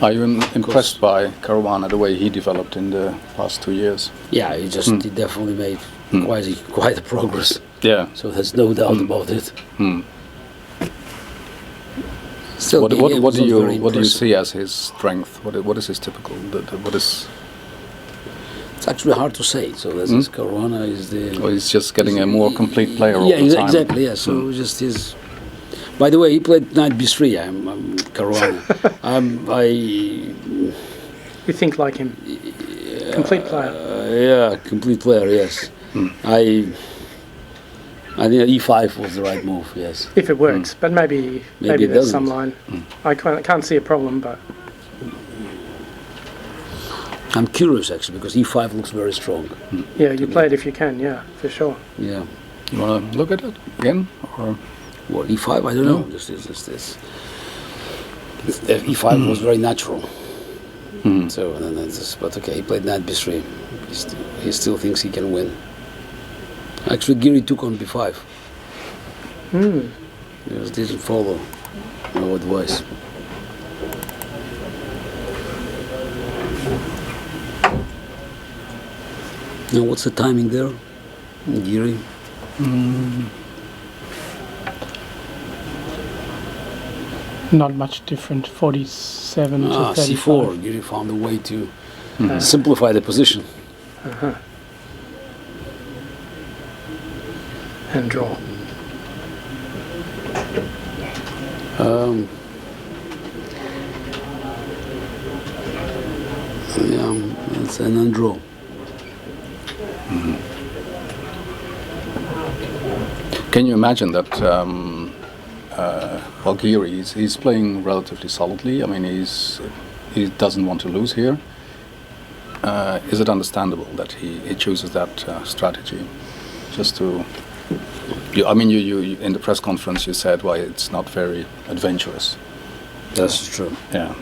Are you impressed by Caruana, the way he developed in the past 2 years? Yeah, he definitely made quite a progress. Yeah. So there's no doubt about it. Still, What do you impressive. see as his strength? What is his typical? What is? It's actually hard to say. So this is Caruana is the. Well, he's just getting a more complete player all the time. Exactly. Yeah. So just his. By the way, he played knight b3. I'm Caruana. You think like him? Complete player. Complete player. Yes. I think e5 was the right move. Yes. If it works, but maybe it there's some doesn't. line. I can't see a problem, but I'm curious actually because e5 looks very strong. yeah, you play it if you can. Yeah, for sure. Yeah. You want to look at it again, or? What, e5? I don't know. This. E5 was very natural. So, and then but okay, he played knight b3. He still thinks he can win. Actually, Giri took on b5. He just didn't follow no advice. Now, what's the timing there, Giri? Not much different. 47 to 35. c4. Giri found a way to simplify the position. And draw. It's an undraw. Can you imagine that Valkyrie, he's playing relatively solidly. I mean, he doesn't want to lose here. Is it understandable that he chooses that strategy? Just to... You in the press conference you said, well, it's not very adventurous. That's true. Yeah.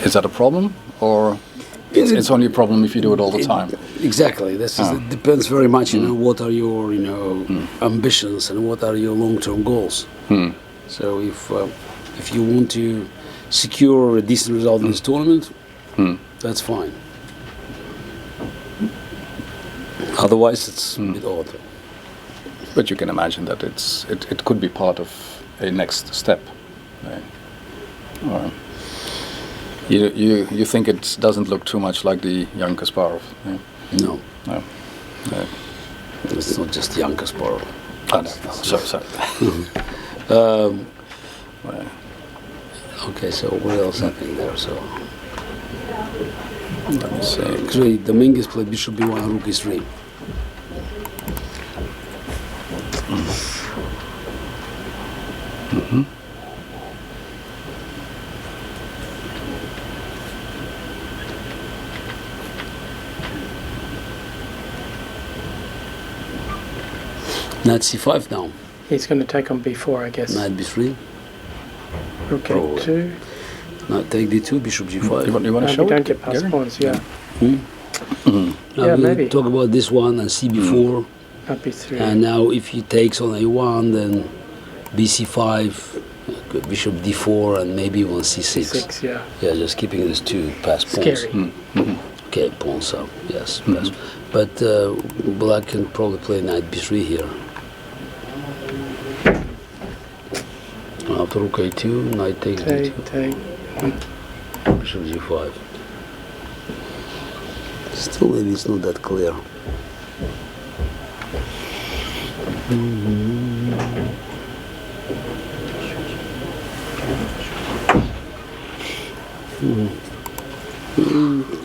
Is that a problem, or it's only a problem if you do it all the time? Exactly. It depends very much. What are your ambitions and what are your long-term goals. So if you want to secure a decent result in this tournament, that's fine. Otherwise, it's a bit odd. But you can imagine that it could be part of a next step. Right? Or you think it doesn't look too much like the young Kasparov? Yeah? No. No. It's not just young Kasparov. Oh, no. Sorry. Well, okay, so what else happening there? So Let me see. actually, Dominguez played Bishop B1, Rook E3. Knight C5 now. He's going to take on b4, I guess. Knight B3. Rook Probably. a2. Knight take D2, Bishop G5. You want to No, show we don't it, get past Gary? pawns, yeah. Now Yeah, we maybe. talk about this one and CB4. Not b3. And now if he takes on A1, then BC5, Bishop D4, and maybe even C6. c6, yeah. Yeah, just keeping these two pass pawns. Scary. Okay, pawns up, yes. Pass. But black can probably play Knight B3 here. After Rook A2, Knight takes Take, D2, take. Bishop G5. Still, maybe it's not that clear.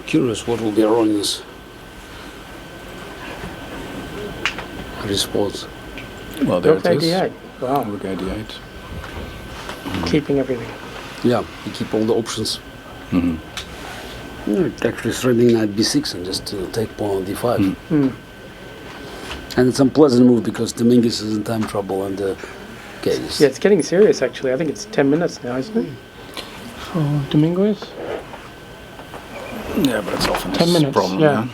Curious what will be Ronnie's response. Well, there Rook it is. a8. Wow. Rook A8. Keeping everything. Yeah, you keep all the options. Yeah, actually threatening Knight B6 and just take pawn on D5. And it's an unpleasant move because Dominguez is in time trouble and okay. Yeah, it's getting serious, actually. I think it's 10 minutes now, isn't it? For Dominguez? Yeah, but it's often 10 his minutes, problem. yeah.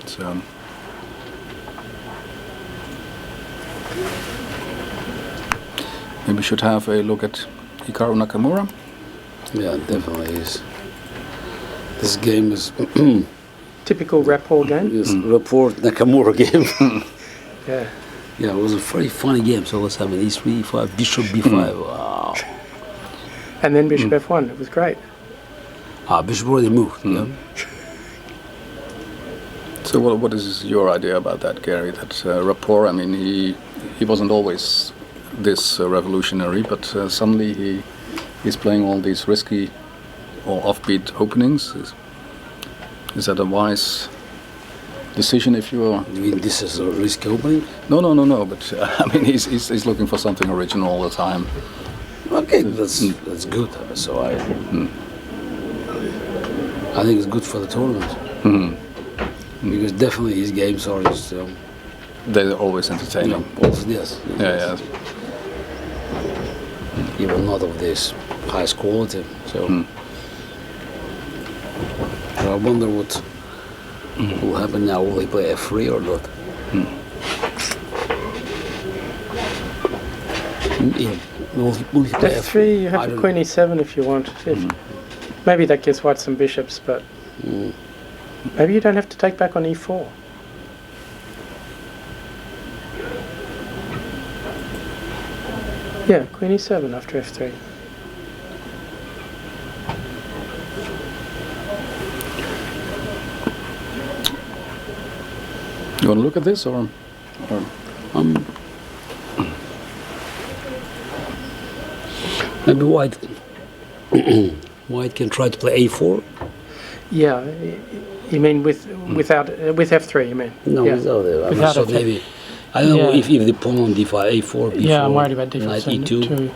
So, maybe we should have a look at Hikaru Nakamura. Yeah, definitely is. This game is Typical rapport game. report Nakamura game. Yeah. Yeah, it was a very funny game. So let's have an E3, E5, Bishop B5. Wow. And then Bishop f1. It was great. Bishop already moved. Yeah. So, what is your idea about that, Gary? That rapport? I mean, he wasn't always this revolutionary, but suddenly he's playing all these risky or offbeat openings. Is that a wise decision if you are? You mean this is a risky opening? No. But I mean, he's looking for something original all the time. Okay, that's good. So I think it's good for the tournament. Because definitely his games are just They're always entertaining. yes. Yeah. Even not of this highest quality. So I wonder what will happen now. Will he play F3 or not? Yeah. Will he play f3, you I have don't Queen e7 if you want. Maybe that gives white some bishops, but maybe you don't have to take back on e4. Yeah, Queen e7 after f3. You want to look at this or? Maybe white White can try to play a4. Yeah, you mean with f3? You mean? No, yeah. without it. Without So it. maybe I don't know Yeah. if the pawn on d5, a4, b4. Yeah, I'm worried about d4 knight so e2. too.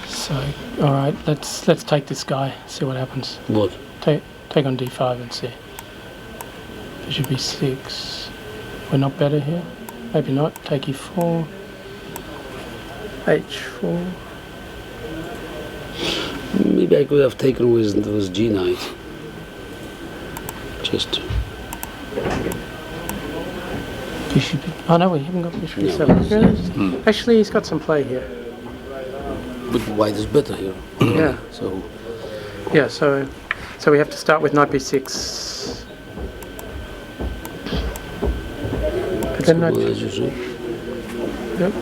So, all right, let's take this guy. See what happens. What? Take on d5 and see. Bishop b6. We're not better here. Maybe not. Take e4. h4. Maybe I could have taken with g knight. Just. Bishop. Oh no, we haven't got bishop No. e7. Really? Actually, he's got some play here. But white is better here. Yeah. So Yeah. So we have to start with knight b6. But then knight. as you say. Yep.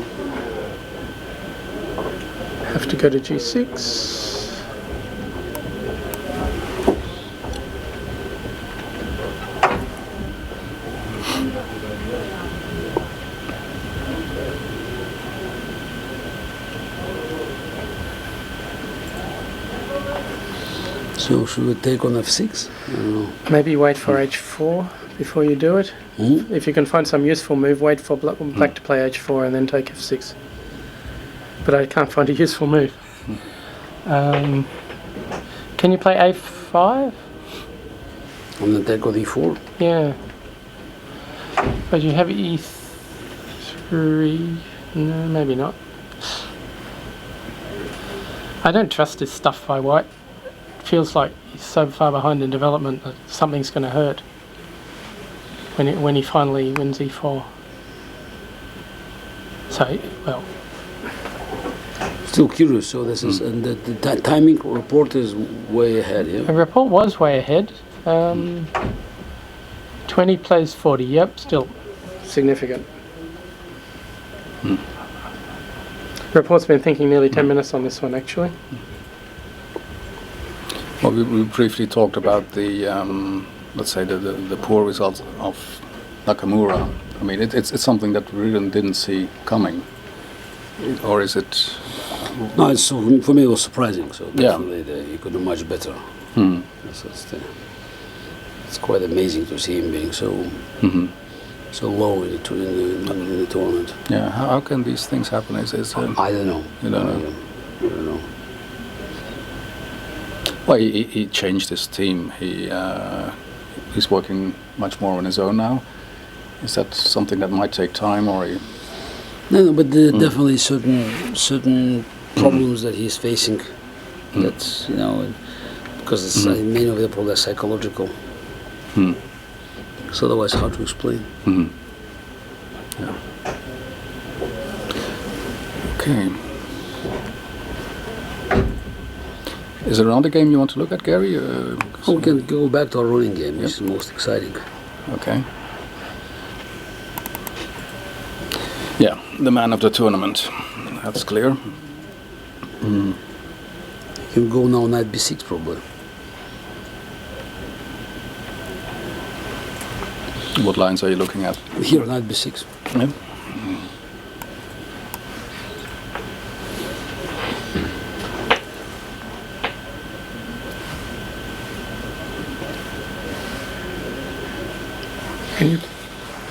Have to go to g6. So should we take on f6? I don't know. Maybe wait for h4 before you do it. If you can find some useful move, wait for black to play h4 and then take f6. But I can't find a useful move. Can you play a5? On the take on e4? Yeah. But you have e3. No, maybe not. I don't trust this stuff by white. Feels like he's so far behind in development that something's going to hurt when he finally wins e4. So, well, Still curious. So this is, and the timing report is way ahead, yeah? the report was way ahead. 20 plays 40. Yep, still significant. The report's been thinking nearly 10 minutes on this one, actually. Well, we briefly talked about the, let's say, the poor results of Nakamura. I mean, it's something that we really didn't see coming. Or is it... No, it's, for me it was surprising. So Yeah. definitely he could do much better. It's quite amazing to see him being so so low in the tournament. Yeah, how can these things happen? I don't know. You don't know? I don't know. Well, he changed his team. He's working much more on his own now. Is that something that might take time, or he... No, but there are definitely certain problems that he's facing. That's, because it's, many of the problems are psychological. It's otherwise hard to explain. Yeah. Okay. Is there another game you want to look at, Gary? We can go back to our running game, which is most exciting. Okay. Yeah, the man of the tournament. That's clear. You can go now knight b6 probably. What lines are you looking at? Here, knight b6. Yeah.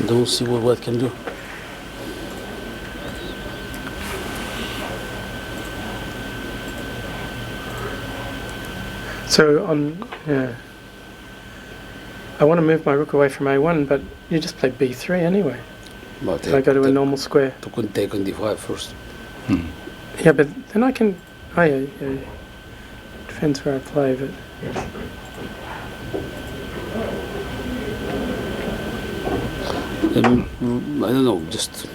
Don't see what white can do. So I want to move my rook away from a1, but you just play b3 anyway. But If I go to a normal square. to couldn't take on d5 first. Yeah, but then I can... Oh, yeah. Depends where I play, but... I don't know, just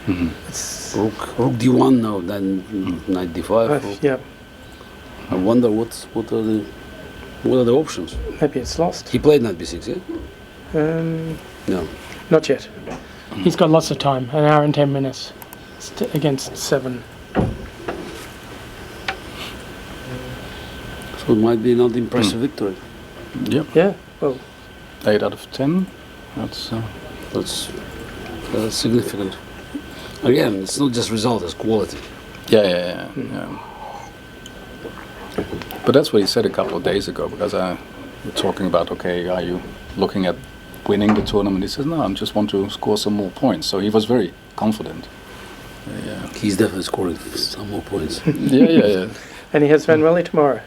It's, rook d1 now, then knight d5. rook. yeah, I wonder what are the options. maybe it's lost. He played knight b6, yeah? No. Not yet. He's got lots of time, an hour and 10 minutes against 7. So it might be not impressive victory. Yep. Yeah, well, 8 out of 10. That's... That's significant. Again, it's not just result, it's quality. Yeah. But that's what he said a couple of days ago, because we're talking about, okay, are you looking at winning the tournament? He says, no, I just want to score some more points. So he was very confident. Yeah. He's definitely scoring some more points. Yeah. And he has Van Welly tomorrow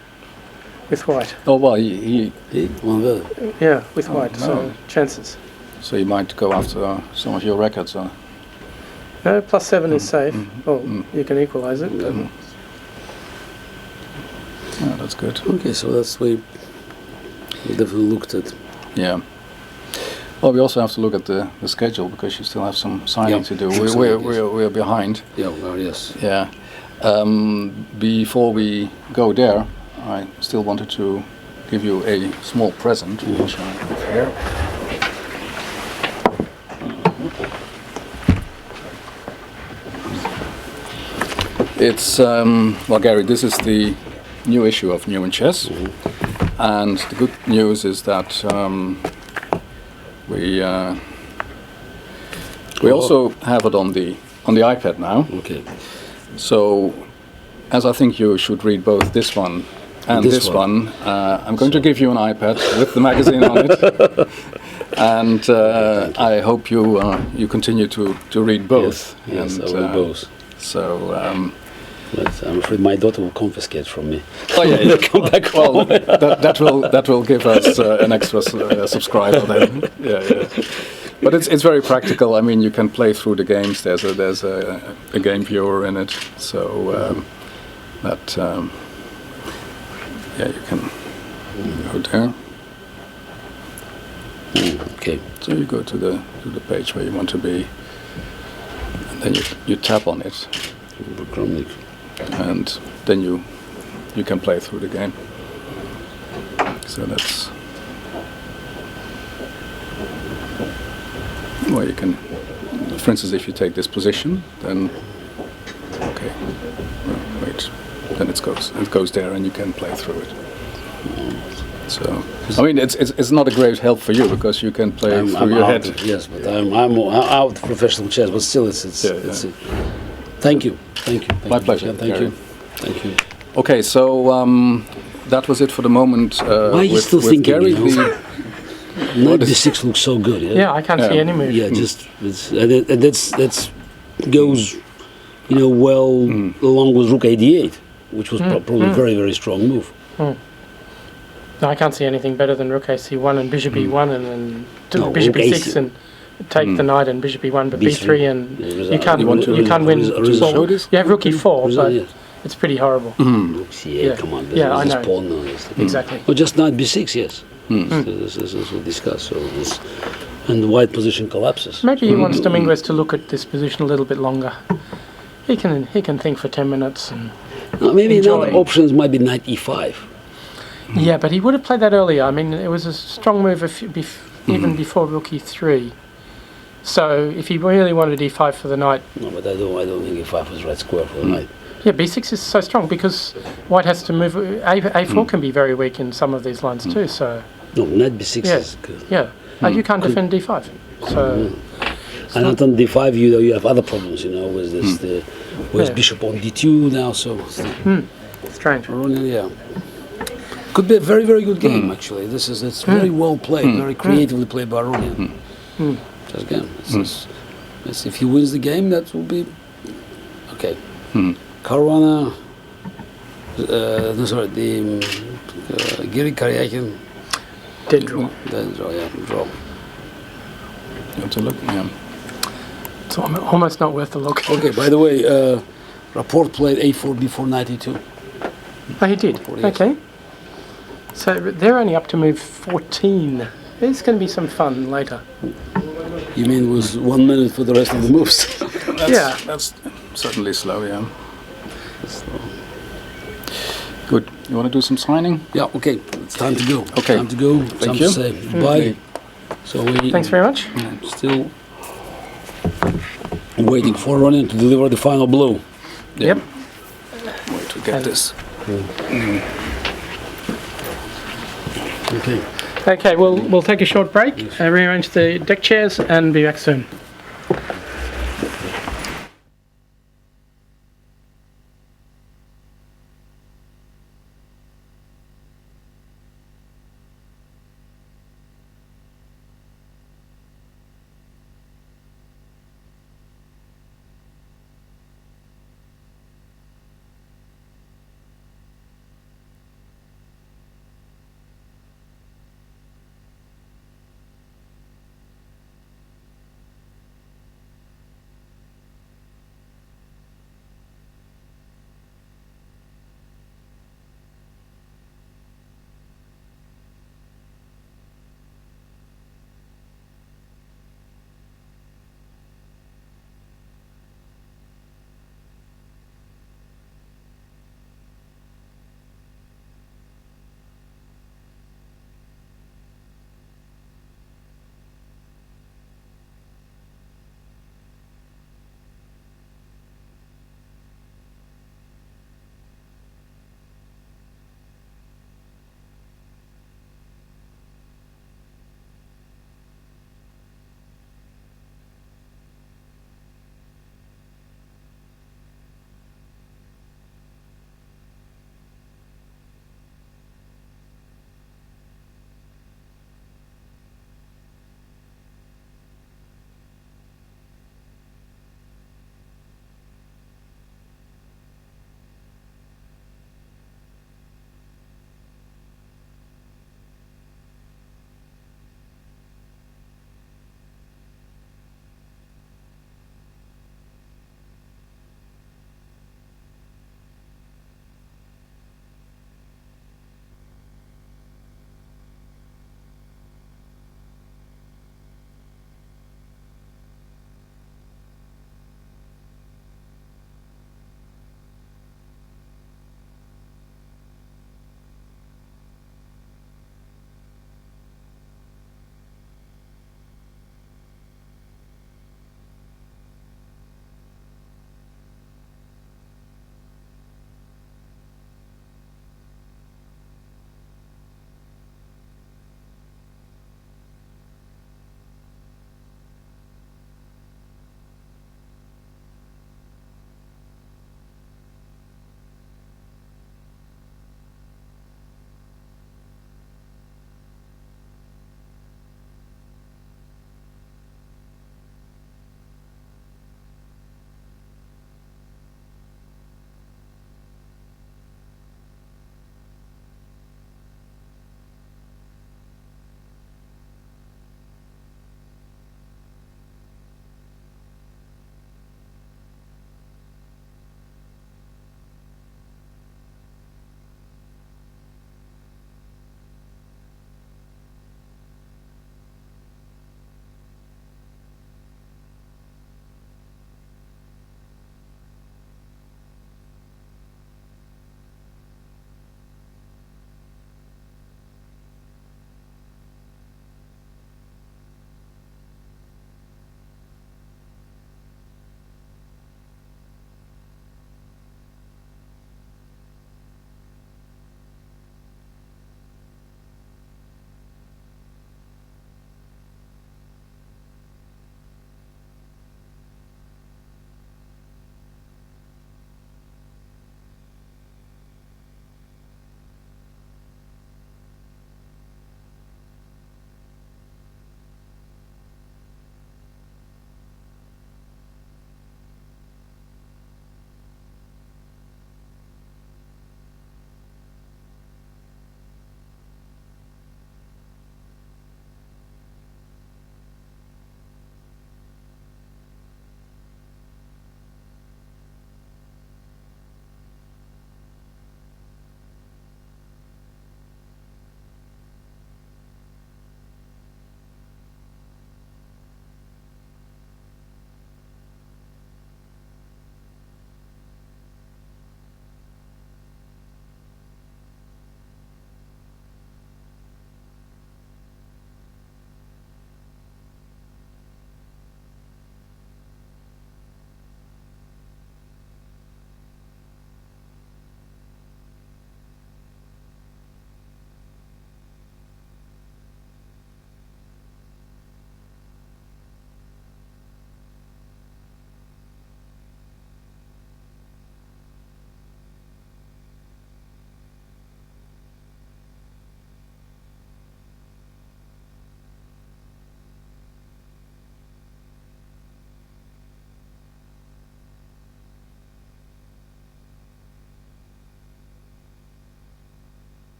with white. Oh, well, he One Valley. Yeah, with white, no. so chances. so he might go after some of your records. No, +7 is safe. Well, you can equalise it. But Yeah, that's good. Okay, so that's we definitely looked at. Yeah. Well, we also have to look at the schedule, because you still have some signing Yeah, to do. sure, We're behind. Yeah, well, yes. Yeah. Before we go there, I still wanted to give you a small present, which I have here. It's, well, Gary, this is the new issue of New in Chess. And the good news is that we also have it on the iPad now. Okay. So, as I think you should read both this one and This this one. one, I'm going to give you an iPad with the magazine on it, and I hope you continue to read both. Yes, and, I will both. So, But I'm afraid my daughter will confiscate from me. oh yeah, yeah. Come back home. Well, that will give us an extra subscriber then. Yeah. But it's very practical. I mean, you can play through the games. There's a game viewer in it, so yeah, you can go there. Okay. So you go to the page where you want to be, and then you tap on it, and then you can play through the game. So that's. Well, you can, for instance, if you take this position, then, okay, well, wait, then it goes there, and you can play through it. So, I mean, it's not a great help for you, because you can play through your head. Yes, but I'm out of professional chess, but still, it's thank you. My pleasure. Thank you. Okay, so that was it for the moment. Why are you with, still with thinking? Gary, You know? Knight d6 looks so good. yeah, I can't see any move. Yeah, just that's goes, well along with Rook A8, which was probably a very, very strong move. No, I can't see anything better than Rook AC1 and Bishop E1 and then Bishop Rook E6 and take the knight and Bishop E1, but B3 and you can't win. You show this? have Rook E4, but Yes. it's pretty horrible. Yeah, come on. Yeah, I know. Pawn now. Exactly. Or just Knight B6, yes. This is what we discussed. So and the white position collapses. Maybe he wants Dominguez to look at this position a little bit longer. He can think for 10 minutes and Maybe enjoy. another options might be Knight E5. yeah, but he would have played that earlier. I mean, it was a strong move even before Rook E3. So if he really wanted E5 for the knight, No, but I don't think E5 was right square for the knight. yeah, B6 is so strong because white has to move. A4 can be very weak in some of these lines too. So No, Knight B6 Yeah. is good. yeah, you can't defend D5. So And not on D5, you have other problems, with this with Yeah. Bishop on D2 now. So strange. yeah, could be a very, very good game actually. It's very well played, very creatively played by Aronian. Just again, it's if he wins the game, that will be okay. Caruana, no, sorry, Giri Karyakin, Dead draw. then draw. You want to look? Yeah. It's almost not worth the look. Okay, by the way, Rapport played A4 before 92. Oh, he did. Yes. Okay. So they're only up to move 14. There's going to be some fun later. You mean it was 1 minute for the rest of the moves? That's certainly slow, yeah. Good. You want to do some signing? Yeah, okay, it's time to go. Okay. Time to go. Thank Time you. to say goodbye. So we Thanks very much. still waiting for Ronin to deliver the final blow. Yep. Wait to get this. Okay. Okay, we'll take a short break, rearrange the deck chairs, and be back soon.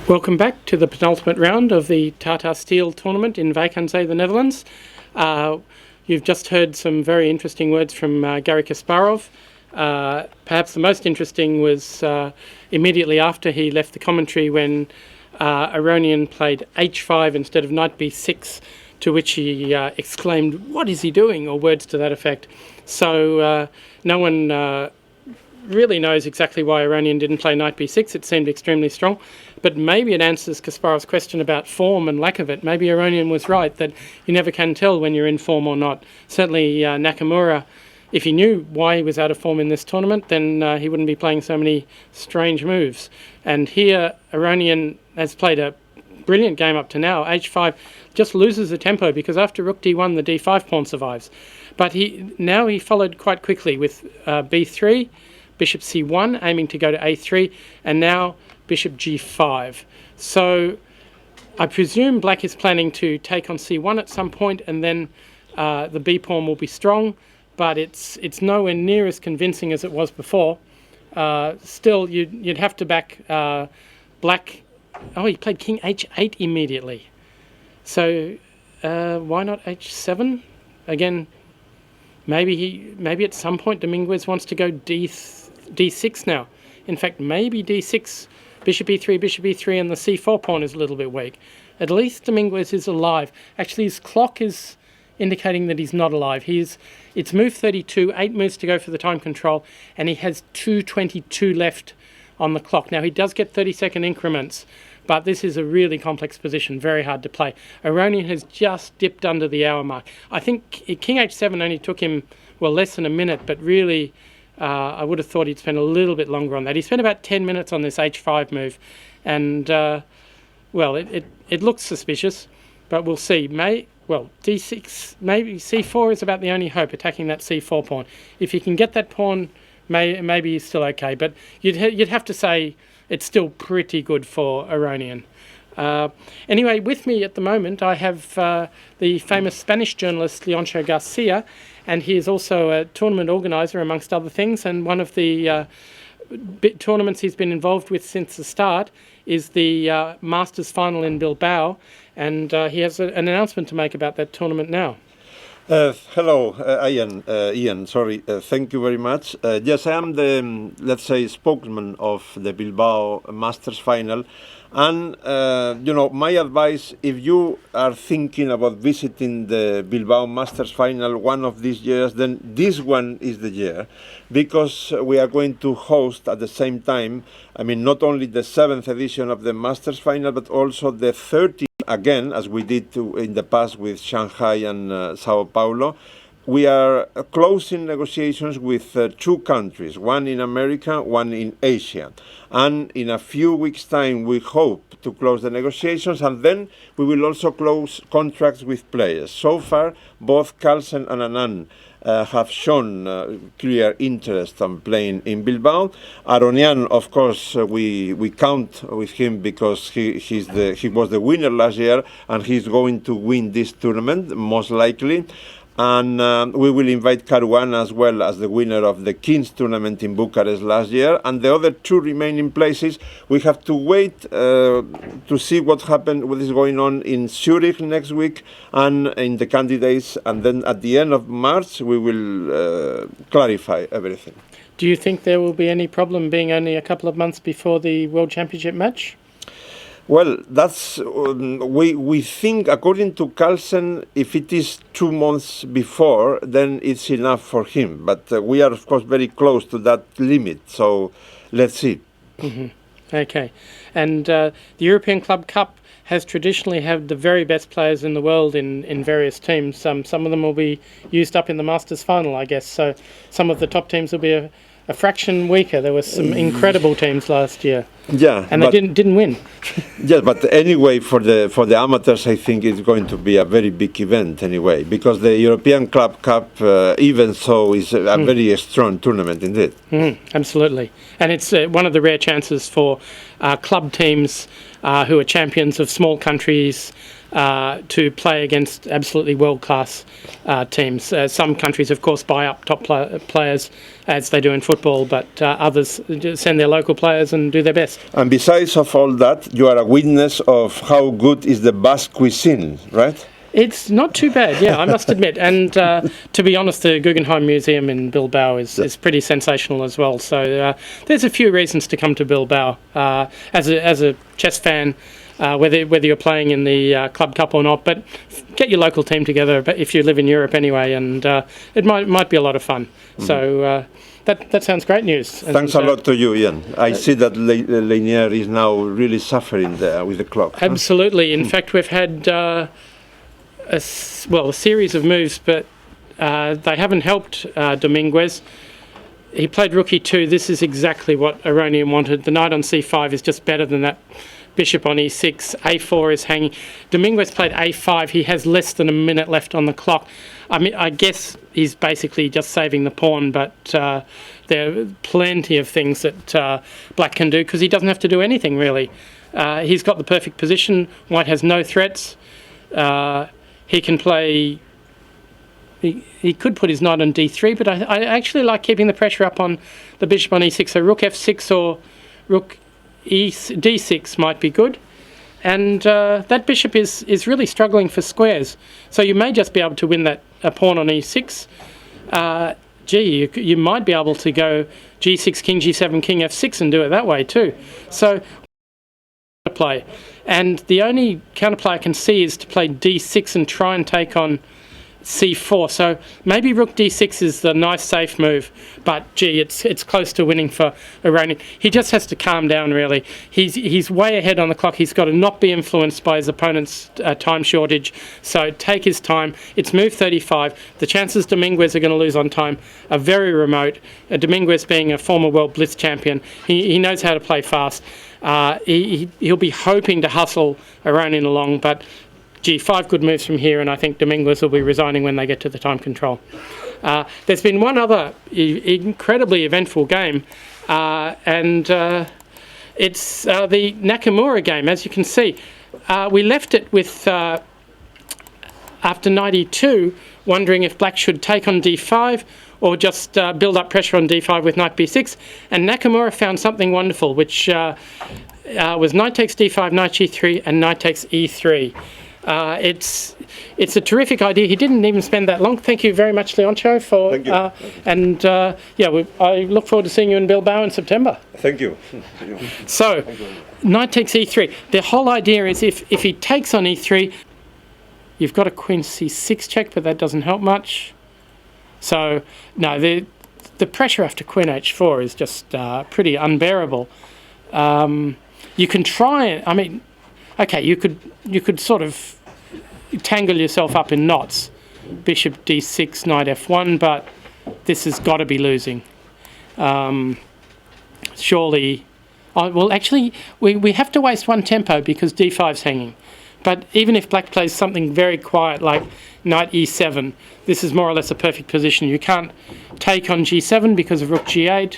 Welcome back to the penultimate round of the Tata Steel tournament in Vacanze, the Netherlands. You've just heard some very interesting words from Garry Kasparov. Perhaps the most interesting was immediately after he left the commentary when Aronian played h5 instead of knight b6, to which he exclaimed, "What is he doing?" or words to that effect. So no one really knows exactly why Aronian didn't play knight b6. It seemed extremely strong. But maybe it answers Kasparov's question about form and lack of it. Maybe Aronian was right, that you never can tell when you're in form or not. Certainly Nakamura, if he knew why he was out of form in this tournament, then he wouldn't be playing so many strange moves. And here Aronian has played a brilliant game up to now. h5 just loses the tempo because after rook d1 the d5 pawn survives. But he followed quite quickly with b3, bishop c1 aiming to go to a3, and now bishop g5. So I presume black is planning to take on c1 at some point, and then the b pawn will be strong, but it's nowhere near as convincing as it was before. Still, you'd have to back black. Oh, he played king h8 immediately. So why not h7 again? Maybe at some point Dominguez wants to go d6 now. In fact, maybe d6, bishop e3, and the c4 pawn is a little bit weak. At least Dominguez is alive. Actually, his clock is indicating that he's not alive. It's move 32, 8 moves to go for the time control, and he has 2:22 left on the clock. Now, he does get 30-second increments, but this is a really complex position, very hard to play. Aronian has just dipped under the hour mark. I think king h7 only took him, less than a minute, but really I would have thought he'd spent a little bit longer on that. He spent about 10 minutes on this h5 move, and, it looks suspicious, but we'll see. D6, maybe c4 is about the only hope, attacking that c4 pawn. If you can get that pawn, maybe he's still okay, but you'd have to say it's still pretty good for Aronian. Anyway, with me at the moment, I have the famous Spanish journalist Leoncio Garcia, and he is also a tournament organizer, amongst other things, and one of the tournaments he's been involved with since the start is the Masters final in Bilbao, and he has an announcement to make about that tournament now. Hello, Ian. Sorry, thank you very much. Yes, I am the, let's say, spokesman of the Bilbao Masters Final. And, my advice, if you are thinking about visiting the Bilbao Masters Final one of these years, then this one is the year, because we are going to host at the same time, not only the 7th edition of the Masters Final, but also the 30th again, as we did in the past with Shanghai and Sao Paulo. We are closing negotiations with 2 countries, one in America, one in Asia. And in a few weeks' time, we hope to close the negotiations, and then we will also close contracts with players. So far, both Carlsen and Anand have shown clear interest on playing in Bilbao. Aronian, of course, we count with him because he was the winner last year, and he's going to win this tournament, most likely. And we will invite Caruana as well as the winner of the Kings tournament in Bucharest last year. And the other 2 remaining places, we have to wait to see what is going on in Zurich next week and in the candidates. And then at the end of March, we will clarify everything. Do you think there will be any problem being only a couple of months before the World Championship match? Well, that's we think, according to Carlsen, if it is 2 months before, then it's enough for him. But we are, of course, very close to that limit. So let's see. Mm-hmm. Okay. And the European Club Cup has traditionally had the very best players in the world in various teams. Some of them will be used up in the Masters final, I guess. So some of the top teams will be a fraction weaker. There were some incredible teams last year. Yeah, and they didn't win. Yes, but anyway, for the amateurs, I think it's going to be a very big event anyway, because the European Club Cup, even so, is a very strong tournament indeed. Absolutely, and it's one of the rare chances for club teams who are champions of small countries to play against absolutely world-class teams. Some countries, of course, buy up top players as they do in football, but others send their local players and do their best. And besides of all that, you are a witness of how good is the Basque cuisine, right? It's not too bad, yeah, I must admit. And to be honest, the Guggenheim Museum in Bilbao is pretty sensational as well. So there's a few reasons to come to Bilbao. As a chess fan, whether you're playing in the Club Cup or not, but get your local team together if you live in Europe anyway, and it might be a lot of fun. So that sounds great news. Thanks a lot to you, Ian. I see that Lanier is now really suffering there with the clock. Absolutely. In fact, we've had a series of moves, but they haven't helped Dominguez. He played rook e2. This is exactly what Iranian wanted. The knight on c5 is just better than that. Bishop on e6, a4 is hanging. Dominguez played a5. He has less than a minute left on the clock. I mean, I guess he's basically just saving the pawn, but there are plenty of things that Black can do because he doesn't have to do anything really. He's got the perfect position. White has no threats. He can play. He could put his knight on d3, but I actually like keeping the pressure up on the bishop on e6. So rook f6 or rook d6 might be good, and that bishop is really struggling for squares. So you may just be able to win that pawn on e6. You might be able to go g6, king g7, king f6 and do it that way too. So play, and the only counterplay I can see is to play d6 and try and take on c4. So maybe rook d6 is the nice safe move, but gee, it's close to winning for Iranian. He just has to calm down really. He's way ahead on the clock. He's got to not be influenced by his opponent's time shortage, so take his time. It's move 35. The chances Dominguez are going to lose on time are very remote. Dominguez being a former world blitz champion, he knows how to play fast. He'll be hoping to hustle Iranian along, but gee, 5 good moves from here, and I think Dominguez will be resigning when they get to the time control. There's been one other incredibly eventful game, and it's the Nakamura game. As you can see, we left it with, after knight e2, wondering if Black should take on d5 or just build up pressure on d5 with knight b6, and Nakamura found something wonderful, which was knight takes d5, knight g3, and knight takes e3. It's a terrific idea. He didn't even spend that long. Thank you very much, Leoncho, for Thank you. I look forward to seeing you in Bilbao in September. Thank you. So, knight takes e3. The whole idea is if he takes on e3, you've got a queen c6 check, but that doesn't help much. So, no, the pressure after queen h4 is just pretty unbearable. You can try it. I mean, okay, you could sort of tangle yourself up in knots. Bishop d6, knight f1, but this has got to be losing. Surely, well, actually, we have to waste one tempo because d5's hanging. But even if Black plays something very quiet like knight e7, this is more or less a perfect position. You can't take on g7 because of rook g8.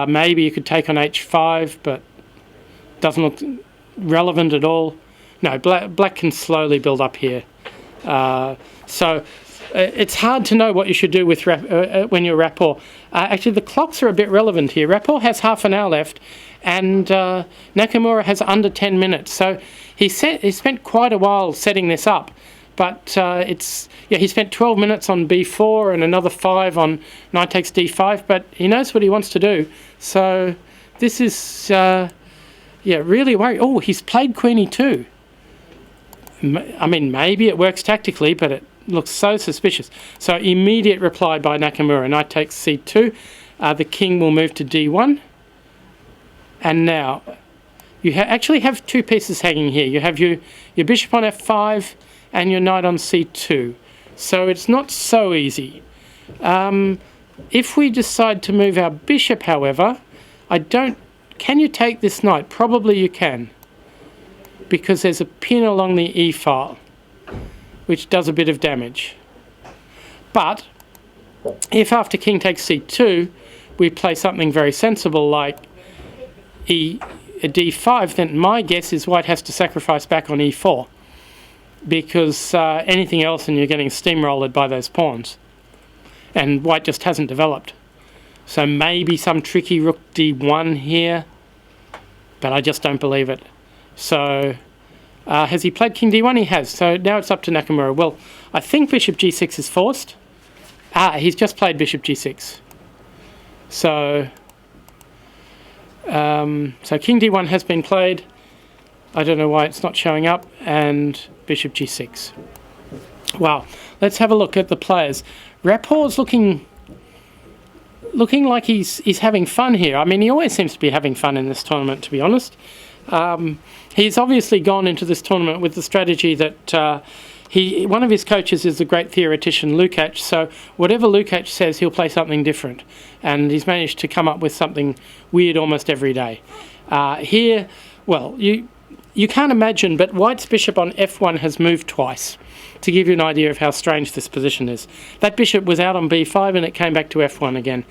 Maybe you could take on h5, but doesn't look relevant at all. No, Black can slowly build up here. So it's hard to know what you should do with when you're rapport. Actually, the clocks are a bit relevant here. Rapport has half an hour left, and Nakamura has under 10 minutes. So he spent quite a while setting this up. But he spent 12 minutes on b4 and another 5 on knight takes d5. But he knows what he wants to do. So this is really worrying. Oh, he's played queen e2. I mean, maybe it works tactically, but it looks so suspicious. So immediate reply by Nakamura. Knight takes c2. The king will move to d1. And now you actually have 2 pieces hanging here. You have your bishop on f5 and your knight on c2. So it's not so easy. If we decide to move our bishop, however, can you take this knight? Probably you can, because there's a pin along the e file, which does a bit of damage. But if after king takes c2, we play something very sensible like d5, then my guess is white has to sacrifice back on e4. because anything else and you're getting steamrolled by those pawns. And white just hasn't developed. So maybe some tricky rook d1 here, but I just don't believe it. So has he played king d1? He has. So now it's up to Nakamura. Well, I think bishop g6 is forced. He's just played bishop g6. So king d1 has been played. I don't know why it's not showing up. And bishop g6. Wow. Let's have a look at the players. Rapport's looking like he's having fun here. I mean, he always seems to be having fun in this tournament, to be honest. He's obviously gone into this tournament with the strategy that one of his coaches is the great theoretician Lukács, so whatever Lukács says, he'll play something different. And he's managed to come up with something weird almost every day. Here, well, you can't imagine, but white's bishop on f1 has moved twice, to give you an idea of how strange this position is. That bishop was out on b5 and it came back to f1 again.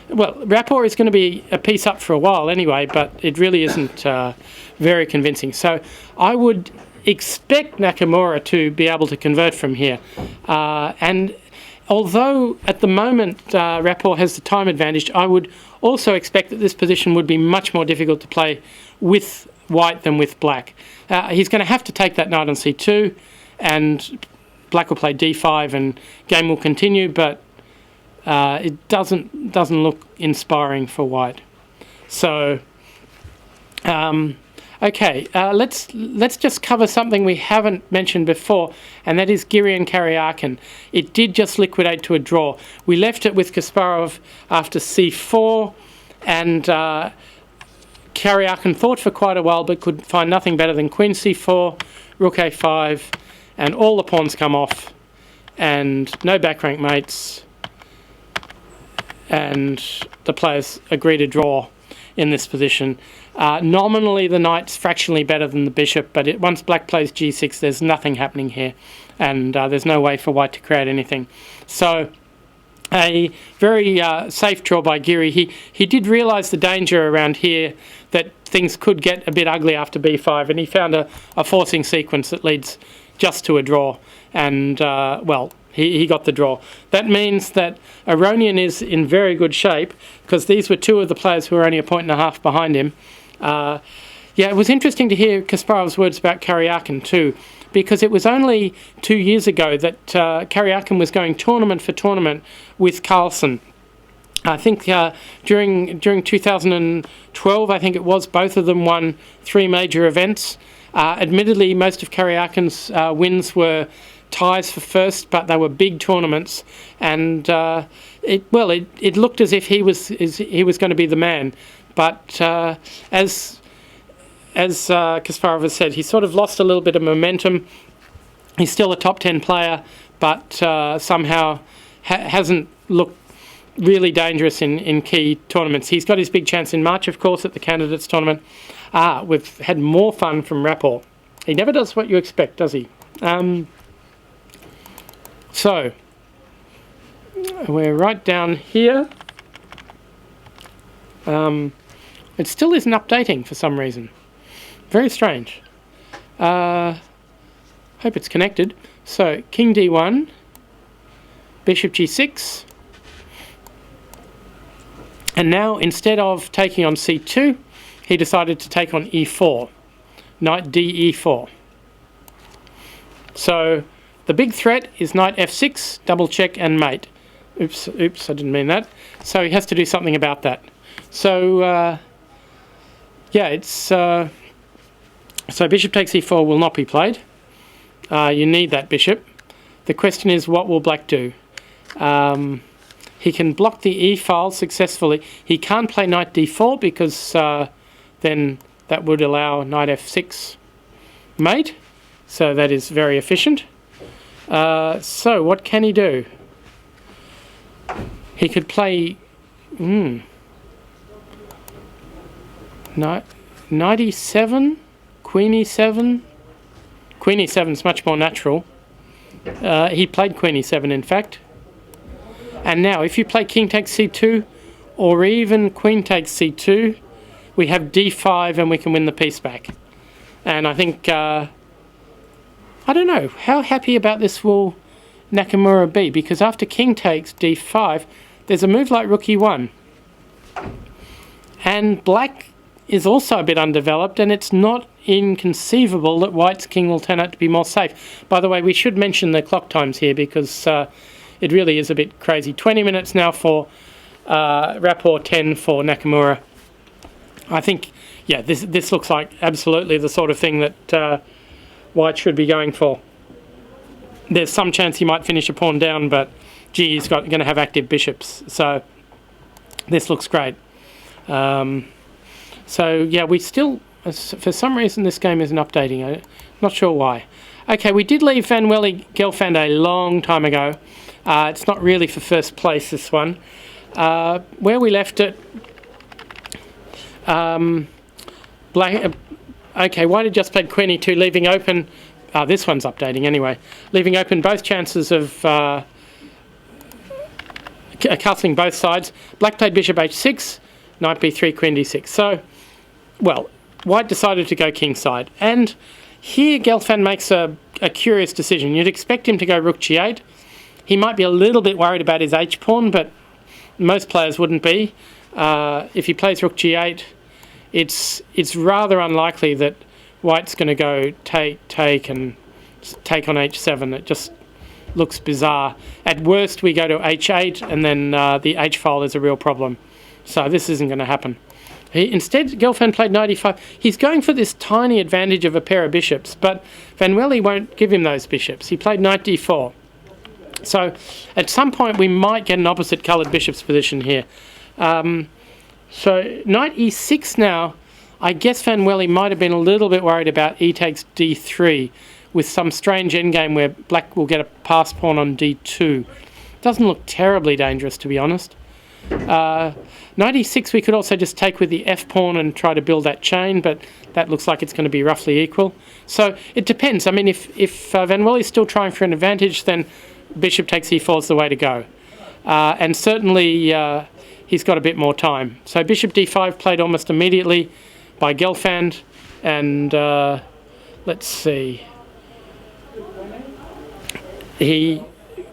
Well, Rapport is going to be a piece up for a while anyway, but it really isn't very convincing. So I would expect Nakamura to be able to convert from here. And although at the moment Rapport has the time advantage, I would also expect that this position would be much more difficult to play with white than with black. He's going to have to take that knight on c2, and black will play d5 and game will continue, but it doesn't look inspiring for white. So okay, let's just cover something we haven't mentioned before, and that is Giri and Karyakin. It did just liquidate to a draw. We left it with Kasparov after c4, and Karyakin fought for quite a while but could find nothing better than queen c4, rook a5, and all the pawns come off, and no back rank mates, and the players agree to draw in this position. Nominally the knight's fractionally better than the bishop, but once black plays g6 there's nothing happening here, and there's no way for white to create anything. So a very safe draw by Giri. He did realise the danger around here, that things could get a bit ugly after b5, and he found a forcing sequence that leads just to a draw, and well, he got the draw. That means that Aronian is in very good shape, because these were two of the players who were only a point and a half behind him. Yeah, it was interesting to hear Kasparov's words about Karyakin too, because it was only 2 years ago that Karyakin was going tournament for tournament with Carlsen. I think during 2012, I think it was, both of them won 3 major events. Admittedly, most of Karyakin's wins were ties for first, but they were big tournaments, and it looked as if he was going to be the man. But as Kasparov has said, he sort of lost a little bit of momentum. He's still a top 10 player, but somehow hasn't looked really dangerous in key tournaments. He's got his big chance in March, of course, at the Candidates Tournament. We've had more fun from Rapport. He never does what you expect, does he? So, we're right down here. It still isn't updating for some reason. Very strange. Hope it's connected. So, king d1, bishop g6, and now instead of taking on c2, he decided to take on e4, knight d e4. So the big threat is knight f6, double check and mate. Oops, I didn't mean that. So he has to do something about that. So yeah, it's so bishop takes e4 will not be played. You need that bishop. The question is, what will black do? He can block the e file successfully. He can't play knight d4 because then that would allow knight f6 mate. So that is very efficient. So what can he do? He could play knight e7, queen e7. Queen e7 is much more natural. He played queen e7 in fact. And now if you play king takes c2 or even queen takes c2, we have d5 and we can win the piece back. And I think I don't know. How happy about this will Nakamura be? Because after king takes d5, there's a move like rook e1. And black is also a bit undeveloped, and it's not inconceivable that white's king will turn out to be more safe. By the way, we should mention the clock times here because it really is a bit crazy. 20 minutes now for rapport, 10 for Nakamura. I think, yeah, this looks like absolutely the sort of thing that white should be going for. There's some chance he might finish a pawn down, but gee, he's going to have active bishops. So this looks great. So yeah, we still, for some reason this game isn't updating. I'm not sure why. Okay, we did leave Van Welly Gelfand a long time ago. It's not really for first place, this one. Where we left it, black. Okay, white had just played Queen e2, leaving open. This one's updating anyway. Leaving open both chances of castling both sides. Black played bishop h6, knight b3, queen d6. So, well, white decided to go kingside. And here Gelfand makes a curious decision. You'd expect him to go rook g8. He might be a little bit worried about his h-pawn, but most players wouldn't be. If he plays rook g8, it's rather unlikely that white's going to go take and take on h7. It just looks bizarre. At worst, we go to h8, and then the h-file is a real problem. So this isn't going to happen. Instead, Gelfand played knight e5. He's going for this tiny advantage of a pair of bishops, but Van Welly won't give him those bishops. He played knight d4. So at some point, we might get an opposite coloured bishop's position here. So knight e6 now. I guess Van Welly might have been a little bit worried about e takes d3 with some strange endgame where black will get a pass pawn on d2. Doesn't look terribly dangerous, to be honest. Knight e6 we could also just take with the f-pawn and try to build that chain, but that looks like it's going to be roughly equal. So it depends. I mean, if Van Welly's still trying for an advantage, then bishop takes e4 is the way to go. And certainly he's got a bit more time. So bishop d5 played almost immediately by Gelfand, and let's see. He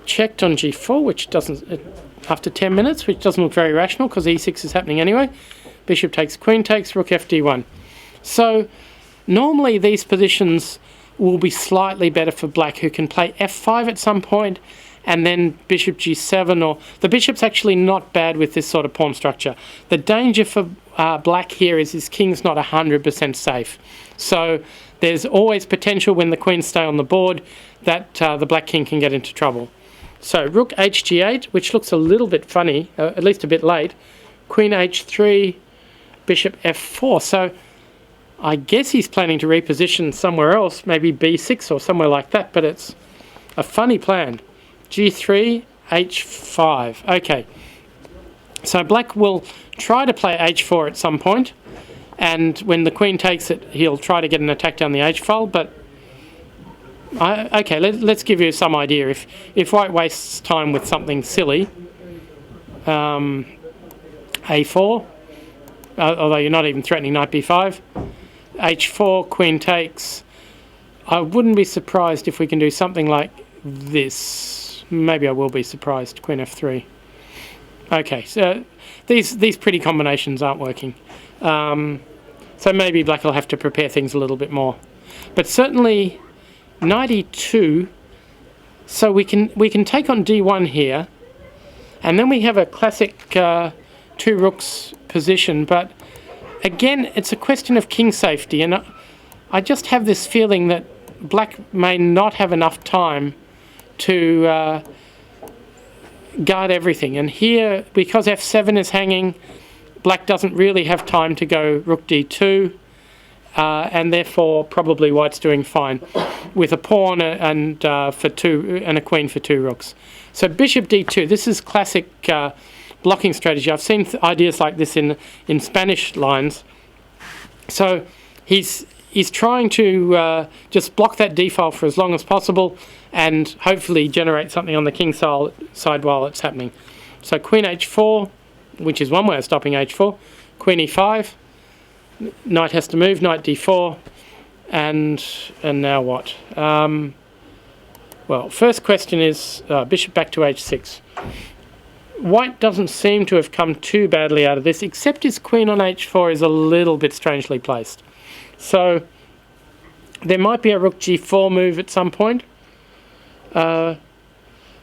checked on g4, which doesn't, after 10 minutes, which doesn't look very rational because e6 is happening anyway. Bishop takes, queen takes, rook fd1. So normally these positions will be slightly better for black, who can play f5 at some point and then bishop g7, or the bishop's actually not bad with this sort of pawn structure. The danger for black here is his king's not 100% safe. So there's always potential when the queens stay on the board that the black king can get into trouble. So rook hg8, which looks a little bit funny, at least a bit late. Queen h3, bishop f4. So I guess he's planning to reposition somewhere else, maybe b6 or somewhere like that, but it's a funny plan. g3, h5. Okay. So black will try to play h4 at some point, and when the queen takes it, he'll try to get an attack down the h-file, but okay, let's give you some idea. If white wastes time with something silly, a4, although you're not even threatening knight b5, h4, queen takes. I wouldn't be surprised if we can do something like this. Maybe I will be surprised. Queen f3. Okay, so these pretty combinations aren't working. So maybe black will have to prepare things a little bit more. But certainly knight e2, so we can take on d1 here, and then we have a classic two rooks position, but again it's a question of king safety, and I just have this feeling that black may not have enough time to guard everything. And here, because f7 is hanging, black doesn't really have time to go rook d2, and therefore probably white's doing fine with a pawn and for two and a queen for two rooks. So bishop d2. This is classic blocking strategy. I've seen ideas like this in Spanish lines. So he's trying to just block that d-file for as long as possible and hopefully generate something on the king side while it's happening. So queen h4, which is one way of stopping h4. Queen e5. Knight has to move. Knight d4. and now what? Well, first question is bishop back to h6. White doesn't seem to have come too badly out of this, except his queen on h4 is a little bit strangely placed. So there might be a rook g4 move at some point.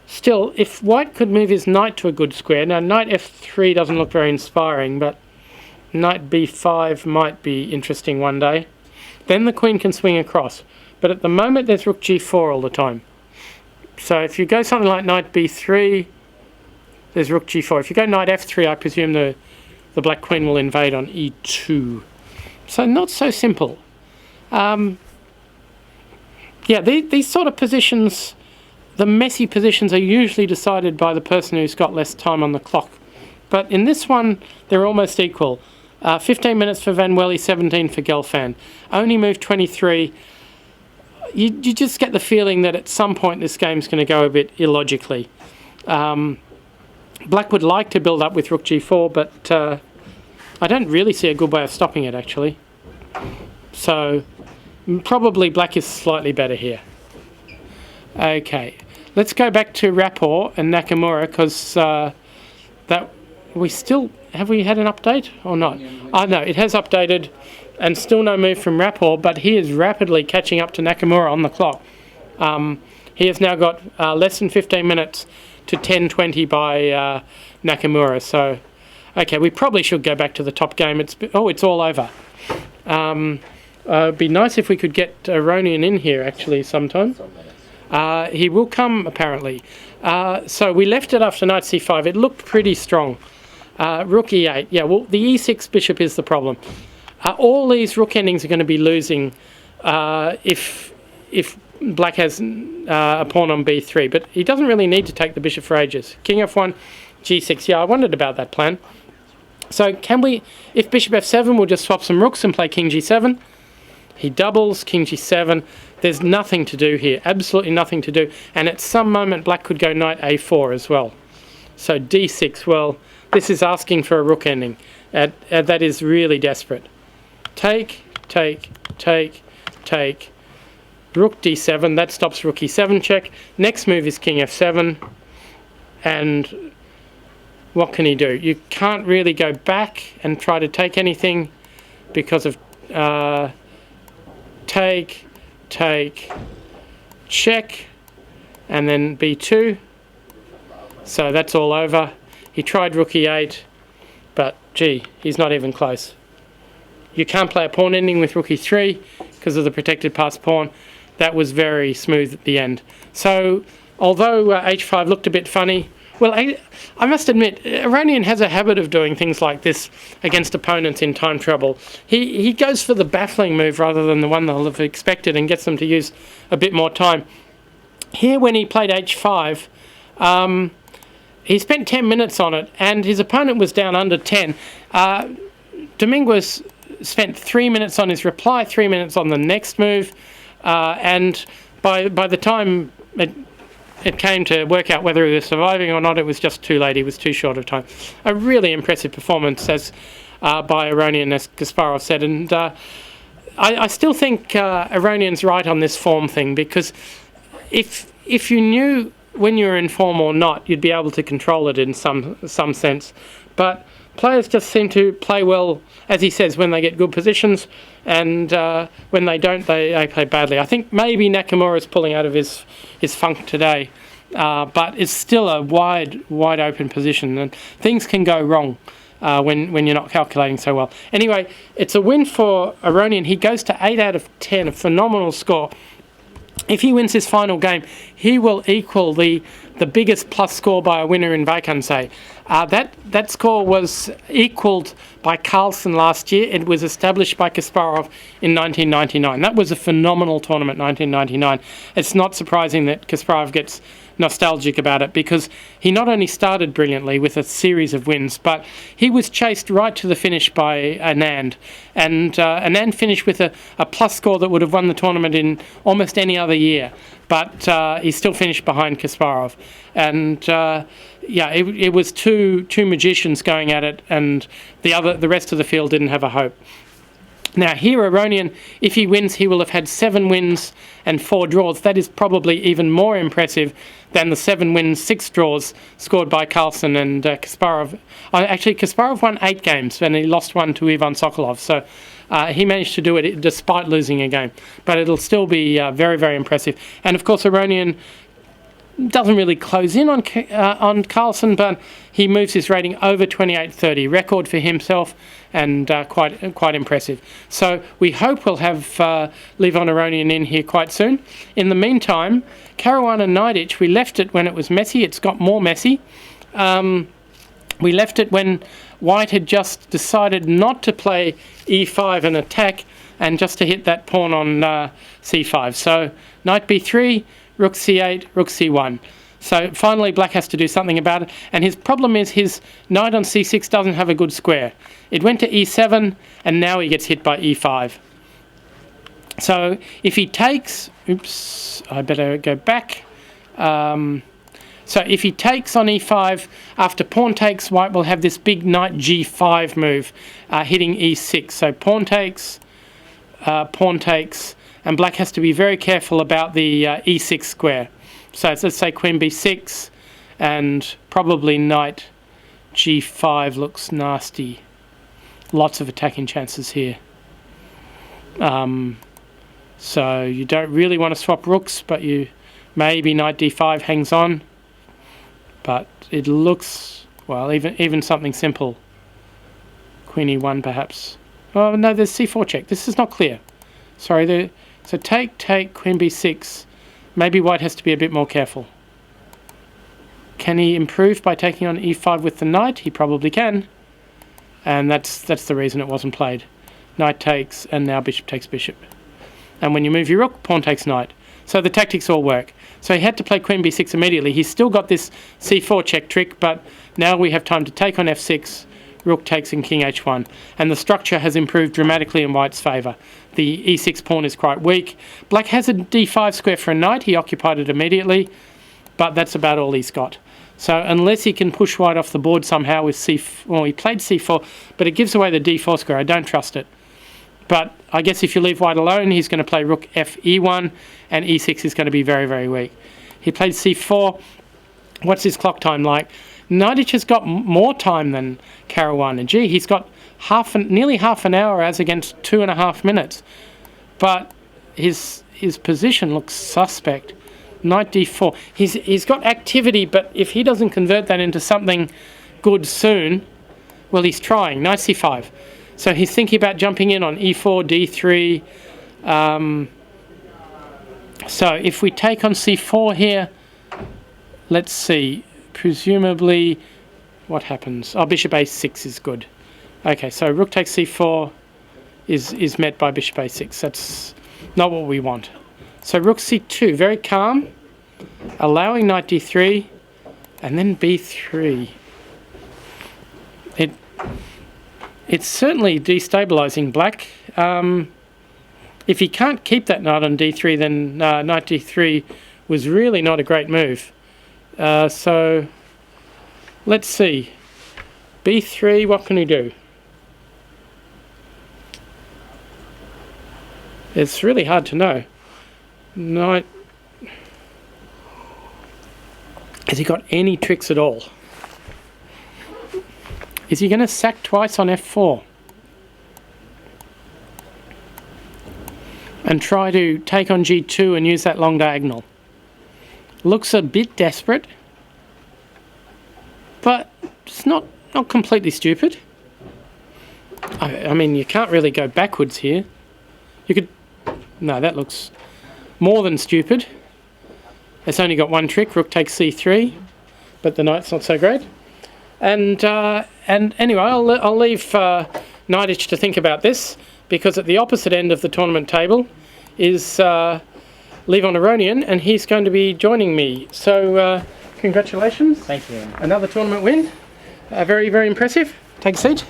Still, if White could move his knight to a good square, now knight f3 doesn't look very inspiring, but knight b5 might be interesting one day. Then the queen can swing across. But at the moment there's rook g4 all the time. So if you go something like knight b3, there's rook g4. If you go knight f3, I presume the black queen will invade on e2. So not so simple. Yeah, these sort of positions, the messy positions, are usually decided by the person who's got less time on the clock. But in this one, they're almost equal. 15 minutes for Van Welly, 17 for Gelfand. Only move 23. You just get the feeling that at some point this game's going to go a bit illogically. Black would like to build up with rook g4, but I don't really see a good way of stopping it, actually. So probably black is slightly better here. Okay, let's go back to Rapport and Nakamura, because that we still... Have we had an update or not? Oh, no, it has updated, and still no move from Rapport, but he is rapidly catching up to Nakamura on the clock. He has now got less than 15 minutes to 10:20 by Nakamura. So, okay, we probably should go back to the top game. It's all over. It'd be nice if we could get Aronian in here actually sometime. He will come apparently. So we left it after knight c5. It looked pretty strong. Rook e8. Yeah, well, the e6 bishop is the problem. All these rook endings are going to be losing if black has a pawn on b3, but he doesn't really need to take the bishop for ages. King f1, g6. Yeah, I wondered about that plan. So can we, if bishop f7, we'll just swap some rooks and play king g7. He doubles, king g7. There's nothing to do here, absolutely nothing to do. And at some moment, black could go knight a4 as well. So d6, well, this is asking for a rook ending. That is really desperate. Take, take, take, take. Rook d7, that stops rook e7 check. Next move is king f7. And what can he do? You can't really go back and try to take anything because of take, take, check, and then b2. So that's all over. He tried rook e8, but gee, he's not even close. You can't play a pawn ending with rook e3 because of the protected passed pawn. That was very smooth at the end. So although h5 looked a bit funny, well, I must admit, Aronian has a habit of doing things like this against opponents in time trouble. He goes for the baffling move rather than the one they'll have expected and gets them to use a bit more time. Here, when he played h5, he spent 10 minutes on it, and his opponent was down under 10. Domingos spent 3 minutes on his reply, 3 minutes on the next move, and by the time it came to work out whether he was surviving or not, it was just too late. He was too short of time. A really impressive performance, as by Aronian, as Kasparov said. And I still think Aronian's right on this form thing, because if you knew when you were in form or not, you'd be able to control it in some sense. But players just seem to play well, as he says, when they get good positions, and when they don't, they play badly. I think maybe Nakamura's pulling out of his funk today, but it's still a wide open position, and things can go wrong when you're not calculating so well. Anyway, it's a win for Aronian. He goes to 8 out of 10, a phenomenal score. If he wins his final game, he will equal the biggest plus score by a winner in Vacancy. That score was equalled by Carlsen last year. It was established by Kasparov in 1999. That was a phenomenal tournament, 1999. It's not surprising that Kasparov gets nostalgic about it, because he not only started brilliantly with a series of wins, but he was chased right to the finish by Anand. And Anand finished with a plus score that would have won the tournament in almost any other year. But he still finished behind Kasparov. And yeah, it was two magicians going at it, and the rest of the field didn't have a hope. Now here Aronian, if he wins, he will have had 7 wins and 4 draws. That is probably even more impressive than the 7 wins, 6 draws scored by Carlsen and Kasparov. Actually, Kasparov won 8 games and he lost 1 to Ivan Sokolov. So he managed to do it despite losing a game. But it'll still be very, very impressive. And of course, Aronian doesn't really close in on Carlsen, but he moves his rating over 28.30, record for himself, and quite impressive. So we hope we'll have Levon Aronian in here quite soon. In the meantime, Caruana Naiditsch, we left it when it was messy. It's got more messy. We left it when White had just decided not to play e5 and attack, and just to hit that pawn on c5. So knight b3, rook c8, rook c1. So finally black has to do something about it, and his problem is his knight on c6 doesn't have a good square. It went to e7 and now he gets hit by e5. So if he takes, oops, I better go back. So if he takes on e5, after pawn takes, White will have this big knight g5 move, hitting e6. So pawn takes, and black has to be very careful about the e6 square. So let's say queen b6, and probably knight g5 looks nasty. Lots of attacking chances here. So you don't really want to swap rooks, but you maybe knight d5 hangs on. But it looks, well, even something simple. Queen e1 perhaps. Oh no, there's c4 check. This is not clear. Sorry, so take, queen b6. Maybe White has to be a bit more careful. Can he improve by taking on e5 with the knight? He probably can. And that's the reason it wasn't played. Knight takes, and now bishop takes bishop. And when you move your rook, pawn takes knight. So the tactics all work. So he had to play queen b6 immediately. He's still got this c4 check trick, but now we have time to take on f6, rook takes and king h1. And the structure has improved dramatically in White's favour. The e6 pawn is quite weak. Black has a d5 square for a knight. He occupied it immediately, but that's about all he's got. So unless he can push White off the board somehow with c4, well, he played c4, but it gives away the d4 square. I don't trust it. But I guess if you leave White alone, he's going to play rook f e1, and e6 is going to be very, very weak. He played c4. What's his clock time like? Naiditsch has got more time than Caruana. Gee, he's got nearly half an hour as against 2.5 minutes. But his position looks suspect. Knight d4. He's got activity, but if he doesn't convert that into something good soon, well, he's trying. Knight c5. So he's thinking about jumping in on e4, d3. So if we take on c4 here, let's see. Presumably, what happens? Oh, bishop a6 is good. Okay, so rook takes c4 is met by bishop a6. That's not what we want. So rook c2, very calm, allowing knight d3, and then b3. It's certainly destabilizing black. If he can't keep that knight on d3, then knight d3 was really not a great move. So let's see. b3, what can he do? It's really hard to know. Knight. Has he got any tricks at all? Is he going to sack twice on f4? And try to take on g2 and use that long diagonal? Looks a bit desperate, but it's not completely stupid. I mean, you can't really go backwards here. You could... No, that looks more than stupid. It's only got one trick, rook takes c3, but the knight's not so great. And anyway, I'll leave Naiditsch to think about this, because at the opposite end of the tournament table is Levon Aronian, and he's going to be joining me. So congratulations. Thank you. Another tournament win. Very, very impressive. Take a seat.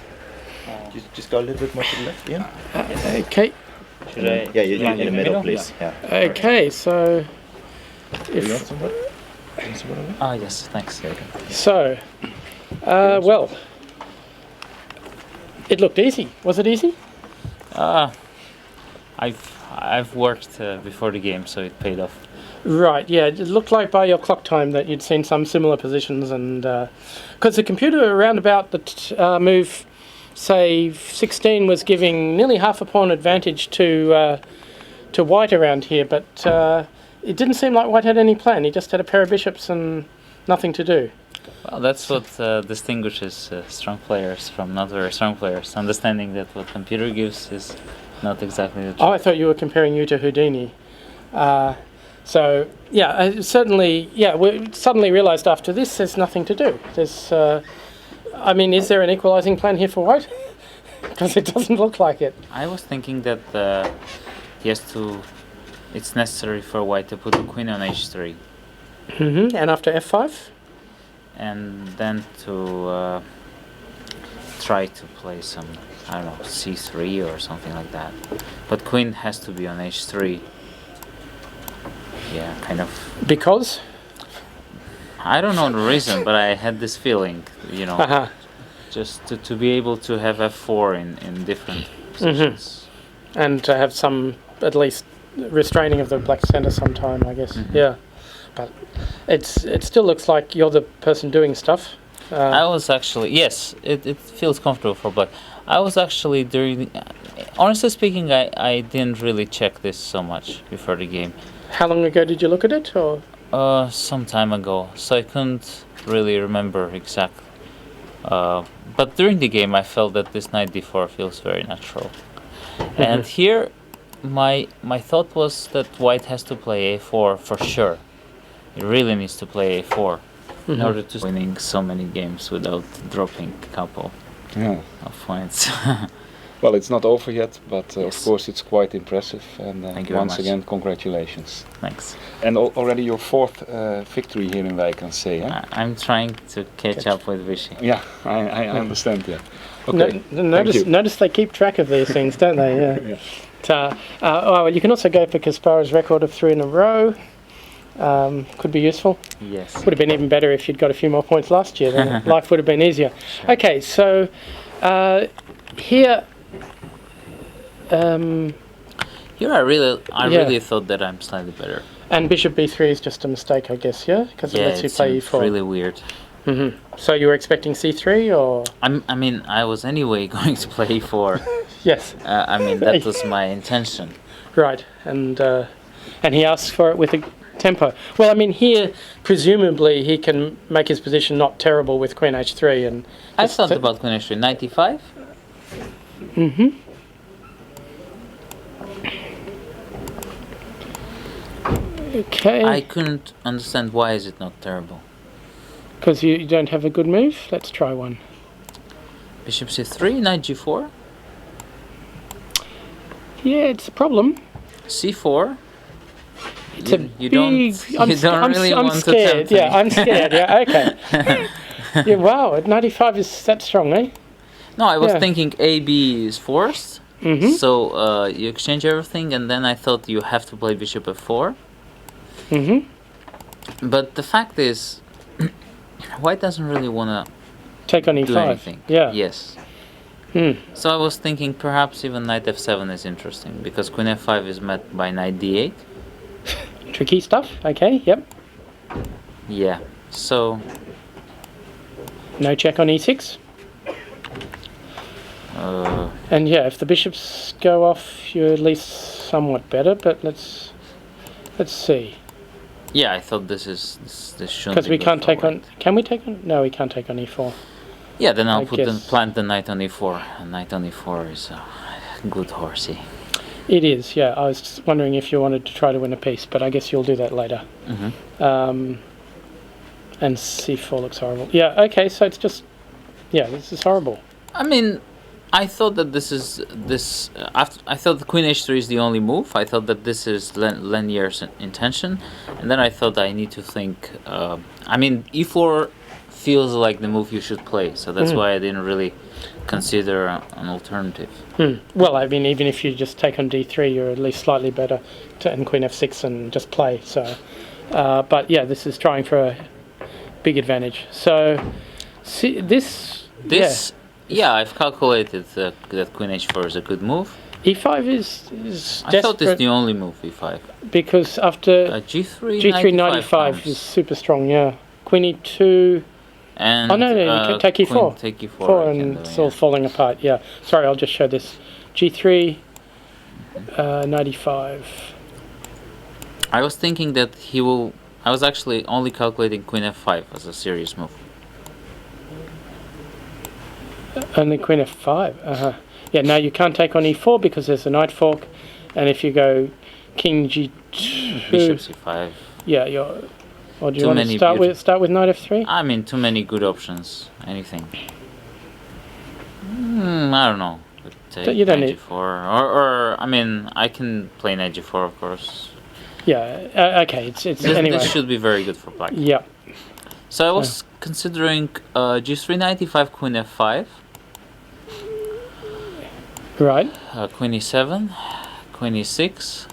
Just go a little bit more to the left, yeah? Okay. Should I? Yeah, you're in the middle, please. Yeah. Okay, so... Do you want some water? Yes, thanks. Yeah, okay. So, well, it looked easy. Was it easy? I've worked before the game, so it paid off. Right, yeah, it looked like by your clock time that you'd seen some similar positions, and because the computer around about the move, say 16, was giving nearly half a pawn advantage to White around here, but it didn't seem like White had any plan. He just had a pair of bishops and nothing to do. Well, that's what distinguishes strong players from not very strong players. Understanding that what computer gives is not exactly the truth. Oh, I thought you were comparing you to Houdini. So yeah, I certainly, yeah, we suddenly realised after this there's nothing to do. There's, I mean, is there an equalising plan here for White? Because it doesn't look like it. I was thinking that he has to. It's necessary for White to put the queen on h3, And after f5? and then to try to play some, I don't know, c3 or something like that. But queen has to be on h3. Yeah, kind of. Because? I don't know the reason, but I had this feeling, you know, Uh-huh. just to be able to have f4 in different positions. And to have some, at least, restraining of the black centre sometime, I guess. Yeah. But it still looks like you're the person doing stuff. I was actually, yes, it feels comfortable for black. I was actually honestly speaking, I didn't really check this so much before the game. How long ago did you look at it, or? Some time ago, so I couldn't really remember exactly. But during the game, I felt that this knight d4 feels very natural. And here, my thought was that White has to play a4 for sure. He really needs to play a4 in order to winning so many games without dropping a couple of points. Well, it's not over yet, but of Yes. course it's quite impressive. And Thank you very once much. again, congratulations. Thanks. And already your fourth victory here in Wijkensee, huh? I'm trying to catch up with Vichy. Yeah, I understand. Yeah. Okay. Notice they keep track of these things, don't they? Yeah. Yeah. Well, you can also go for Kasparov's record of 3 in a row. Could be useful. Yes. Would have been even better if you'd got a few more points last year. Then life would have been easier. Okay, so here. Here I really thought that I'm slightly better. And Bishop b3 is just a mistake, I guess, yeah? Because it Yeah, lets you it play seemed e4. really weird. So you were expecting c3, or? I mean, I was anyway going to play e4. Yes. I mean, that was my intention. Right, and he asks for it with a tempo. Well, I mean, here, presumably, he can make his position not terrible with queen h3. And I thought about queen h3. 95? Okay. I couldn't understand why is it not terrible. Because you don't have a good move? Let's try one. Bishop c3, knight g4, Yeah, it's a problem. c4. It's You don't really I'm want to scared. tempt Yeah, me. I'm scared. Yeah, okay. Yeah, wow, at 95 is that strong, eh? No, I was Yeah. thinking AB is forced. So you exchange everything, and then I thought you have to play bishop f4. But the fact is, White doesn't really want to Take on e5. do anything. Yeah. Yes. So I was thinking perhaps even knight f7 is interesting, because queen f5 is met by knight d8. Tricky stuff. Okay, yep. Yeah. So No check on e6. And yeah, if the bishops go off, you're at least somewhat better. But let's see. yeah, I thought this shouldn't. Because we be good can't for take White. on. Can we take on? No, we can't take on e4. Yeah, then I'll I guess. plant the knight on e4. And knight on e4 is a good horsey. It is. Yeah, I was just wondering if you wanted to try to win a piece, but I guess you'll do that later. And c4 looks horrible. Yeah. Okay. So it's just. Yeah, this is horrible. I mean, I thought that I thought the queen h3 is the only move. I thought that this is Lenier's intention, and then I thought I need to think. I mean, e4 feels like the move you should play, so that's why I didn't really consider an alternative. Well, I mean, even if you just take on d3, you're at least slightly better and queen f6 and just play. So, but yeah, this is trying for a big advantage. So, see, this. Yeah, I've calculated that queen h4 is a good move. E5 is I thought it's desperate the only move, e5. because after G3, G3 95 95 comes. is super strong. Yeah, Queen E2. And Oh no, you can take E4. Queen take E4. Four I and can do, it's all yeah. falling apart. Yeah. Sorry, I'll just show this. G3 95. I was thinking that he will. I was actually only calculating Queen F5 as a serious move. Only Queen F5. Yeah. Now you can't take on E4 because there's a knight fork, and if you go King G2. Bishop C5. Yeah, you're. Or do you Too want to many start with knight F3? I mean, too many good options. Anything. I don't know. Take You don't knight need- G4, or I mean, I can play knight G4, of course. Yeah. Okay. It's anyway. This should be very good for black. Yeah. So I was considering G3 95, Queen F5, Right. Queen E7, Queen E6,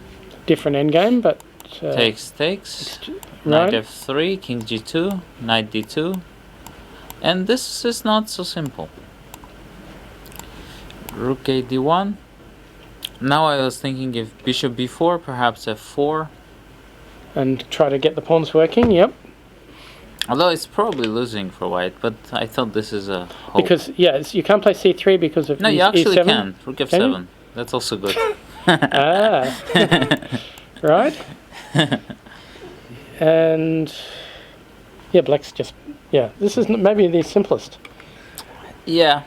Different endgame, but takes, right. Knight F3, King G2, Knight D2, and this is not so simple. Rook A D1. Now I was thinking if Bishop B4, perhaps F4. And try to get the pawns working. Yep. Although it's probably losing for white, but I thought this is a hope. Because you can't play C3 because of No, you actually E7. can. Rook F7. Can you? That's also good. Ah. Right. And black's just This is maybe the simplest. Yeah.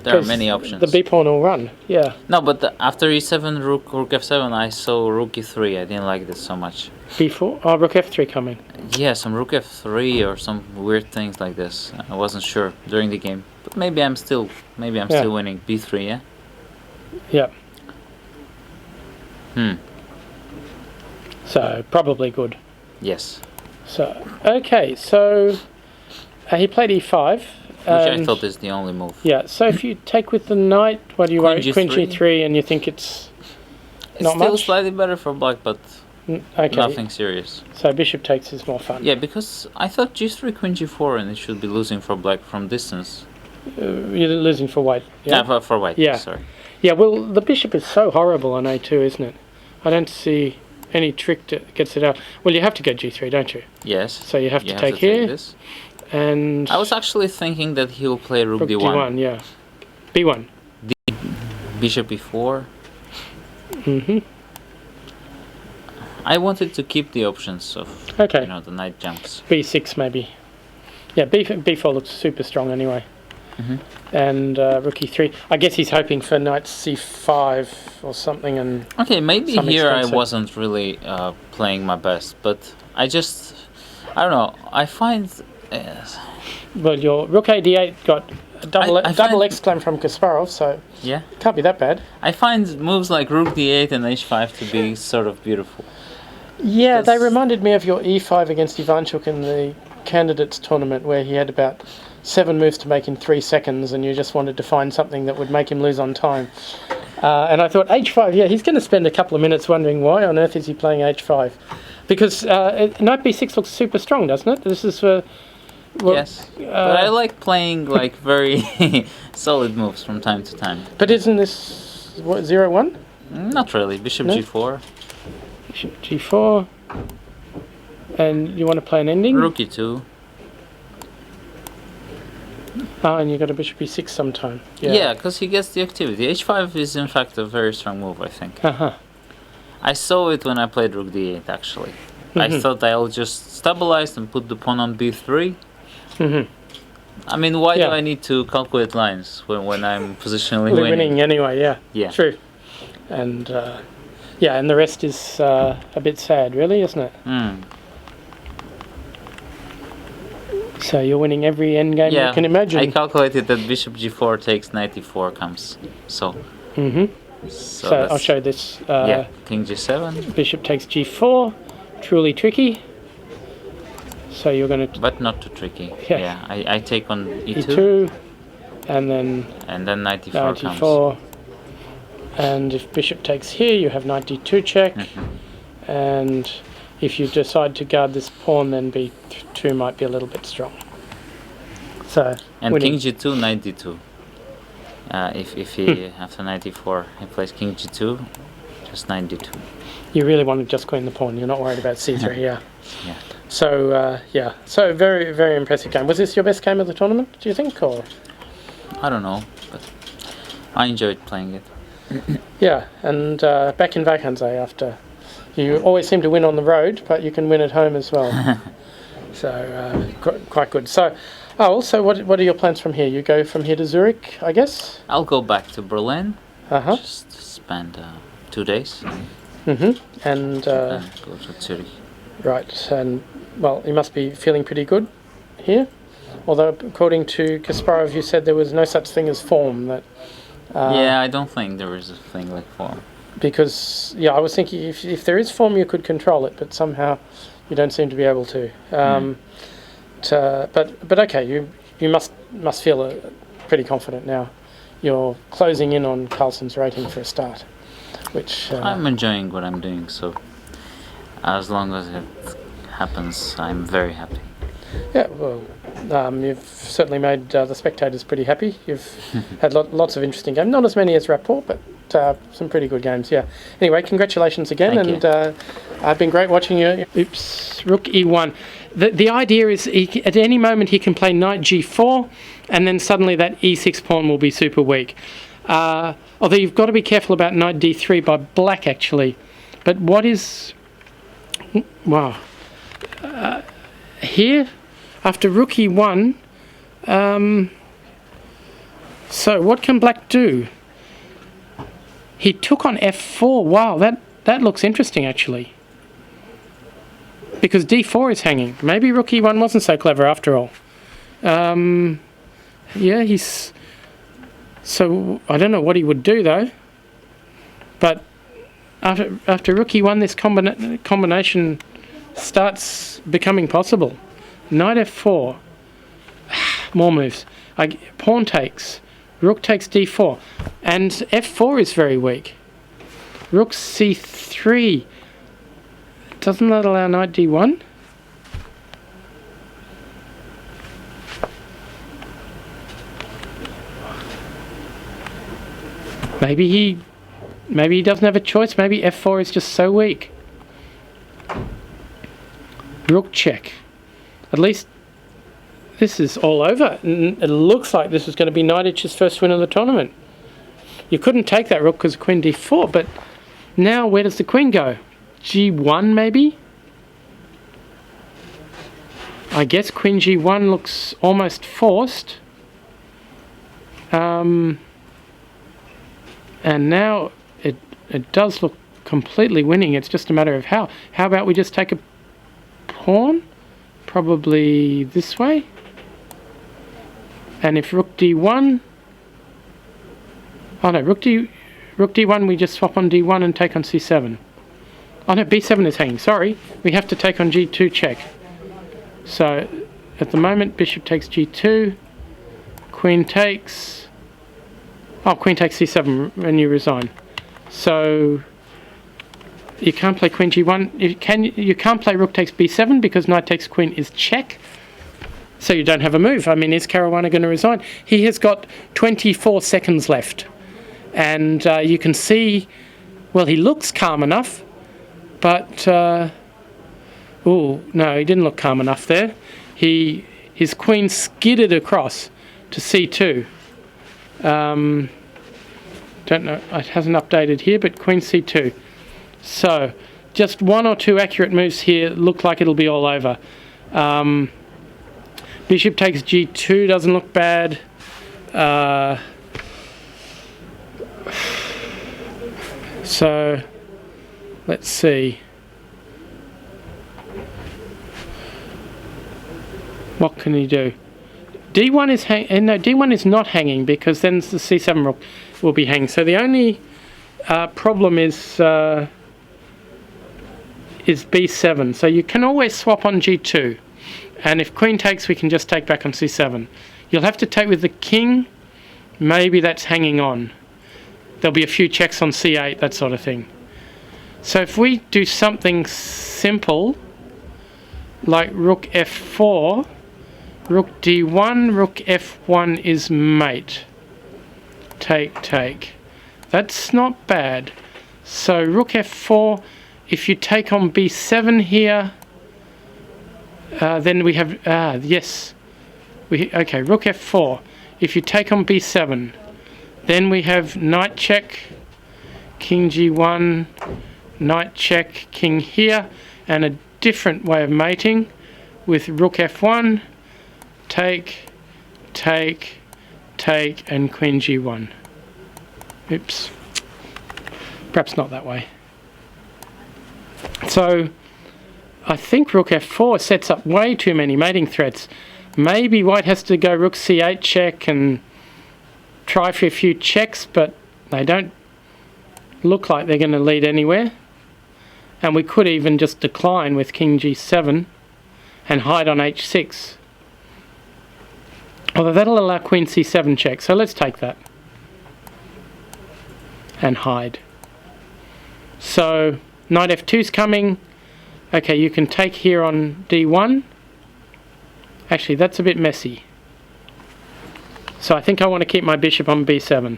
There are 'Cause many options. The B pawn will run. Yeah. No, but after E7, Rook F7, I saw Rook E3. I didn't like this so much. B4. Oh, Rook F3 coming. Yeah, some Rook F3 or some weird things like this. I wasn't sure during the game, but maybe I'm still winning. B3, yeah. Yeah. Hmm. So probably good. Yes. So okay. So he played E5. Which I thought is the only move. Yeah, so if you take with the knight, what do you Queen worry? Queen G3. G3, and you think it's not Still much? slightly better for black, but Okay, nothing serious. so bishop takes is more fun. Yeah, because I thought G3, Queen G4, and it should be losing for black from distance. You're losing for white. Yeah. For white. Yeah. Sorry. Yeah, well, the bishop is so horrible on A2, isn't it? I don't see any trick that gets it out. Well, you have to go G3, don't you? Yes. So you have to take here. This. And I was actually thinking that he'll play Rook D1. D1, yeah. B1. Bishop E4. Mm-hmm. I wanted to keep the options of Okay. the knight jumps. B6 maybe. Yeah, B4 looks super strong anyway. Mhm. And Rook E3. I guess he's hoping for knight C5 or something. And Okay, maybe Some here I expensive. wasn't really playing my best, but I don't know. I find well, your Rook A8 got a double I double find- exclaim from Kasparov, so yeah, can't be that bad. I find moves like Rook D8 and H5 to be sort of beautiful. Yeah, they Yes. reminded me of your E5 against Ivanchuk in the candidates tournament, where he had about 7 moves to make in 3 seconds, and you just wanted to find something that would make him lose on time. And I thought H5, yeah, he's going to spend a couple of minutes wondering why on earth is he playing H5, because Knight B6 looks super strong, doesn't it? This is for Yes, but I like playing like very solid moves from time to time. But isn't this what 0-1? Not really. Bishop No? G4, Bishop G4, and you want to play an ending? Rook E2. Oh, and you got a Bishop E6 sometime. Yeah, because he gets the activity. H5 is in fact a very strong move, I think. Uh-huh. I saw it when I played Rook D8 actually. I Mhm. thought I'll just stabilize and put the pawn on B3. Mm-hmm. I mean, why Yeah. do I need to calculate lines when I'm positionally Winning. winning? Anyway, yeah. Yeah. True. And and the rest is a bit sad, really, isn't it? Mm. So you're winning every endgame Yeah, you can imagine. I calculated that Bishop G4 takes knight E4 comes. So Mm-hmm. So, So I'll that's- show this. yeah, King G7, Bishop takes G4. Truly tricky. So you're going to but not too tricky. Yeah. Yeah, I take on E2, E2, and then and then knight E4 knight comes. E4. And if bishop takes here, you have knight D2 check. Mm-hmm. And if you decide to guard this pawn, then B2 might be a little bit strong. So And winning. King G2, knight D2. If he after knight d4 he plays king g2, just knight d2. You really want to just queen the pawn. You're not worried about c3 here. Yeah. So yeah, so very, very impressive game. Was this your best game of the tournament, do you think, or? I don't know, but I enjoyed playing it. Yeah, and back in Vacanze after. You always seem to win on the road, but you can win at home as well. So quite good. So, also, what are your plans from here? You go from here to Zurich, I guess? I'll go back to Berlin. Uh-huh. Just spend 2 days. Mm-hmm. And Then go to Zurich. right, and well, you must be feeling pretty good here. Although, according to Kasparov, you said there was no such thing as form. That Yeah, I don't think there is a thing like form. because I was thinking if there is form, you could control it, but somehow you don't seem to be able to. But okay, you must feel pretty confident now. You're closing in on Carlsen's rating for a start, which I'm enjoying what I'm doing, so as long as it happens, I'm very happy. yeah, well, you've certainly made the spectators pretty happy. You've had lots of interesting games, not as many as Rapport, but some pretty good games. Yeah. Anyway, congratulations again, Thank and I've been great watching you. Oops, Rook E1. The idea is at any moment he can play Knight G4, and then suddenly that E6 pawn will be super weak. Although you've got to be careful about Knight D3 by Black actually. But what is wow here after Rook E1? So what can Black do? He took on F4. Wow, that looks interesting actually. Because D4 is hanging. Maybe Rook E1 wasn't so clever after all. Yeah, he's... So, I don't know what he would do though. But after Rook E1, this combination starts becoming possible. Knight F4. More moves. Pawn takes. Rook takes D4. And F4 is very weak. Rook C3. Doesn't that allow Knight D1? Maybe he doesn't have a choice. Maybe F4 is just so weak. Rook check. At least this is all over. It looks like this is going to be Knight's first win of the tournament. You couldn't take that rook because of Queen D4, but now where does the queen go? G1 maybe? I guess Queen G1 looks almost forced. And now it does look completely winning. It's just a matter of how. How about we just take a pawn? Probably this way. And if Rook D1... Oh no, Rook D1 we just swap on D1 and take on C7. Oh no, B7 is hanging, sorry. We have to take on G2 check. So, at the moment, Bishop takes G2. Queen takes... Oh, Queen takes C7 and you resign. So, you can't play Queen G1. You can't play Rook takes B7 because Knight takes Queen is check. So you don't have a move. I mean, is Caruana going to resign? He has got 24 seconds left. And you can see, well, he looks calm enough. But, oh, no, he didn't look calm enough there. His queen skidded across to C2. Don't know, it hasn't updated here, but Queen C2. So, just one or two accurate moves here look like it'll be all over. Bishop takes G2, doesn't look bad. So, let's see. What can he do? D1 is no, D1 is not hanging because then the C7 rook will be hanging. So the only problem is B7. So you can always swap on G2, and if Queen takes, we can just take back on C7. You'll have to take with the King. Maybe that's hanging on. There'll be a few checks on C8, that sort of thing. So if we do something simple, like Rook F4. Rook D1, Rook F1 is mate. take. That's not bad. So rook f4, if you take on b7 here, then we have, yes. Okay, rook f4. If you take on b7, then we have knight check, king g1, knight check, king here, and a different way of mating with rook f1, take, and queen g1. Oops. Perhaps not that way. So I think rook f4 sets up way too many mating threats. Maybe white has to go rook c8 check and try for a few checks, but they don't look like they're going to lead anywhere. And we could even just decline with king g7 and hide on h6. Although that'll allow queen c7 check, so let's take that. And hide. So knight f2's coming. Okay, you can take here on d1. Actually, that's a bit messy. So I think I want to keep my bishop on b7.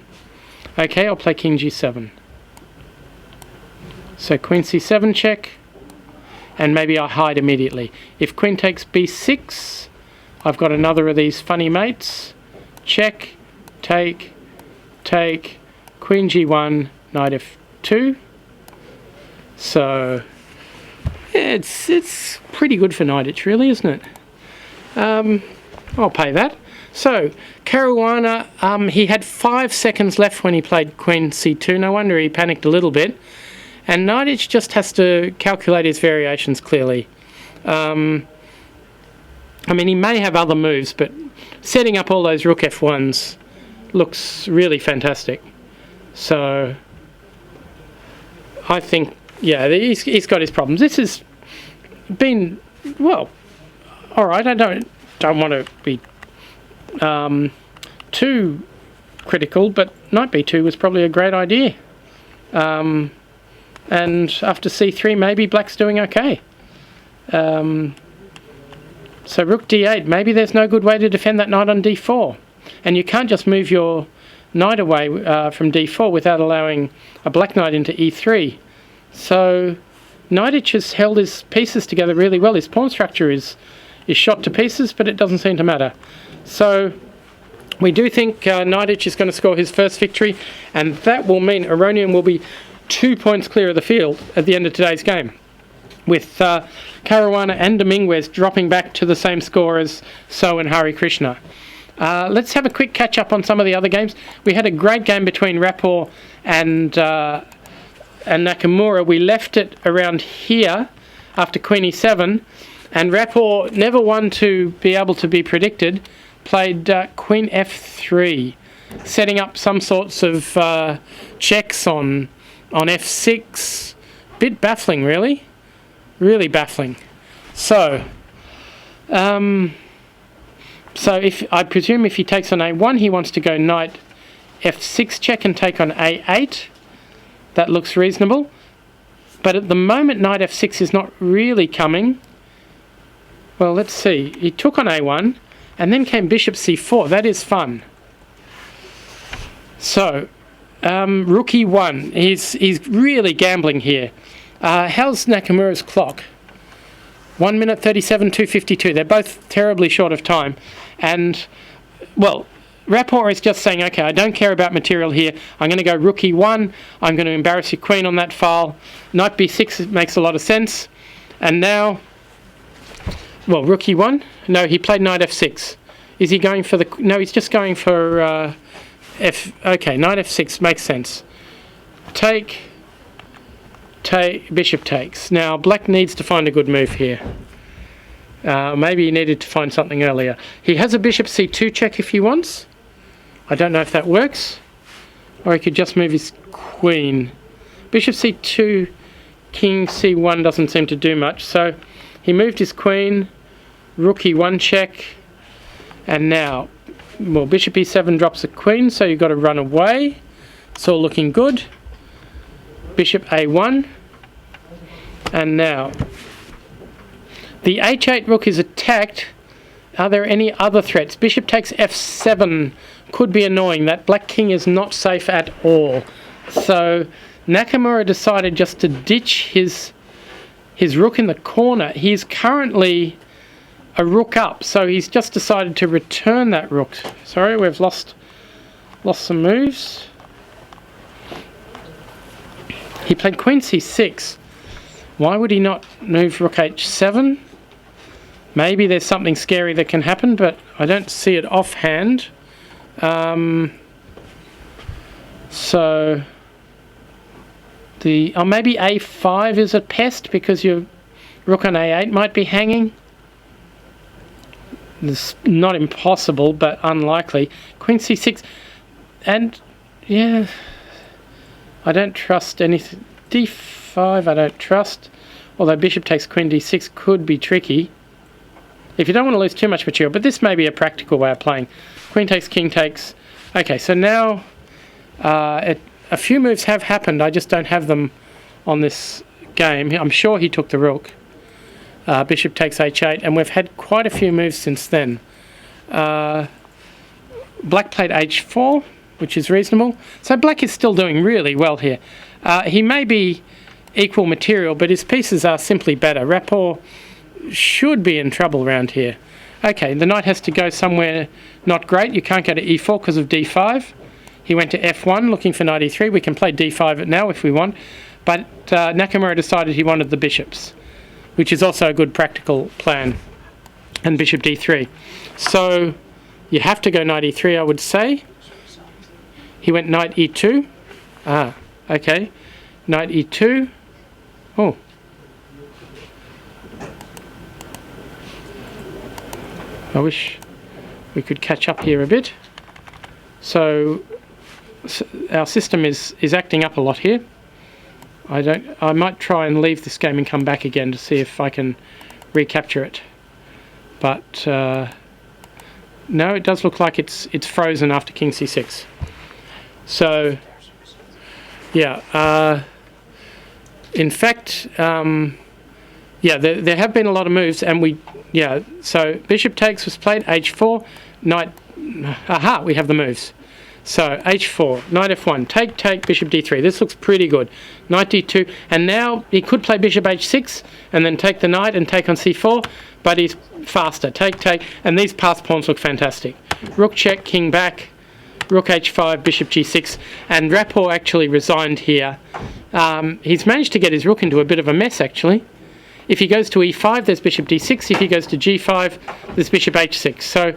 Okay, I'll play king g7. So queen c7 check. And maybe I hide immediately. If queen takes b6, I've got another of these funny mates. Check, take, queen g1, knight f2. So it's pretty good for knight, really, isn't it? I'll pay that. So Caruana, he had 5 seconds left when he played queen c2. No wonder he panicked a little bit. And Knightage just has to calculate his variations clearly. I mean, he may have other moves, but setting up all those rook f1s looks really fantastic. So I think, yeah, he's got his problems. This has been, well, all right. I don't want to be too critical, but knight b2 was probably a great idea. And after c3, maybe black's doing okay. So rook d8, maybe there's no good way to defend that knight on d4. And you can't just move your knight away from d4 without allowing a black knight into e3. So Knightage has held his pieces together really well. His pawn structure is shot to pieces, but it doesn't seem to matter. So we do think Knightage is going to score his first victory, and that will mean Aronian will be 2 points clear of the field at the end of today's game, with Caruana and Dominguez dropping back to the same score as So and Hari Krishna. Let's have a quick catch up on some of the other games. We had a great game between Rapport and Nakamura. We left it around here after Queen e7, and Rapport, never one to be able to be predicted, played Queen f3, setting up some sorts of checks on f6. Bit baffling, really baffling. So if I presume if he takes on a1, he wants to go knight f6 check and take on a8. That looks reasonable, but at the moment knight f6 is not really coming. Well, let's see, he took on a1 and then came bishop c4. That is fun. So rook e1, he's really gambling here. How's Nakamura's clock? 1 minute 37, 2:52. They're both terribly short of time. And, well, Rapport is just saying, okay, I don't care about material here. I'm going to go rook e1. I'm going to embarrass your queen on that file. Knight b6 makes a lot of sense. And now, well, rook e1. No, he played knight f6. Is he going for the... No, he's just going for... Okay, knight f6 makes sense. Take, bishop takes. Now, black needs to find a good move here. Maybe he needed to find something earlier. He has a bishop c2 check if he wants. I don't know if that works. Or he could just move his queen. Bishop c2, king c1 doesn't seem to do much. So he moved his queen, rook e1 check, and now... Well, bishop e7 drops a queen, so you've got to run away. It's all looking good. Bishop a1. And now, the h8 rook is attacked, Are there any other threats? Bishop takes f7 could be annoying. That black king is not safe at all. So Nakamura decided just to ditch his rook in the corner. He's currently a rook up, so he's just decided to return that rook. Sorry, we've lost some moves. He played queen c6. Why would he not move rook h7? Maybe there's something scary that can happen, but I don't see it offhand. So maybe a5 is a pest because your rook on a8 might be hanging. It's not impossible, but unlikely. Queen c6, and yeah, I don't trust anything. d5 I don't trust, although bishop takes queen d6 could be tricky if you don't want to lose too much material, but this may be a practical way of playing. Queen takes, king takes. Okay, so now a few moves have happened, I just don't have them on this game. I'm sure he took the rook. Bishop takes h8, and we've had quite a few moves since then. Black played h4, which is reasonable. So black is still doing really well here. He may be equal material, but his pieces are simply better. Rapport should be in trouble around here. Okay, the knight has to go somewhere not great. You can't go to e4 because of d5. He went to f1 looking for knight e3. We can play d5 now if we want, but Nakamura decided he wanted the bishops, which is also a good practical plan, and bishop d3. So you have to go knight e3, I would say. He went knight e2. Okay. Knight e2. Oh. I wish we could catch up here a bit. So our system is acting up a lot here. I might try and leave this game and come back again to see if I can recapture it. But no, it does look like it's frozen after king c6. So yeah, in fact, yeah, there have been a lot of moves, and so bishop takes was played, h4, knight, we have the moves. So h4, knight f1, take, bishop d3. This looks pretty good. Knight d2, and now he could play bishop h6 and then take the knight and take on c4, but he's faster. Take, and these pass pawns look fantastic. Rook check, king back, rook h5, bishop g6, and Rapport actually resigned here. He's managed to get his rook into a bit of a mess, actually. If he goes to e5, there's bishop d6. If he goes to g5, there's bishop h6. So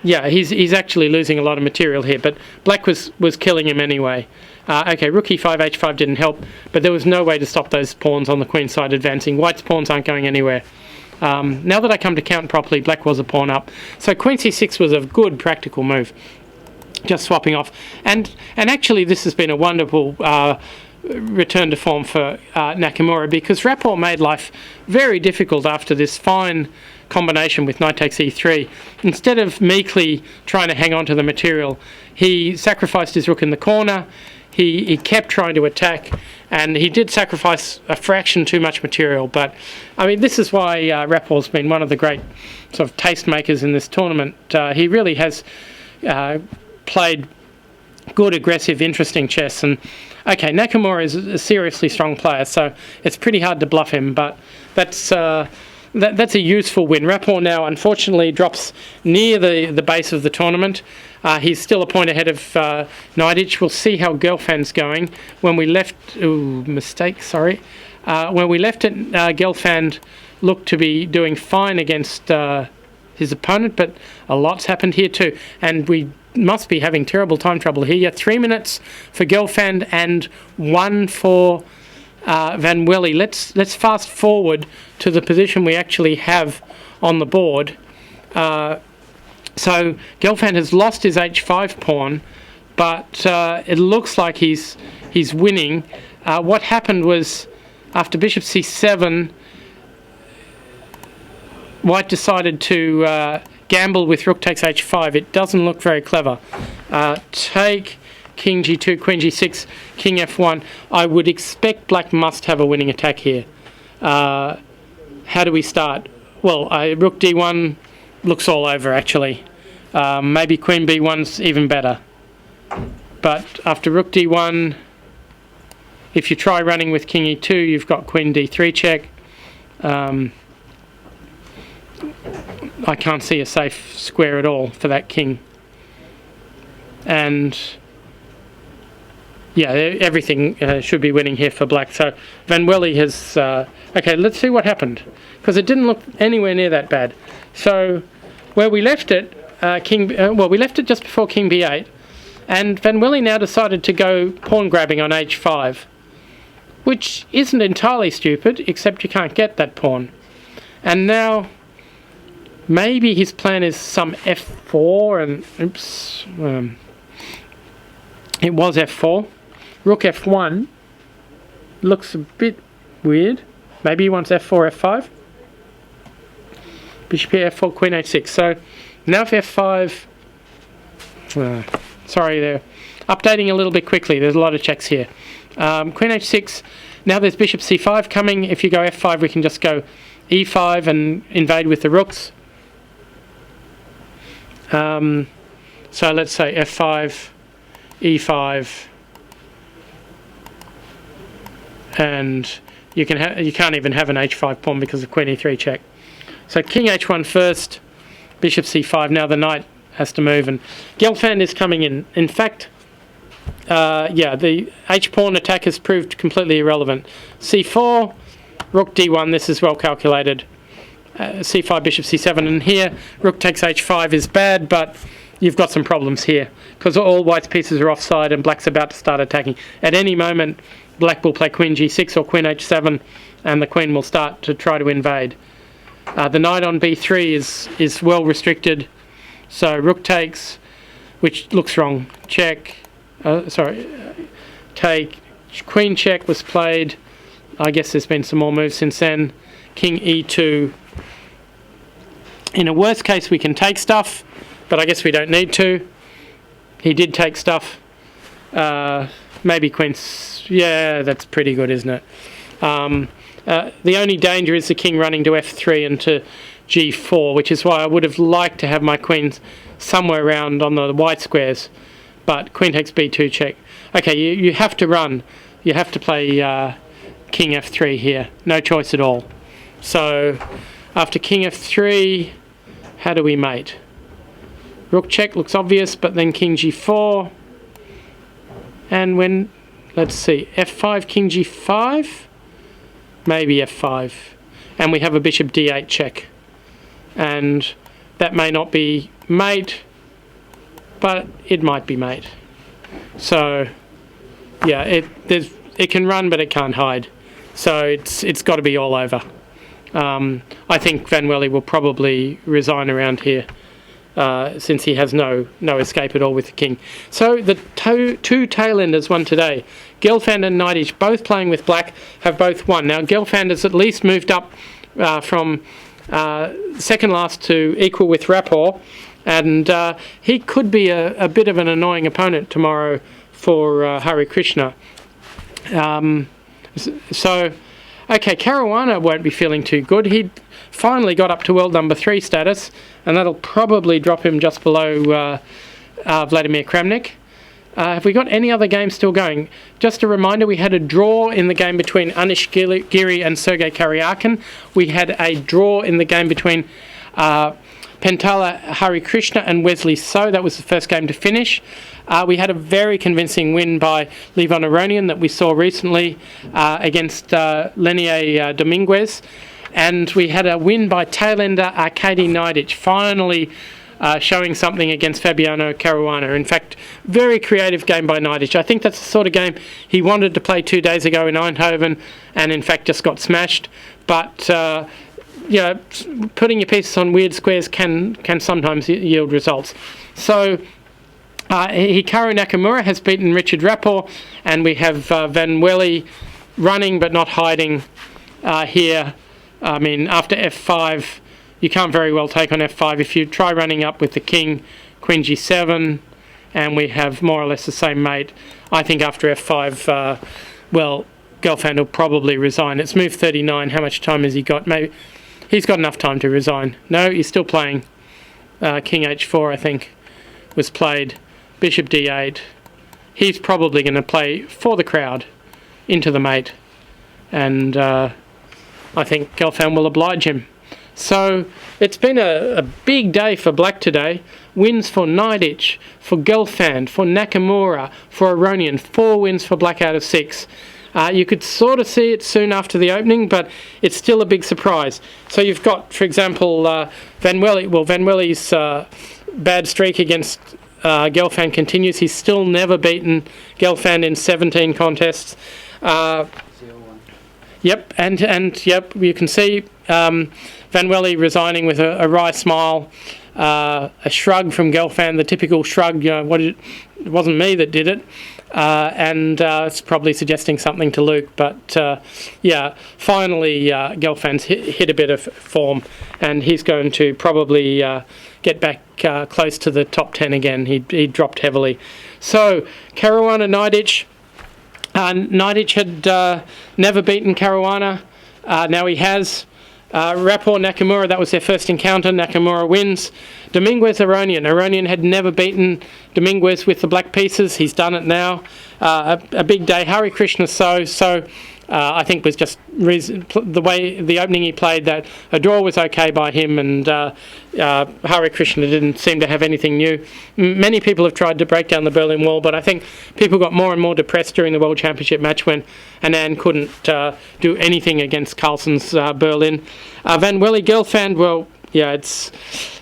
yeah, he's actually losing a lot of material here, but black was killing him anyway. Okay, rook e5, h5 didn't help, but there was no way to stop those pawns on the queen side advancing. White's pawns aren't going anywhere. Now that I come to count properly, black was a pawn up. So queen c6 was a good practical move, just swapping off. And actually this has been a wonderful return to form for Nakamura, because Rapport made life very difficult after this fine combination with knight takes e3. Instead of meekly trying to hang on to the material, he sacrificed his rook in the corner. He kept trying to attack, and he did sacrifice a fraction too much material. But I mean, this is why Rapport's been one of the great sort of tastemakers in this tournament. He really has played good, aggressive, interesting chess. And okay, Nakamura is a seriously strong player, so it's pretty hard to bluff him, but that's a useful win. Rapport now unfortunately drops near the base of the tournament. He's still a point ahead of Nidich. We'll see how Gelfand's going. When we left, when we left it, Gelfand looked to be doing fine against his opponent, but a lot's happened here too, and we must be having terrible time trouble here. 3 minutes for Gelfand and 1 for Van Welly. Let's fast forward to the position we actually have on the board. So Gelfand has lost his h5 pawn, but it looks like he's winning. What happened was, after bishop c7, White decided to gamble with rook takes h5. It doesn't look very clever. Take, king g2, queen g6, king f1. I would expect black must have a winning attack here. How do we start? Well, rook d1, looks all over actually. Maybe queen b1's even better. But after rook d1, if you try running with king e2, you've got queen d3 check. I can't see a safe square at all for that king. And yeah, everything should be winning here for black. So Van Wely has... okay, let's see what happened, because it didn't look anywhere near that bad. So where we left it, we left it just before king b8, and Van Wely now decided to go pawn grabbing on h5, which isn't entirely stupid, except you can't get that pawn. And now maybe his plan is some f4 and oops, it was f4. Rook f1 looks a bit weird. Maybe he wants f4, f5. Bishop here, f4, queen h6. So now for f5. Sorry, they're updating a little bit quickly. There's a lot of checks here. Queen h6. Now there's bishop c5 coming. If you go f5, we can just go e5 and invade with the rooks. So let's say f5, e5, and you can't even have an h5 pawn because of queen e3 check. So king h1 first, bishop c5. Now the knight has to move, and Gelfand is coming in. In fact, the h-pawn attack has proved completely irrelevant. c4, rook d1, this is well calculated. c5, bishop c7, and here rook takes h5 is bad, but you've got some problems here because all white's pieces are offside and black's about to start attacking. At any moment, black will play queen g6 or queen h7, and the queen will start to try to invade. The knight on b3 is well restricted, so rook takes, which looks wrong. Check. Take. Queen check was played. I guess there's been some more moves since then. King e2. In a worst case, we can take stuff, but I guess we don't need to. He did take stuff. Maybe queen... Yeah, that's pretty good, isn't it? The only danger is the king running to f3 and to g4, which is why I would have liked to have my queens somewhere around on the white squares. But queen takes b2 check. Okay, you have to run. You have to play king f3 here. No choice at all. So after king f3, how do we mate? Rook check looks obvious, but then king g4. And when, let's see, f5, king g5? Maybe f5. And we have a bishop d8 check. And that may not be mate, but it might be mate. So yeah, it can run, but it can't hide. So it's got to be all over. I think Van Wely will probably resign around here, since he has no escape at all with the king. So the two tail-enders won today. Gelfand and Nightedge, both playing with black, have both won. Now Gelfand has at least moved up from second last to equal with Rapport, and he could be a bit of an annoying opponent tomorrow for Hari Krishna. So, okay, Caruana won't be feeling too good. He finally got up to world number 3 status, and that'll probably drop him just below Vladimir Kramnik. Have we got any other games still going? Just a reminder, we had a draw in the game between Anish Giri and Sergei Karyakin. We had a draw in the game between Pentala Hari Krishna and Wesley So. That was the first game to finish. We had a very convincing win by Levon Aronian that we saw recently against Lenier Dominguez. And we had a win by tailender Arkady Nightedge, finally showing something against Fabiano Caruana. In fact, very creative game by Nightedge. I think that's the sort of game he wanted to play 2 days ago in Eindhoven, and in fact just got smashed. But putting your pieces on weird squares can sometimes yield results. So Hikaru Nakamura has beaten Richard Rapport, and we have Van Wely running but not hiding here. I mean, after f5, you can't very well take on f5. If you try running up with the king, queen g7, and we have more or less the same mate, I think after f5, Gelfand will probably resign. It's move 39. How much time has he got? Maybe he's got enough time to resign. No, he's still playing. King h4, I think, was played. Bishop d8. He's probably going to play for the crowd into the mate, and I think Gelfand will oblige him. So it's been a big day for black today. Wins for Naiditsch, for Gelfand, for Nakamura, for Aronian. 4 wins for black out of 6. You could sort of see it soon after the opening, but it's still a big surprise. So you've got, for example, Van Welly. Well, Van Welly's bad streak against Gelfand continues. He's still never beaten Gelfand in 17 contests. Yep, and yep, you can see Van Welly resigning with a wry smile, a shrug from Gelfand, the typical shrug. It wasn't me that did it, and it's probably suggesting something to Luke. But yeah, finally Gelfand's hit a bit of form, and he's going to probably get back close to the top 10 again. He dropped heavily. So Caruana Naiditsch. Naiditsch had never beaten Caruana. Now he has. Rapport Nakamura, that was their first encounter. Nakamura wins. Dominguez Aronian. Aronian had never beaten Dominguez with the black pieces. He's done it now. A big day. Hari Krishna so I think was just the way the opening he played, that a draw was okay by him, and Hari Krishna didn't seem to have anything new. Many people have tried to break down the Berlin Wall, but I think people got more and more depressed during the World Championship match when Anand couldn't do anything against Carlsen's Berlin. Van Welly Gelfand, well, yeah, it's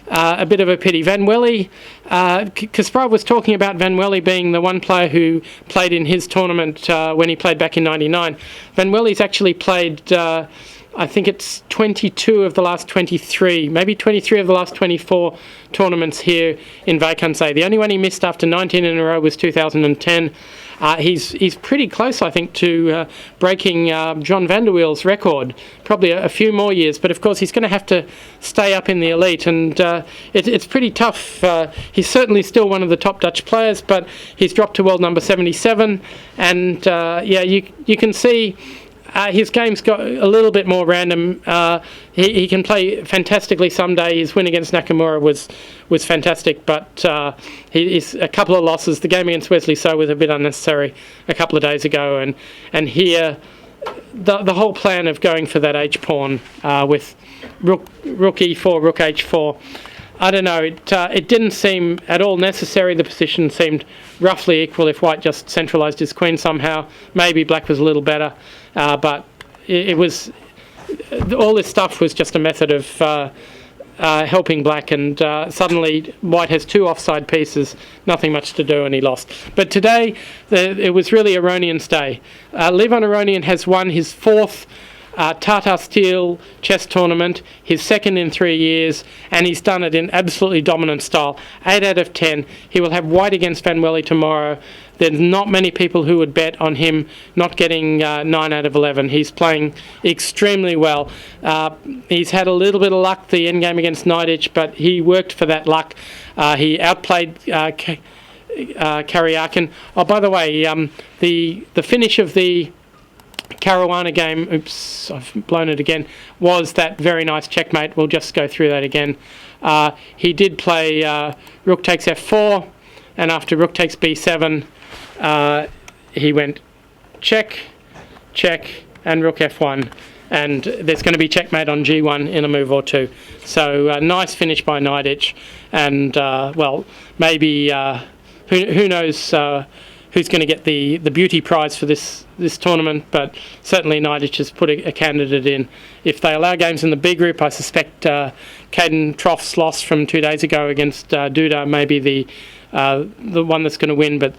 a bit of a pity. Van Welly, Kasparov was talking about Van Welly being the one player who played in his tournament when he played back in '99. Van Welly's actually played, I think it's 22 of the last 23, maybe 23 of the last 24 tournaments here in Vacancy. The only one he missed after 19 in a row was 2010. He's pretty close, I think, to breaking John van der Wiel's record. Probably a few more years, but of course he's going to have to stay up in the elite, and it's pretty tough. He's certainly still one of the top Dutch players, but he's dropped to world number 77, and yeah, you can see his game's got a little bit more random. He can play fantastically someday. His win against Nakamura was fantastic, but he's a couple of losses. The game against Wesley So was a bit unnecessary a couple of days ago, and here the whole plan of going for that H-pawn with rook E4, rook H4, I don't know, it didn't seem at all necessary. The position seemed roughly equal if white just centralised his queen somehow. Maybe black was a little better, but it was, all this stuff was just a method of helping black, and suddenly white has 2 offside pieces, nothing much to do, and he lost. But today, it was really Aronian's day. Levon Aronian has won his 4th Tata Steel Chess tournament, his 2nd in 3 years, and he's done it in absolutely dominant style. 8 out of 10. He will have white against Van Welly tomorrow. There's not many people who would bet on him not getting 9 out of 11. He's playing extremely well. He's had a little bit of luck the endgame against Naiditsch, but he worked for that luck. He outplayed Karyakin. Oh, by the way, the finish of the Caruana game, oops, I've blown it again, was that very nice checkmate. We'll just go through that again. He did play rook takes f4, and after rook takes b7, he went check, check, and rook f1. And there's going to be checkmate on g1 in a move or two. So nice finish by Naiditsch, and well, maybe who knows who's going to get the beauty prize for this tournament, but certainly Naiditsch has put a candidate in. If they allow games in the B group, I suspect Caden Troff's loss from 2 days ago against Duda may be the one that's going to win, but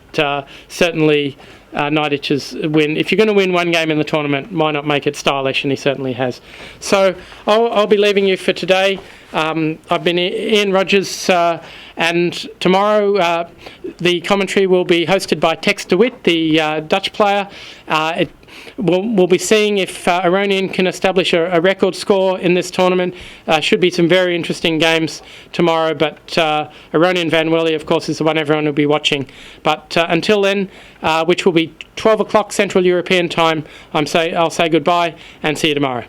certainly Naiditsch's win. If you're going to win one game in the tournament, why not make it stylish? And he certainly has. So I'll be leaving you for today. I've been Ian Rogers, and tomorrow the commentary will be hosted by Tex de Wit, the Dutch player. We'll be seeing if Aronian can establish a record score in this tournament. Should be some very interesting games tomorrow, but Aronian Van Welly, of course, is the one everyone will be watching. But until then, which will be 12 o'clock Central European time, I'll say goodbye and see you tomorrow.